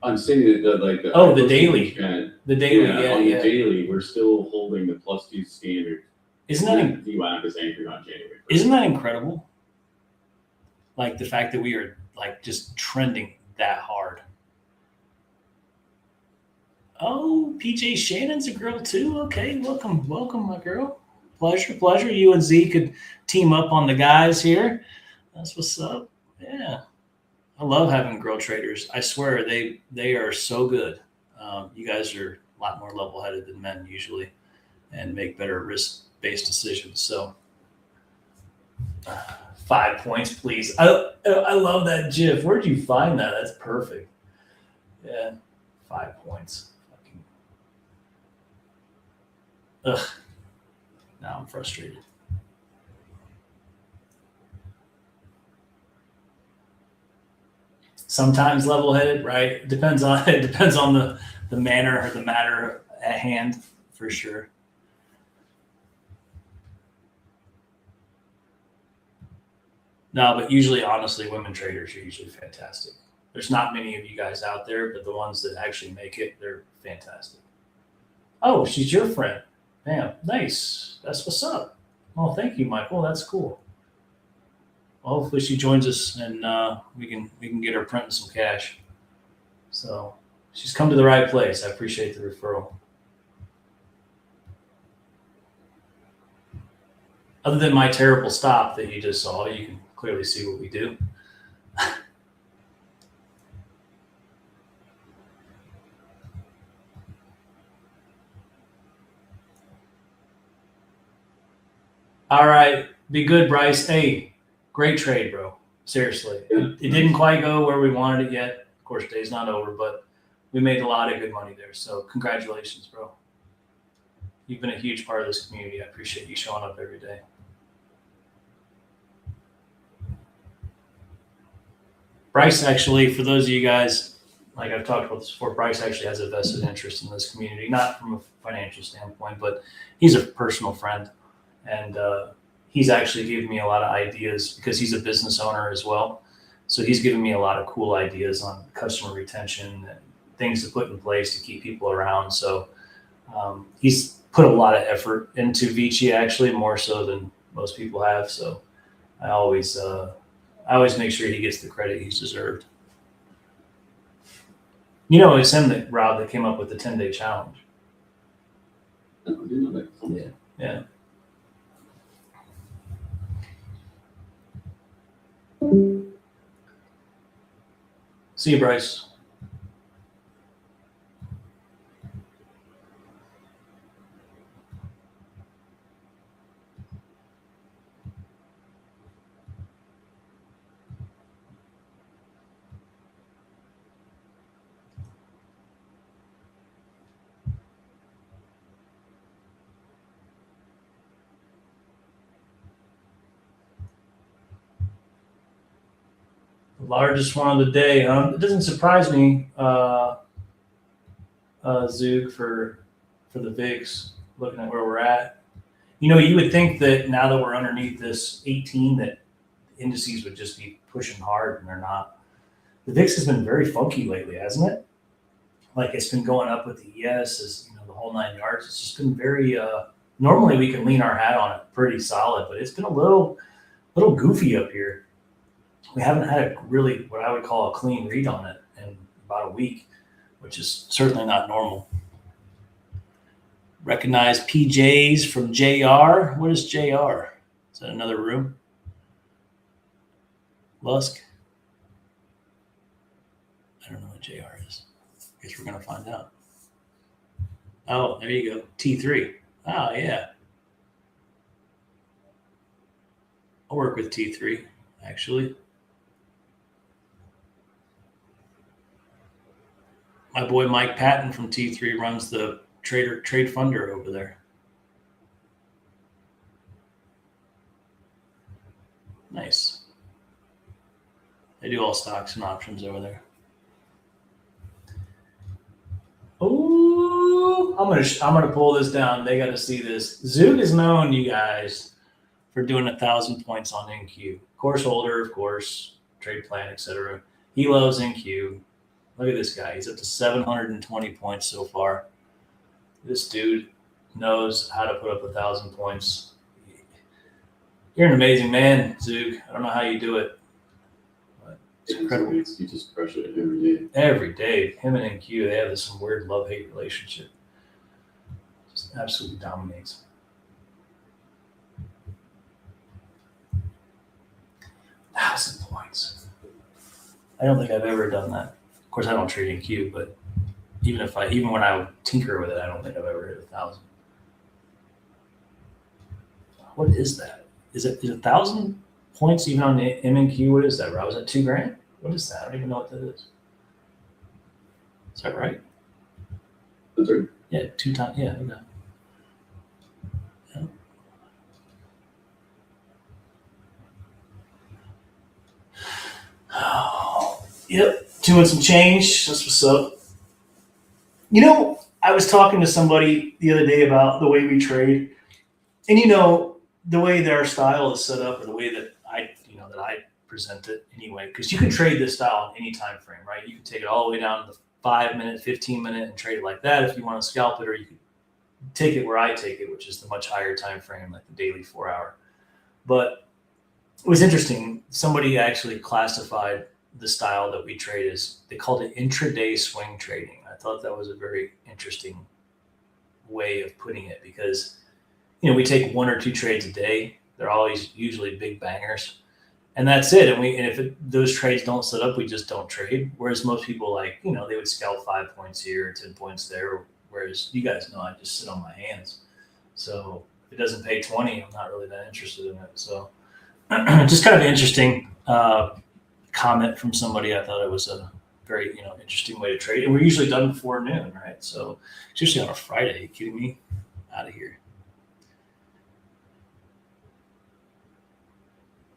I'm saying that like
the daily. The daily,
on the daily, we're still holding the +2 standard.
Isn't that
VWAP is anchored on January 1st.
Isn't that incredible? Like the fact that we are like just trending that hard. Oh, PJ Shannon's a girl too. Okay, welcome, my girl. Pleasure. You and Z could team up on the guys here. That's what's up. Yeah, I love having girl traders. I swear they are so good. You guys are a lot more level-headed than men usually, and make better risk-based decisions. So, 5 points, please. I love that GIF. Where'd you find that? That's perfect. Yeah, 5 points. Ugh. Now I'm frustrated. Sometimes level-headed, right? It depends on the manner or the matter at hand, for sure. No, but usually, honestly, women traders are usually fantastic. There's not many of you guys out there, but the ones that actually make it, they're fantastic. Oh, she's your friend. Damn, nice. That's what's up. Oh, thank you, Michael. That's cool. Well, hopefully she joins us and we can get her printing some cash. So she's come to the right place. I appreciate the referral. Other than my terrible stop that you just saw, you can clearly see what we do. All right. Be good, Bryce. Hey, great trade, bro. Seriously. It didn't quite go where we wanted it yet. Of course, day's not over, but we made a lot of good money there. So congratulations, bro. You've been a huge part of this community. I appreciate you showing up every day. Bryce, actually, for those of you guys, like I've talked about this before, Bryce actually has a vested interest in this community, not from a financial standpoint, but he's a personal friend. And he's actually given me a lot of ideas because he's a business owner as well. So he's given me a lot of cool ideas on customer retention and things to put in place to keep people around. So he's put a lot of effort into VICI, actually, more so than most people have. So I always make sure he gets the credit he's deserved. You know, it's him that Rob that came up with the 10-day challenge.
No, I didn't know that.
Yeah. See you, Bryce. Largest one of the day. It doesn't surprise me, Zug, for the VIX, looking at where we're at. You know, you would think that now that we're underneath this 18, that indices would just be pushing hard, and they're not. The VIX has been very funky lately, hasn't it? Like it's been going up with the ES, as you know, the whole 9 yards. It's just been very. Normally we can lean our hat on it pretty solid, but it's been a little goofy up here. We haven't had a really what I would call a clean read on it in about a week, which is certainly not normal. Recognize PJs from JR. What is JR? Is that another room? Lusk? I don't know what JR is. I guess we're going to find out. Oh, there you go. T3. Oh, yeah. I'll work with T3, actually. My boy Mike Patton from T3 runs the trade funder over there. Nice. They do all stocks and options over there. Oh, I'm gonna pull this down. They got to see this. Zook is known, you guys, for doing 1,000 points on NQ. Course holder, of course, trade plan, etc. He loves NQ. Look at this guy. He's up to 720 points so far. This dude knows how to put up 1,000 points. You're an amazing man, Zook. I don't know how you do it. But it's incredible.
You just crush it every day.
Every day. Him and NQ, they have some weird love-hate relationship. Just absolutely dominates. $1,000 points. I don't think I've ever done that. Of course, I don't trade NQ, but even when I would tinker with it, I don't think I've ever hit 1,000. What is that? Is 1,000 points even on the MNQ? What is that, Rob? Is that $2,000? What is that? I don't even know what that is. Is that right?
That's right.
Yeah, 2 times. Yeah, okay. Yeah. Oh, yep. Doing some change. That's what's up. You know, I was talking to somebody the other day about the way we trade, and you know, the way that our style is set up, or the way that I present it anyway, because you can trade this style in any time frame, right? You can take it all the way down to the 5-minute, 15-minute, and trade it like that if you want to scalp it, or you can take it where I take it, which is the much higher time frame, like the daily 4-hour. But it was interesting. Somebody actually classified the style that we trade as, they called it intraday swing trading. I thought that was a very interesting way of putting it, because you know, we take 1 or 2 trades a day. They're always usually big bangers, and that's it. And if those trades don't set up, we just don't trade. Whereas most people, like, you know, they would scalp 5 points here, 10 points there. Whereas you guys know, I just sit on my hands. So if it doesn't pay 20, I'm not really that interested in it. So just kind of interesting comment from somebody. I thought it was a very, interesting way to trade. And we're usually done before noon, right? So it's usually on a Friday. Are you kidding me? Out of here.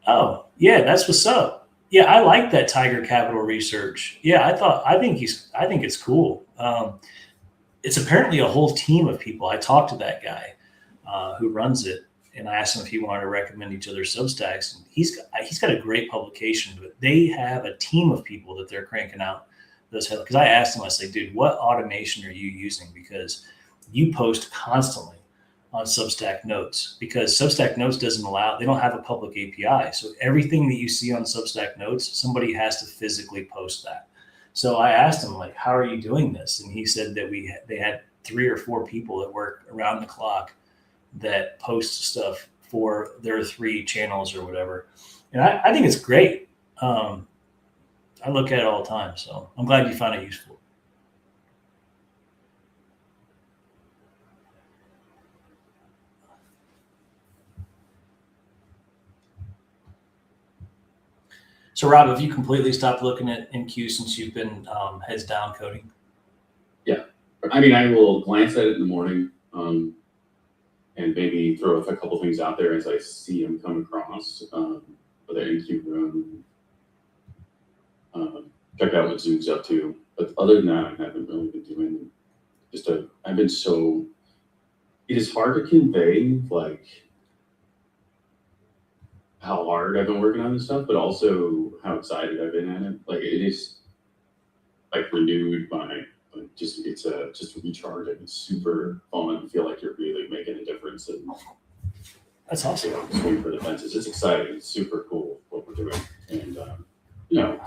Oh, yeah, that's what's up. Yeah, I like that Tiger Capital Research. Yeah, I think it's cool. It's apparently a whole team of people. I talked to that guy who runs it, and I asked him if he wanted to recommend each other Substacks. And he's got a great publication, but they have a team of people that they're cranking out those. Because I asked him, I said, dude, what automation are you using? Because you post constantly on Substack Notes, because Substack Notes they don't have a public API. So everything that you see on Substack Notes, somebody has to physically post that. So I asked him, like, how are you doing this? And he said that they had 3 or 4 people that work around the clock that post stuff for their 3 channels or whatever. And I think it's great. I look at it all the time. So I'm glad you found it useful. So, Rob, have you completely stopped looking at NQ since you've been heads down coding?
Yeah. I mean, I will glance at it in the morning and maybe throw a couple things out there as I see them come across for the NQ room. Check out what Zoom's up to. But other than that, I haven't really been doing I've been so it is hard to convey like how hard I've been working on this stuff, but also how excited I've been at it. Like it is like renewed my like just it's a just recharging. It's super fun. You feel like you're really making a difference and
That's awesome.
swing for the fences. It's exciting. It's super cool what we're doing. And you know,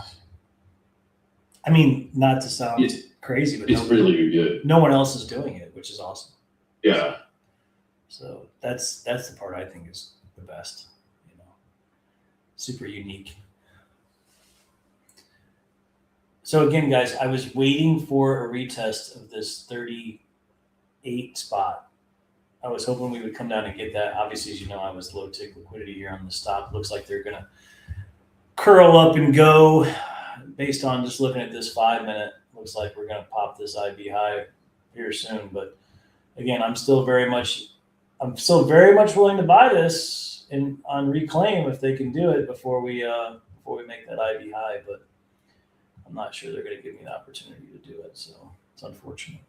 I mean, not to sound
It's-
crazy, but
it's really good.
no one else is doing it, which is awesome.
Yeah.
So that's the part I think is the best. You know, super unique. So again, guys, I was waiting for a retest of this 38 spot. I was hoping we would come down and get that. Obviously, as you know, I was low tick liquidity here on the stop. Looks like they're gonna curl up and go based on just looking at this 5 minute. Looks like we're gonna pop this IB high here soon. But again, I'm still very much willing to buy this on reclaim if they can do it before we make that IB high. But I'm not sure they're going to give me the opportunity to do it, so it's unfortunate.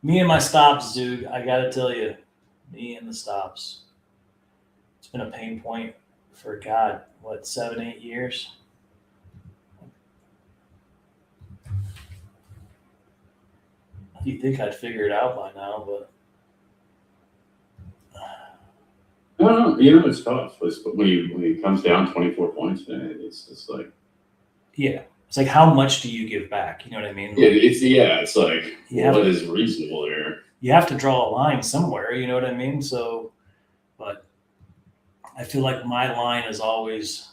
Me and my stops, dude. I got to tell you, me and the stops. It's been a pain point for 7-8 years. You'd think I'd figure it out by now, but
I don't know. You know, it's tough. When it comes down 24 points, then it's just like
yeah, it's like how much do you give back? You know what I mean?
it's like
Yeah.
what is reasonable here?
You have to draw a line somewhere. You know what I mean? So, but I feel like my line is always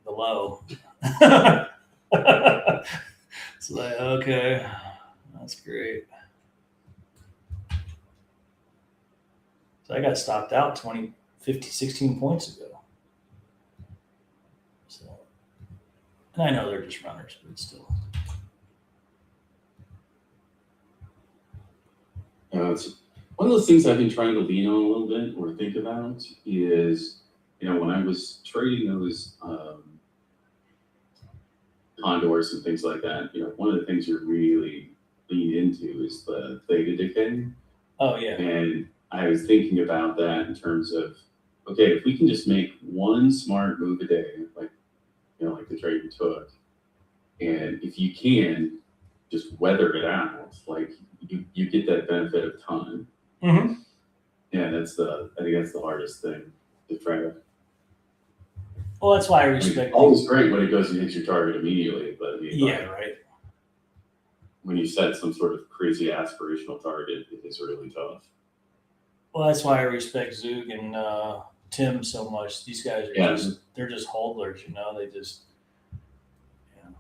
the low. It's like, okay, that's great. So I got stopped out 20, 50, 16 points ago. So, and I know they're just runners, but still.
It's one of those things I've been trying to lean on a little bit or think about is, you know, when I was trading those condors and things like that, you know, one of the things you really lean into is the theta decay.
Oh, yeah.
And I was thinking about that in terms of, okay, if we can just make one smart move a day, like, you know, like the trade we took, and if you can just weather it out, like you get that benefit of time.
Mm-hmm.
Yeah, I think that's the hardest thing to try to.
Well, that's why I
I mean,
respect.
always great when it goes and hits your target immediately, but I mean,
Yeah,
like,
right.
when you set some sort of crazy aspirational target, it is really tough.
Well, that's why I respect Zug and Tim so much. These guys are they're just hodlers, you know. They just, yeah.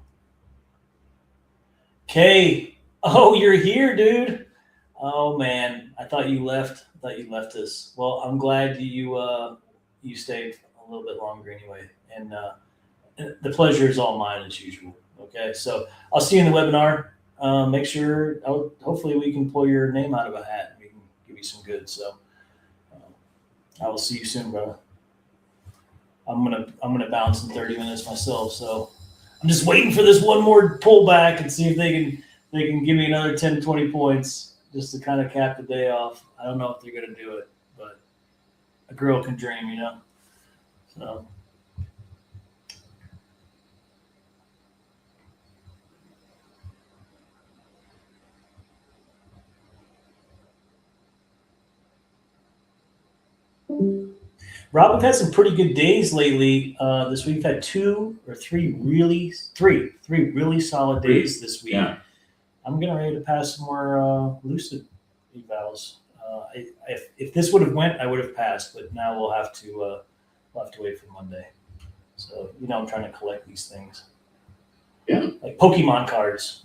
Kay, oh, you're here, dude. Oh man, I thought you left. I thought you left us. Well, I'm glad you stayed a little bit longer anyway. And the pleasure is all mine as usual. Okay, so I'll see you in the webinar. Make sure. Hopefully, we can pull your name out of a hat. We can give you some good. So I will see you soon, brother. I'm gonna bounce in 30 minutes myself. So I'm just waiting for this one more pullback and see if they can give me another 10, 20 points just to kind of cap the day off. I don't know if they're gonna do it, but a girl can dream, you know. So. Rob, we've had some pretty good days lately. This week we've had three really solid days this week.
Yeah.
I'm getting ready to pass some more lucid evals. If this would have went, I would have passed, but now we'll have to wait for Monday. So you know, I'm trying to collect these things.
Yeah.
Like Pokemon cards.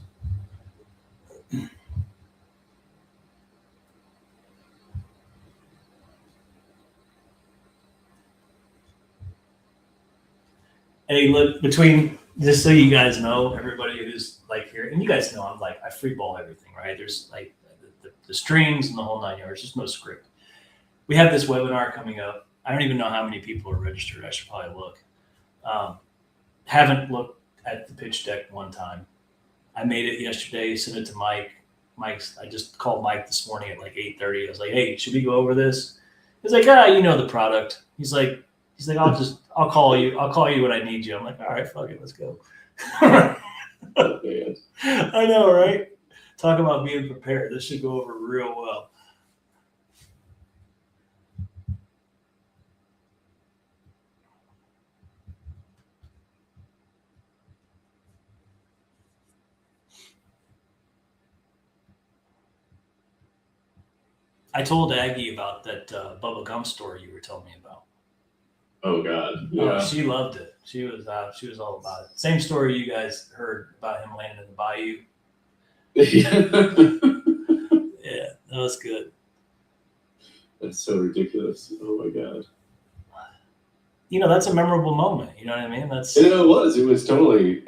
Hey, look, just so you guys know, everybody who's like here, and you guys know I free ball everything, right? There's like the strings and the whole 9 yards, just no script. We have this webinar coming up. I don't even know how many people are registered. I should probably look. Haven't looked at the pitch deck one time. I made it yesterday, sent it to Mike. I just called Mike this morning at like 8:30. I was like, hey, should we go over this? He's like, the product. He's like, I'll call you. I'll call you when I need you. I'm like, all right, fuck it, let's go. I know, right? Talk about being prepared. This should go over real well. I told Aggie about that Bubba Gump story you were telling me about.
Oh God,
Oh, she loved it. She was all about it. Same story you guys heard about him landing in the bayou. Yeah, that was good.
That's so ridiculous. Oh my God.
That's a memorable moment. You know what I mean? That's
It was. It was totally.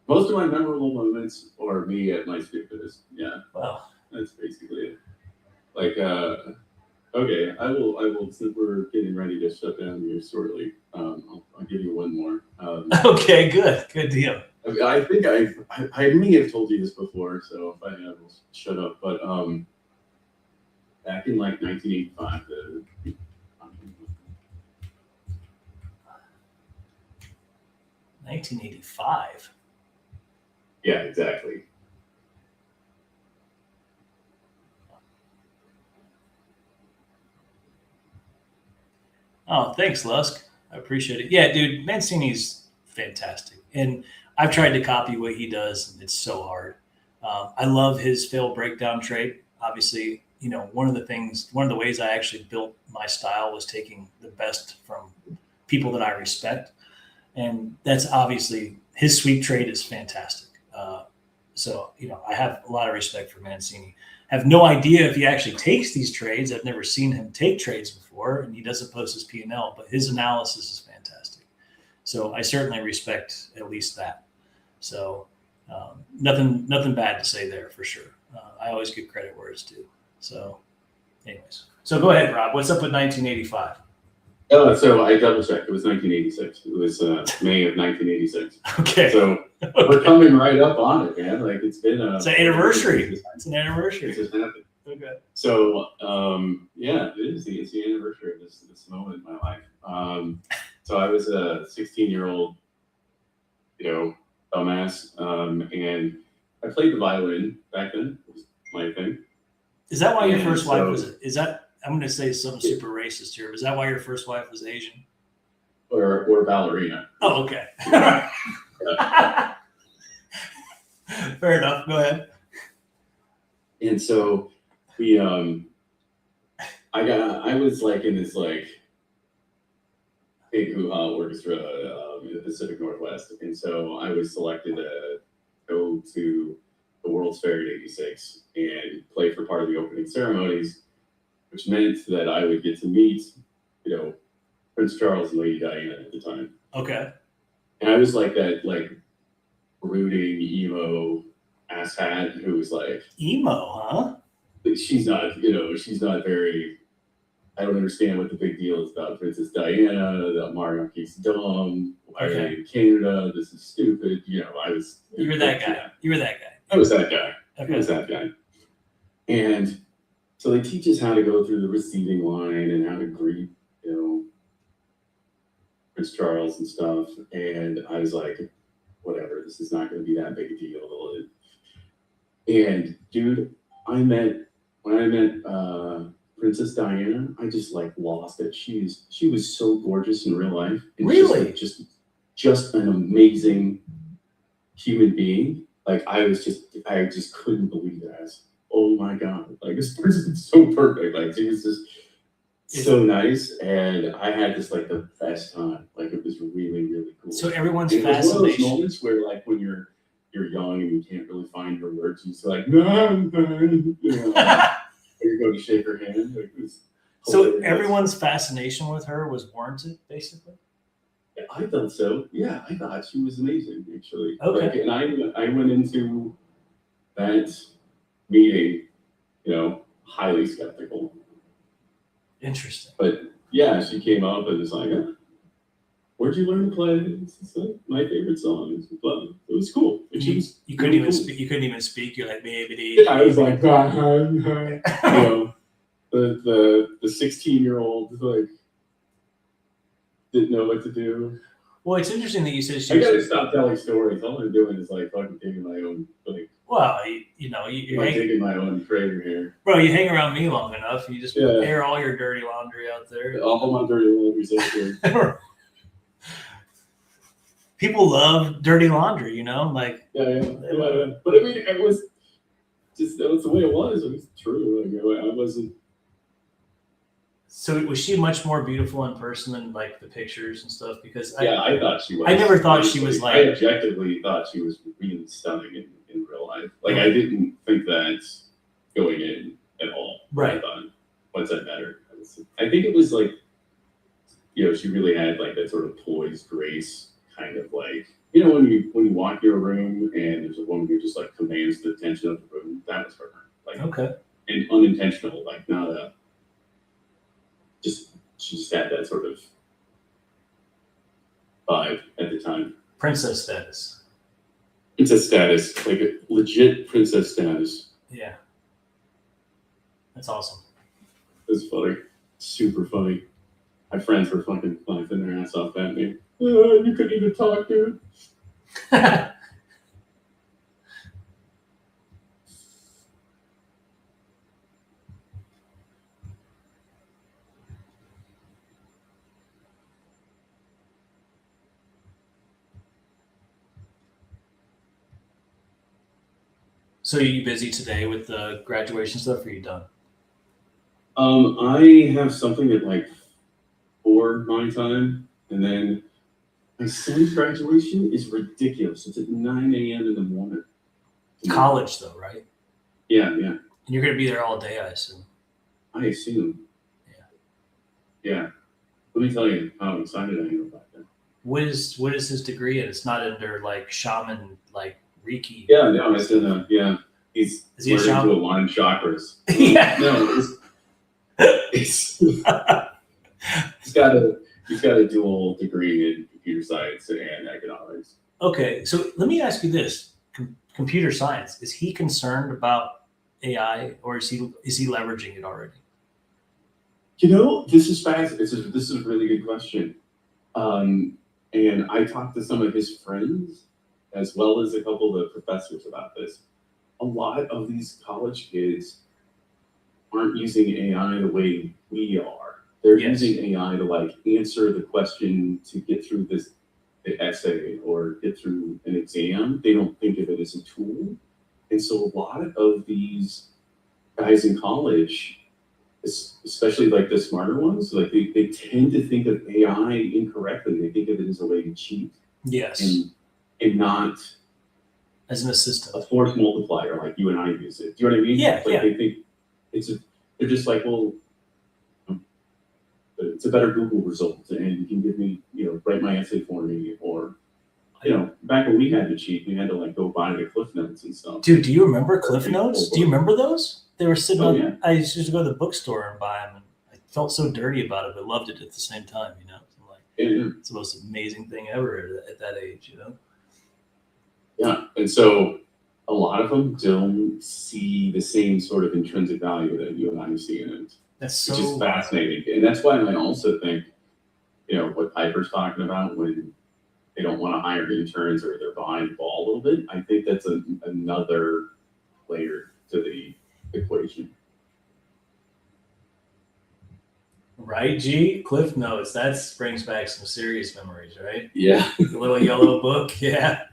Most of my memorable moments are me at my stupidest. Yeah,
well.
that's basically it. Like, okay, I will. Since we're getting ready to shut down here shortly, I'll give you one more.
Okay, good deal.
I think I may have told you this before, so if I have, I'll shut up. But back in like 1985,
1985.
Yeah, exactly.
Oh, thanks, Lusk. I appreciate it. Yeah, dude, Mancini's fantastic, and I've tried to copy what he does, and it's so hard. I love his fail breakdown trade. Obviously, one of the ways I actually built my style was taking the best from people that I respect, and that's obviously his sweep trade is fantastic. So I have a lot of respect for Mancini. I have no idea if he actually takes these trades. I've never seen him take trades before, and he doesn't post his P&L, but his analysis is fantastic. So I certainly respect at least that. So nothing bad to say there for sure. I always give credit where it's due. So anyways, so go ahead, Rob. What's up with 1985?
So I double checked. It was 1986. It was May of 1986.
Okay.
So we're coming right up on it, man. Like it's been
it's an anniversary. It's an anniversary.
It just happened.
Okay.
So yeah, it is. It's the anniversary of this moment in my life. So I was a 16-year-old, dumbass, and I played the violin back then. It was my thing.
Is that why your first wife was? Is that? I'm going to say something super racist here. Is that why your first wife was Asian?
Or ballerina?
Oh, okay. Fair enough. Go ahead.
And so we, I was like in this like big hoo-ha orchestra in the Pacific Northwest, and so I was selected to go to the World's Fair in '86 and play for part of the opening ceremonies, which meant that I would get to meet, Prince Charles and Lady Diana at the time.
Okay.
And I was like that, like brooding emo asshat who was like
emo, huh?
She's not very. I don't understand what the big deal is about Princess Diana. That Mario's dumb. Why are they in Canada? This is stupid. I was.
You were that guy. You were that guy.
I was that guy.
Okay.
I was that guy. And so they teach us how to go through the receiving line and how to greet, Prince Charles and stuff. And I was like, whatever, this is not going to be that big a deal. And dude, when I met Princess Diana, I just like lost it. She was so gorgeous in real life. And
really?
Just an amazing human being. Like I just couldn't believe that. Oh my God. Like this person's so perfect. Like she was just so nice. And I had just like the best time. Like it was really, really cool.
So everyone's
fascination. It was one of those moments where like when you're young and you can't really find your words, you just like, no, I'm fine. You go to shake her hand. Like,
so everyone's fascination with her was warranted, basically?
Yeah, I thought so. Yeah, I thought she was amazing, actually.
Okay.
Like, and I went into that meeting, highly skeptical.
Interesting.
But yeah, she came up and was like, where'd you learn to play? It's like my favorite song. But it was cool. And she was
You couldn't
really
even
cool.
speak. You couldn't even speak. You're like, baby.
Yeah, I was like, you know, the 16-year-old like didn't know what to do.
Well, it's interesting that you said she
I
was.
gotta stop telling stories. All I'm doing is like fucking taking my own like
Well, you're
I'm taking my own trailer here.
bro. You hang around me long enough, you just
Yeah.
air all your dirty laundry out there.
All my dirty laundry's out here.
People love dirty laundry, like
Yeah. But I mean, it was just that was the way it was. It was true. Like I wasn't.
So was she much more beautiful in person than like the pictures and stuff? Because
I thought she was.
I never thought she was like.
I objectively thought she was really stunning in real life. Like I didn't think that going in at all.
Right.
I thought once I met her, I think it was like, she really had like that sort of poised grace, kind of like when you walk in a room and there's a woman who just like commands the attention of the room. That was her. Like
Okay.
And unintentional, like not a. She just had that sort of vibe at the time.
Princess status.
Princess status, like a legit princess status.
Yeah. That's awesome.
It's funny. Super funny. My friends were fucking laughing their ass off at me. You couldn't even talk, dude.
So are you busy today with the graduation stuff, or are you done?
I have something at like 4 my time, and then my son's graduation is ridiculous. It's at 9 a.m. in the morning.
College though, right?
Yeah.
And you're gonna be there all day, I assume.
I assume. Yeah. Let me tell you how excited I am about that.
What is his degree in? It's not under like shaman, like Reiki.
Yeah, no, it's in a He's
Is he a
learning
shaman?
to align chakras.
Yeah.
No, he's got a dual degree in computer science and economics.
Okay, so let me ask you this: computer science, is he concerned about AI, or is he leveraging it already?
This is fascinating. This is a really good question. And I talked to some of his friends as well as a couple of the professors about this. A lot of these college kids aren't using AI the way we are. They're using AI to like answer the question to get through the essay or get through an exam. They don't think of it as a tool. And so a lot of these guys in college, especially like the smarter ones, like they tend to think of AI incorrectly. They think of it as a way to cheat.
Yes.
And not
as an assistant,
a force multiplier like you and I use it. Do you know what I mean?
Yeah.
They think they're just like, well, it's a better Google result, and you can give me, write my essay for me, or, back when we had to cheat, we had to like go buy the Cliff Notes and stuff.
Dude, do you remember Cliff Notes? Do you remember those? They were sitting on.
Yeah.
I used to go to the bookstore and buy them, and I felt so dirty about it, but loved it at the same time. I'm like, it's the most amazing thing ever at that age.
Yeah, and so a lot of them don't see the same sort of intrinsic value that you and I see in it.
That's so
which is fascinating, and that's why I also think, what Piper's talking about when they don't want to hire interns or they're behind the ball a little bit. I think that's another layer to the equation.
Right, G? Cliff Notes. That brings back some serious memories, right?
Yeah.
The little yellow book, yeah.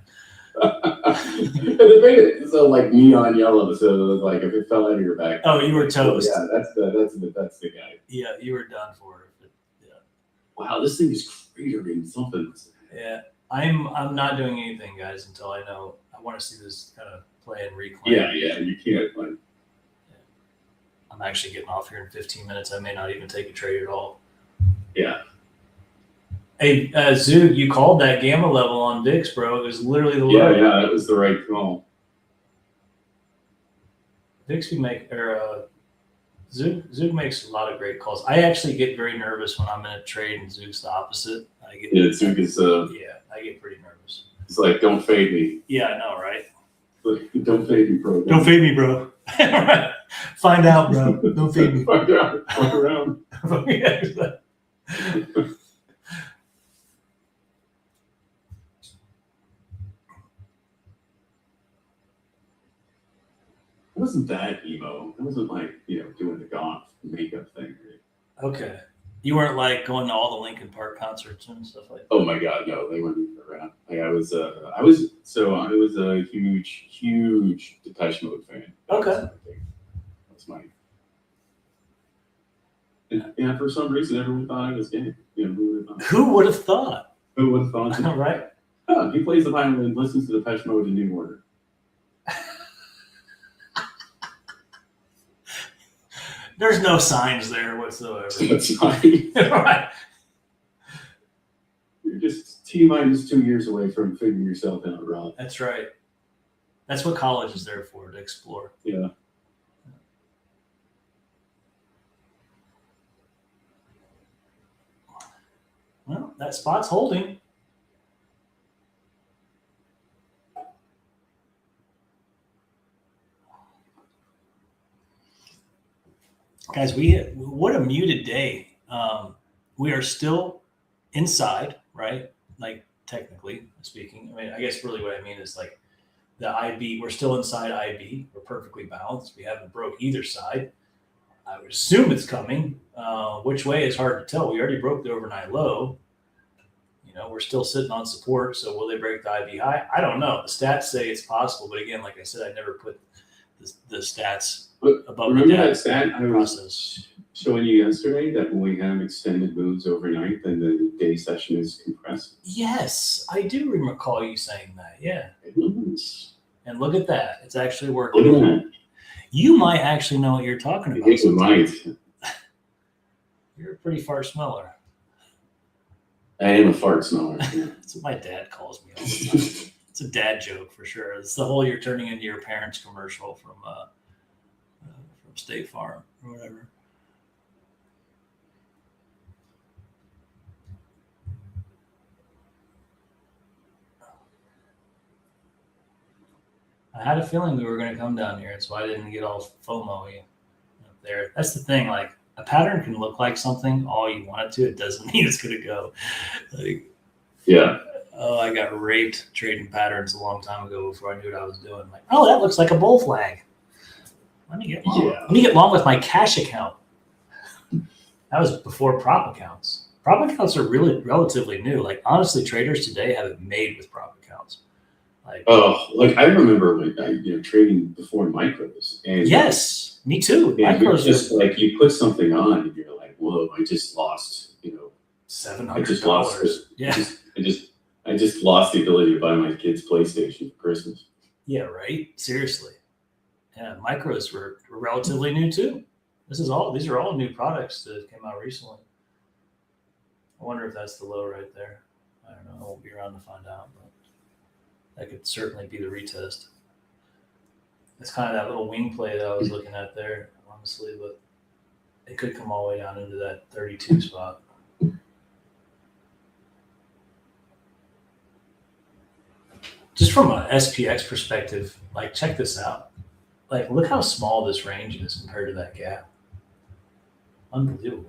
And they made it so like neon yellow, so it was like if it fell out of your back.
Oh, you were toast.
Yeah, that's the guy.
Yeah, you were done for it. Yeah.
Wow, this thing is cratering something.
Yeah, I'm not doing anything, guys, until I know. I want to see this kind of play and reclaim.
Yeah, you can't like.
I'm actually getting off here in 15 minutes. I may not even take a trade at all.
Yeah.
Hey, Zug, you called that gamma level on VIX, bro. It was literally the low.
Yeah, that was the right call.
VIX Zug makes a lot of great calls. I actually get very nervous when I'm in a trade and Zug's the opposite. I get,
Yeah, Duke is
I get pretty nervous.
it's like, don't fade me.
Yeah, I know, right?
Don't fade me, bro.
Don't fade me, bro. Find out, bro. Don't fade me.
Fuck out. Fuck around.
Yeah.
It wasn't that emo. It wasn't like, doing the goth makeup thing. Right?
Okay. You weren't like going to all the Linkin Park concerts and stuff like that.
Oh my God, no, they weren't even around. Like I was a huge Depeche Mode fan.
Okay.
That's my. And for some reason, everyone thought I was gay.
Who would have thought?
Who would have thought?
Right.
Oh, he plays the violin, listens to Depeche Mode in New Order.
There's no signs there whatsoever.
That's fine.
Right.
You're just T-minus 2 years away from figuring yourself out, Rob.
That's right. That's what college is there for, to explore.
Yeah.
Well, that spot's holding. Guys, what a muted day. We are still inside, right? Like technically speaking. I mean, I guess really what I mean is like the IB, we're still inside IB. We're perfectly balanced. We haven't broke either side. I would assume it's coming. Which way is hard to tell. We already broke the overnight low. We're still sitting on support. So will they break the IB high? I don't know. The stats say it's possible, but again, like I said, I never put the stats above the
remember
data
that stat I was
process.
showing you yesterday that when we have extended moves overnight, then the day session is compressed?
Yes, I do recall you saying that. Yeah.
Yes.
And look at that. It's actually
Look
working.
at that.
You might actually know what you're talking
I
about.
think we might.
You're a pretty far smeller.
I am a fart smeller. Yeah.
That's what my dad calls me all the time. It's a dad joke for sure. It's the whole you're turning into your parents commercial from State Farm or whatever. I had a feeling we were going to come down here, so I didn't get all FOMO-y up there. That's the thing. Like a pattern can look like something all you want it to. It doesn't mean it's going to go. Like,
Yeah.
oh, I got raped trading patterns a long time ago before I knew what I was doing. Like, oh, that looks like a bull flag. Let me get long.
Yeah.
Let me get long with my cash account. That was before prop accounts. Prop accounts are really relatively new. Like honestly, traders today have it made with prop accounts. Like
I remember when trading before micros. And
yes, me too.
and you're
Micros
just like you put something on and you're like, whoa, I just lost,
$700. Yeah.
I just lost the ability to buy my kids PlayStation for Christmas.
Yeah, right. Seriously. Yeah, micros were relatively new too. These are all new products that came out recently. I wonder if that's the low right there. I don't know. I won't be around to find out, but that could certainly be the retest. It's kind of that little wing play that I was looking at there, honestly, but it could come all the way down into that 32 spot. Just from an SPX perspective, like check this out. Like look how small this range is compared to that gap. Unbelievable.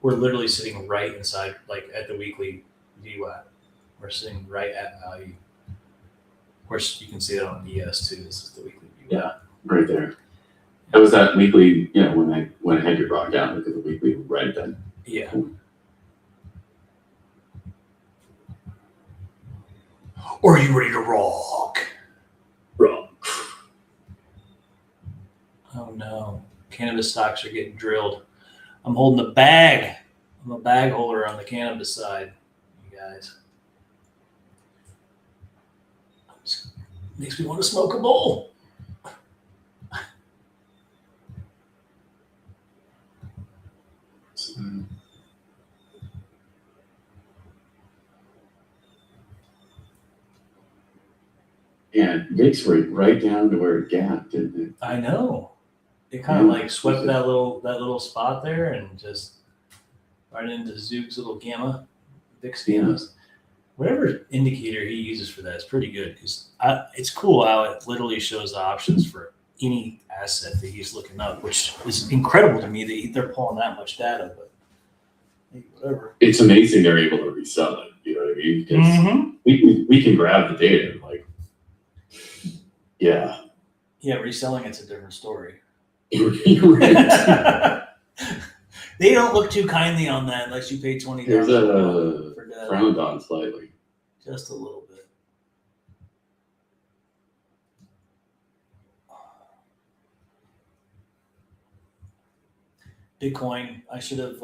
We're literally sitting right inside, like at the weekly VWAP. We're sitting right at value. Of course, you can see that on ES too. This is the weekly VWAP.
Yeah, right there. That was that weekly, when I had you brought down, look at the weekly right then.
Yeah. Or are you ready to rock?
Rock.
Oh no. Cannabis stocks are getting drilled. I'm holding the bag. I'm a bag holder on the cannabis side, you guys. Makes me want to smoke a bowl.
Yeah, VICs went right down to where it gapped, didn't it?
I know. it kind of like swept that little spot there and just right into Zoog's little gamma, VICI gammas. Whatever indicator he uses for that is pretty good because it's cool how it literally shows the options for any asset that he's looking up, which is incredible to me that they're pulling that much data. But hey, whatever.
It's amazing they're able to resell it. You know what I mean? Because we can grab the data. Like, yeah.
Yeah, reselling it's a different story.
Right.
They don't look too kindly on that unless you pay $20
There's
for data.
frowned on slightly.
Just a little bit. Bitcoin, I should have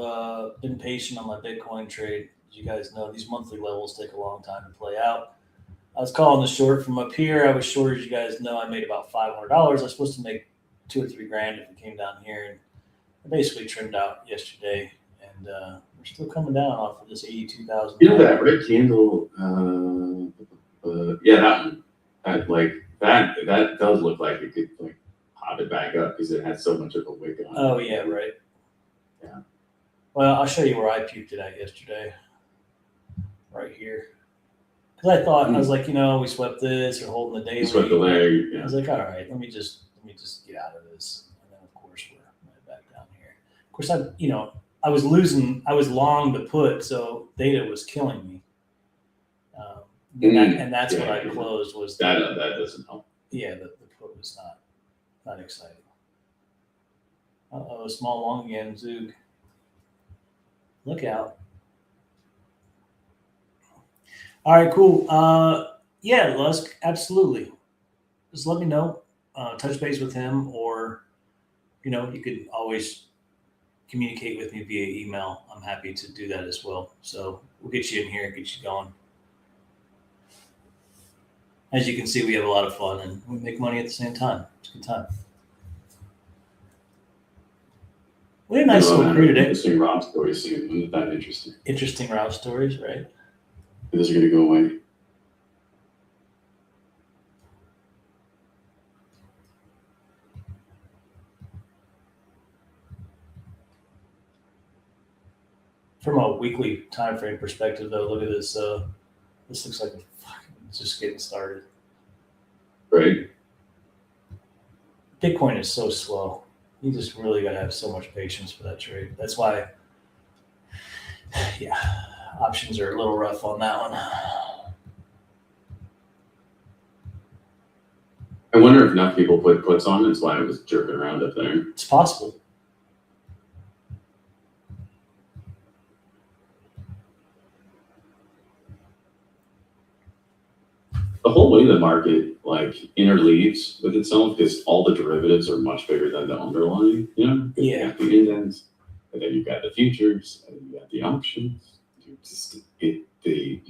been patient on my Bitcoin trade. As you guys know, these monthly levels take a long time to play out. I was calling the short from up here. I was short, as you guys know. I made about $500. I was supposed to make $2 or $3 grand if it came down here, and I basically trimmed out yesterday. And we're still coming down off of this 82,000.
You know that red candle? Yeah, that one. That does look like it could like pop it back up because it has so much of a wick on it.
Oh yeah, right.
Yeah.
Well, I'll show you where I puked it at yesterday. Right here. Because I thought I was like, we swept this or holding the daily.
You swept the leg. Yeah.
I was like, all right, let me just get out of this. And then of course we're right back down here. Of course I was long the put, so data was killing me. And that's what I closed was
that doesn't help.
Yeah, the put was not exciting. Uh-oh, small long again, Zoog. Look out. All right, cool. Yeah, Lusk, absolutely. Just let me know. Touch base with him, or you could always communicate with me via email. I'm happy to do that as well. So we'll get you in here and get you going. As you can see, we have a lot of fun and we make money at the same time. It's a good time. We had a nice little crew today.
Interesting Rob stories. Isn't that interesting?
Interesting Rob stories, right?
Those are going to go away.
From a weekly time frame perspective, though, look at this. This looks like it's just getting started.
Right.
Bitcoin is so slow. You just really got to have so much patience for that trade. That's why, yeah, options are a little rough on that one.
I wonder if enough people put puts on. That's why I was jerking around up there.
It's possible.
The whole way the market interleaves with itself because all the derivatives are much bigger than the underlying.
Yeah.
You got the index, and then you got the futures, and then you got the options. You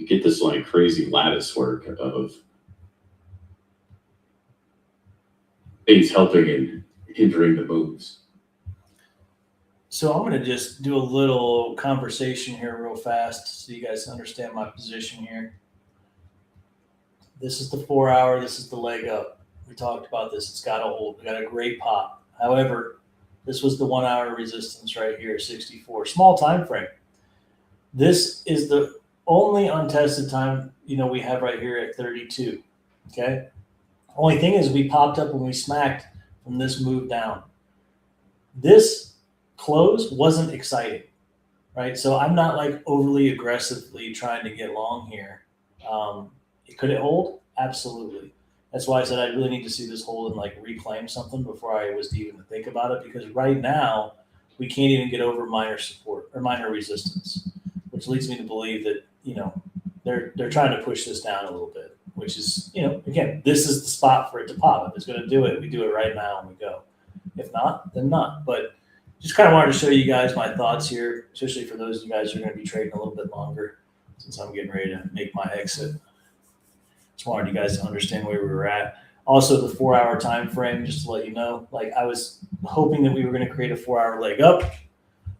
get this crazy lattice work of things helping and hindering the moves.
So I'm going to just do a little conversation here real fast so you guys understand my position here. This is the 4 hour. This is the leg up. We talked about this. It's got a hold. We got a great pop. However, this was the 1 hour resistance right here, 64. Small time frame. This is the only untested time we have right here at 32. Okay. Only thing is we popped up when we smacked from this move down. This close wasn't exciting, right? So I'm not overly aggressively trying to get long here. Could it hold? Absolutely. That's why I said I really need to see this hold and reclaim something before I was to even think about it, because right now we can't even get over minor support or minor resistance, which leads me to believe that they're trying to push this down a little bit, which is again, this is the spot for it to pop. If it's going to do it, we do it right now and we go. If not, then not. But just kind of wanted to show you guys my thoughts here, especially for those of you guys who are going to be trading a little bit longer, since I'm getting ready to make my exit. Just wanted you guys to understand where we were at. Also, the 4 hour time frame, just to let you know, I was hoping that we were going to create a 4 hour leg up.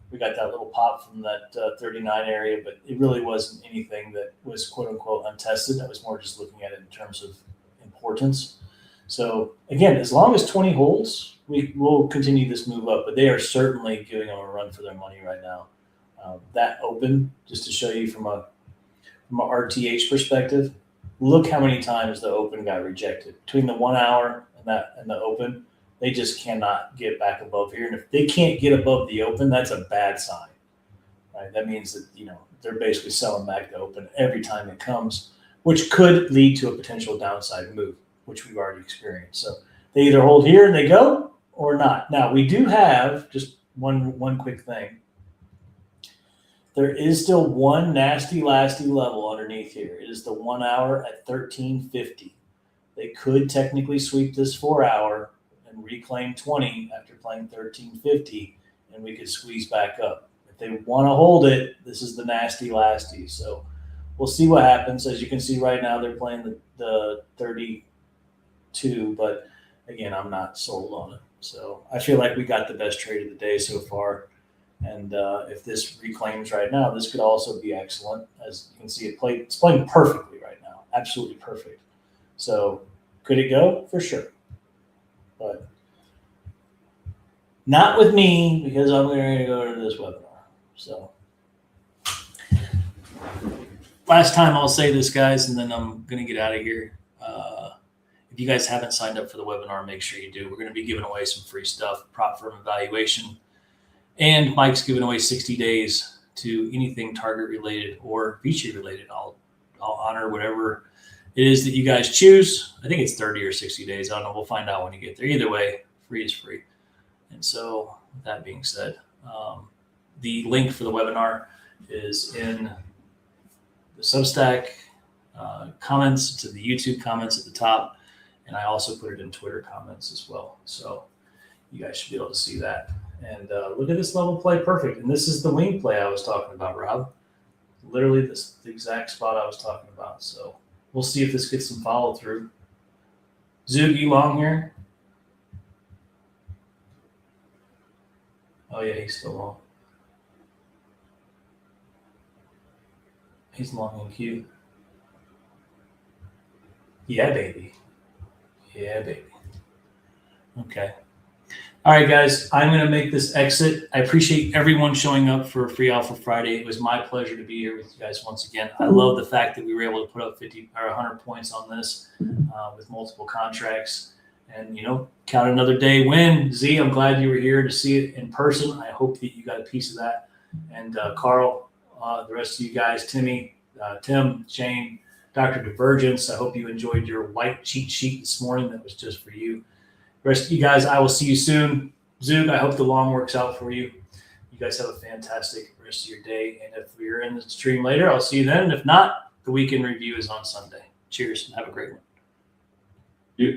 We got that little pop from that 39 area, but it really wasn't anything that was quote unquote untested. I was more just looking at it in terms of importance. So again, as long as 20 holds, we will continue this move up. But they are certainly giving them a run for their money right now. That open, just to show you from a RTH perspective, look how many times the open got rejected between the 1 hour and the open. They just cannot get back above here, and if they can't get above the open, that's a bad sign. Right? That means that they're basically selling back the open every time it comes, which could lead to a potential downside move, which we've already experienced. So they either hold here and they go or not. Now we do have just one quick thing. There is still one nasty lasty level underneath here. It is the 1 hour at 1350. They could technically sweep this 4 hour and reclaim 20 after playing 1350, and we could squeeze back up. If they want to hold it, this is the nasty lasty. So we'll see what happens. As you can see right now, they're playing the 32, but again, I'm not sold on it. So I feel like we got the best trade of the day so far. And if this reclaims right now, this could also be excellent. As you can see, it's playing perfectly right now, absolutely perfect. So could it go? For sure. But not with me, because I'm going to go to this webinar. So last time I'll say this, guys, and then I'm going to get out of here. If you guys haven't signed up for the webinar, make sure you do. We're going to be giving away some free stuff, prop firm evaluation. And Mike's giving away 60 days to anything target related or VICI related. I'll honor whatever it is that you guys choose. I think it's 30 or 60 days. I don't know. We'll find out when you get there. Either way, free is free. And so with that being said, the link for the webinar is in the Substack comments, to the YouTube comments at the top. And I also put it in Twitter comments as well. So you guys should be able to see that. And look at this level play, perfect. And this is the wing play I was talking about, Rob. Literally the exact spot I was talking about. So we'll see if this gets some follow through. Zug, you long here? Oh yeah, he's still long. He's long in queue. Yeah, baby. Yeah, baby. Okay. All right, guys, I'm going to make this exit. I appreciate everyone showing up for Free Alpha Friday. It was my pleasure to be here with you guys once again. I love the fact that we were able to put up 50 or 100 points on this with multiple contracts. And, count another day win. Z, I'm glad you were here to see it in person. I hope that you got a piece of that. And Carl, the rest of you guys, Timmy, Tim, Shane, Dr. Divergence, I hope you enjoyed your white cheat sheet this morning. That was just for you. The rest of you guys, I will see you soon. Zug, I hope the long works out for you. You guys have a fantastic rest of your day. And if we're in the stream later, I'll see you then. And if not, the weekend review is on Sunday. Cheers and have a great one.
Yeah.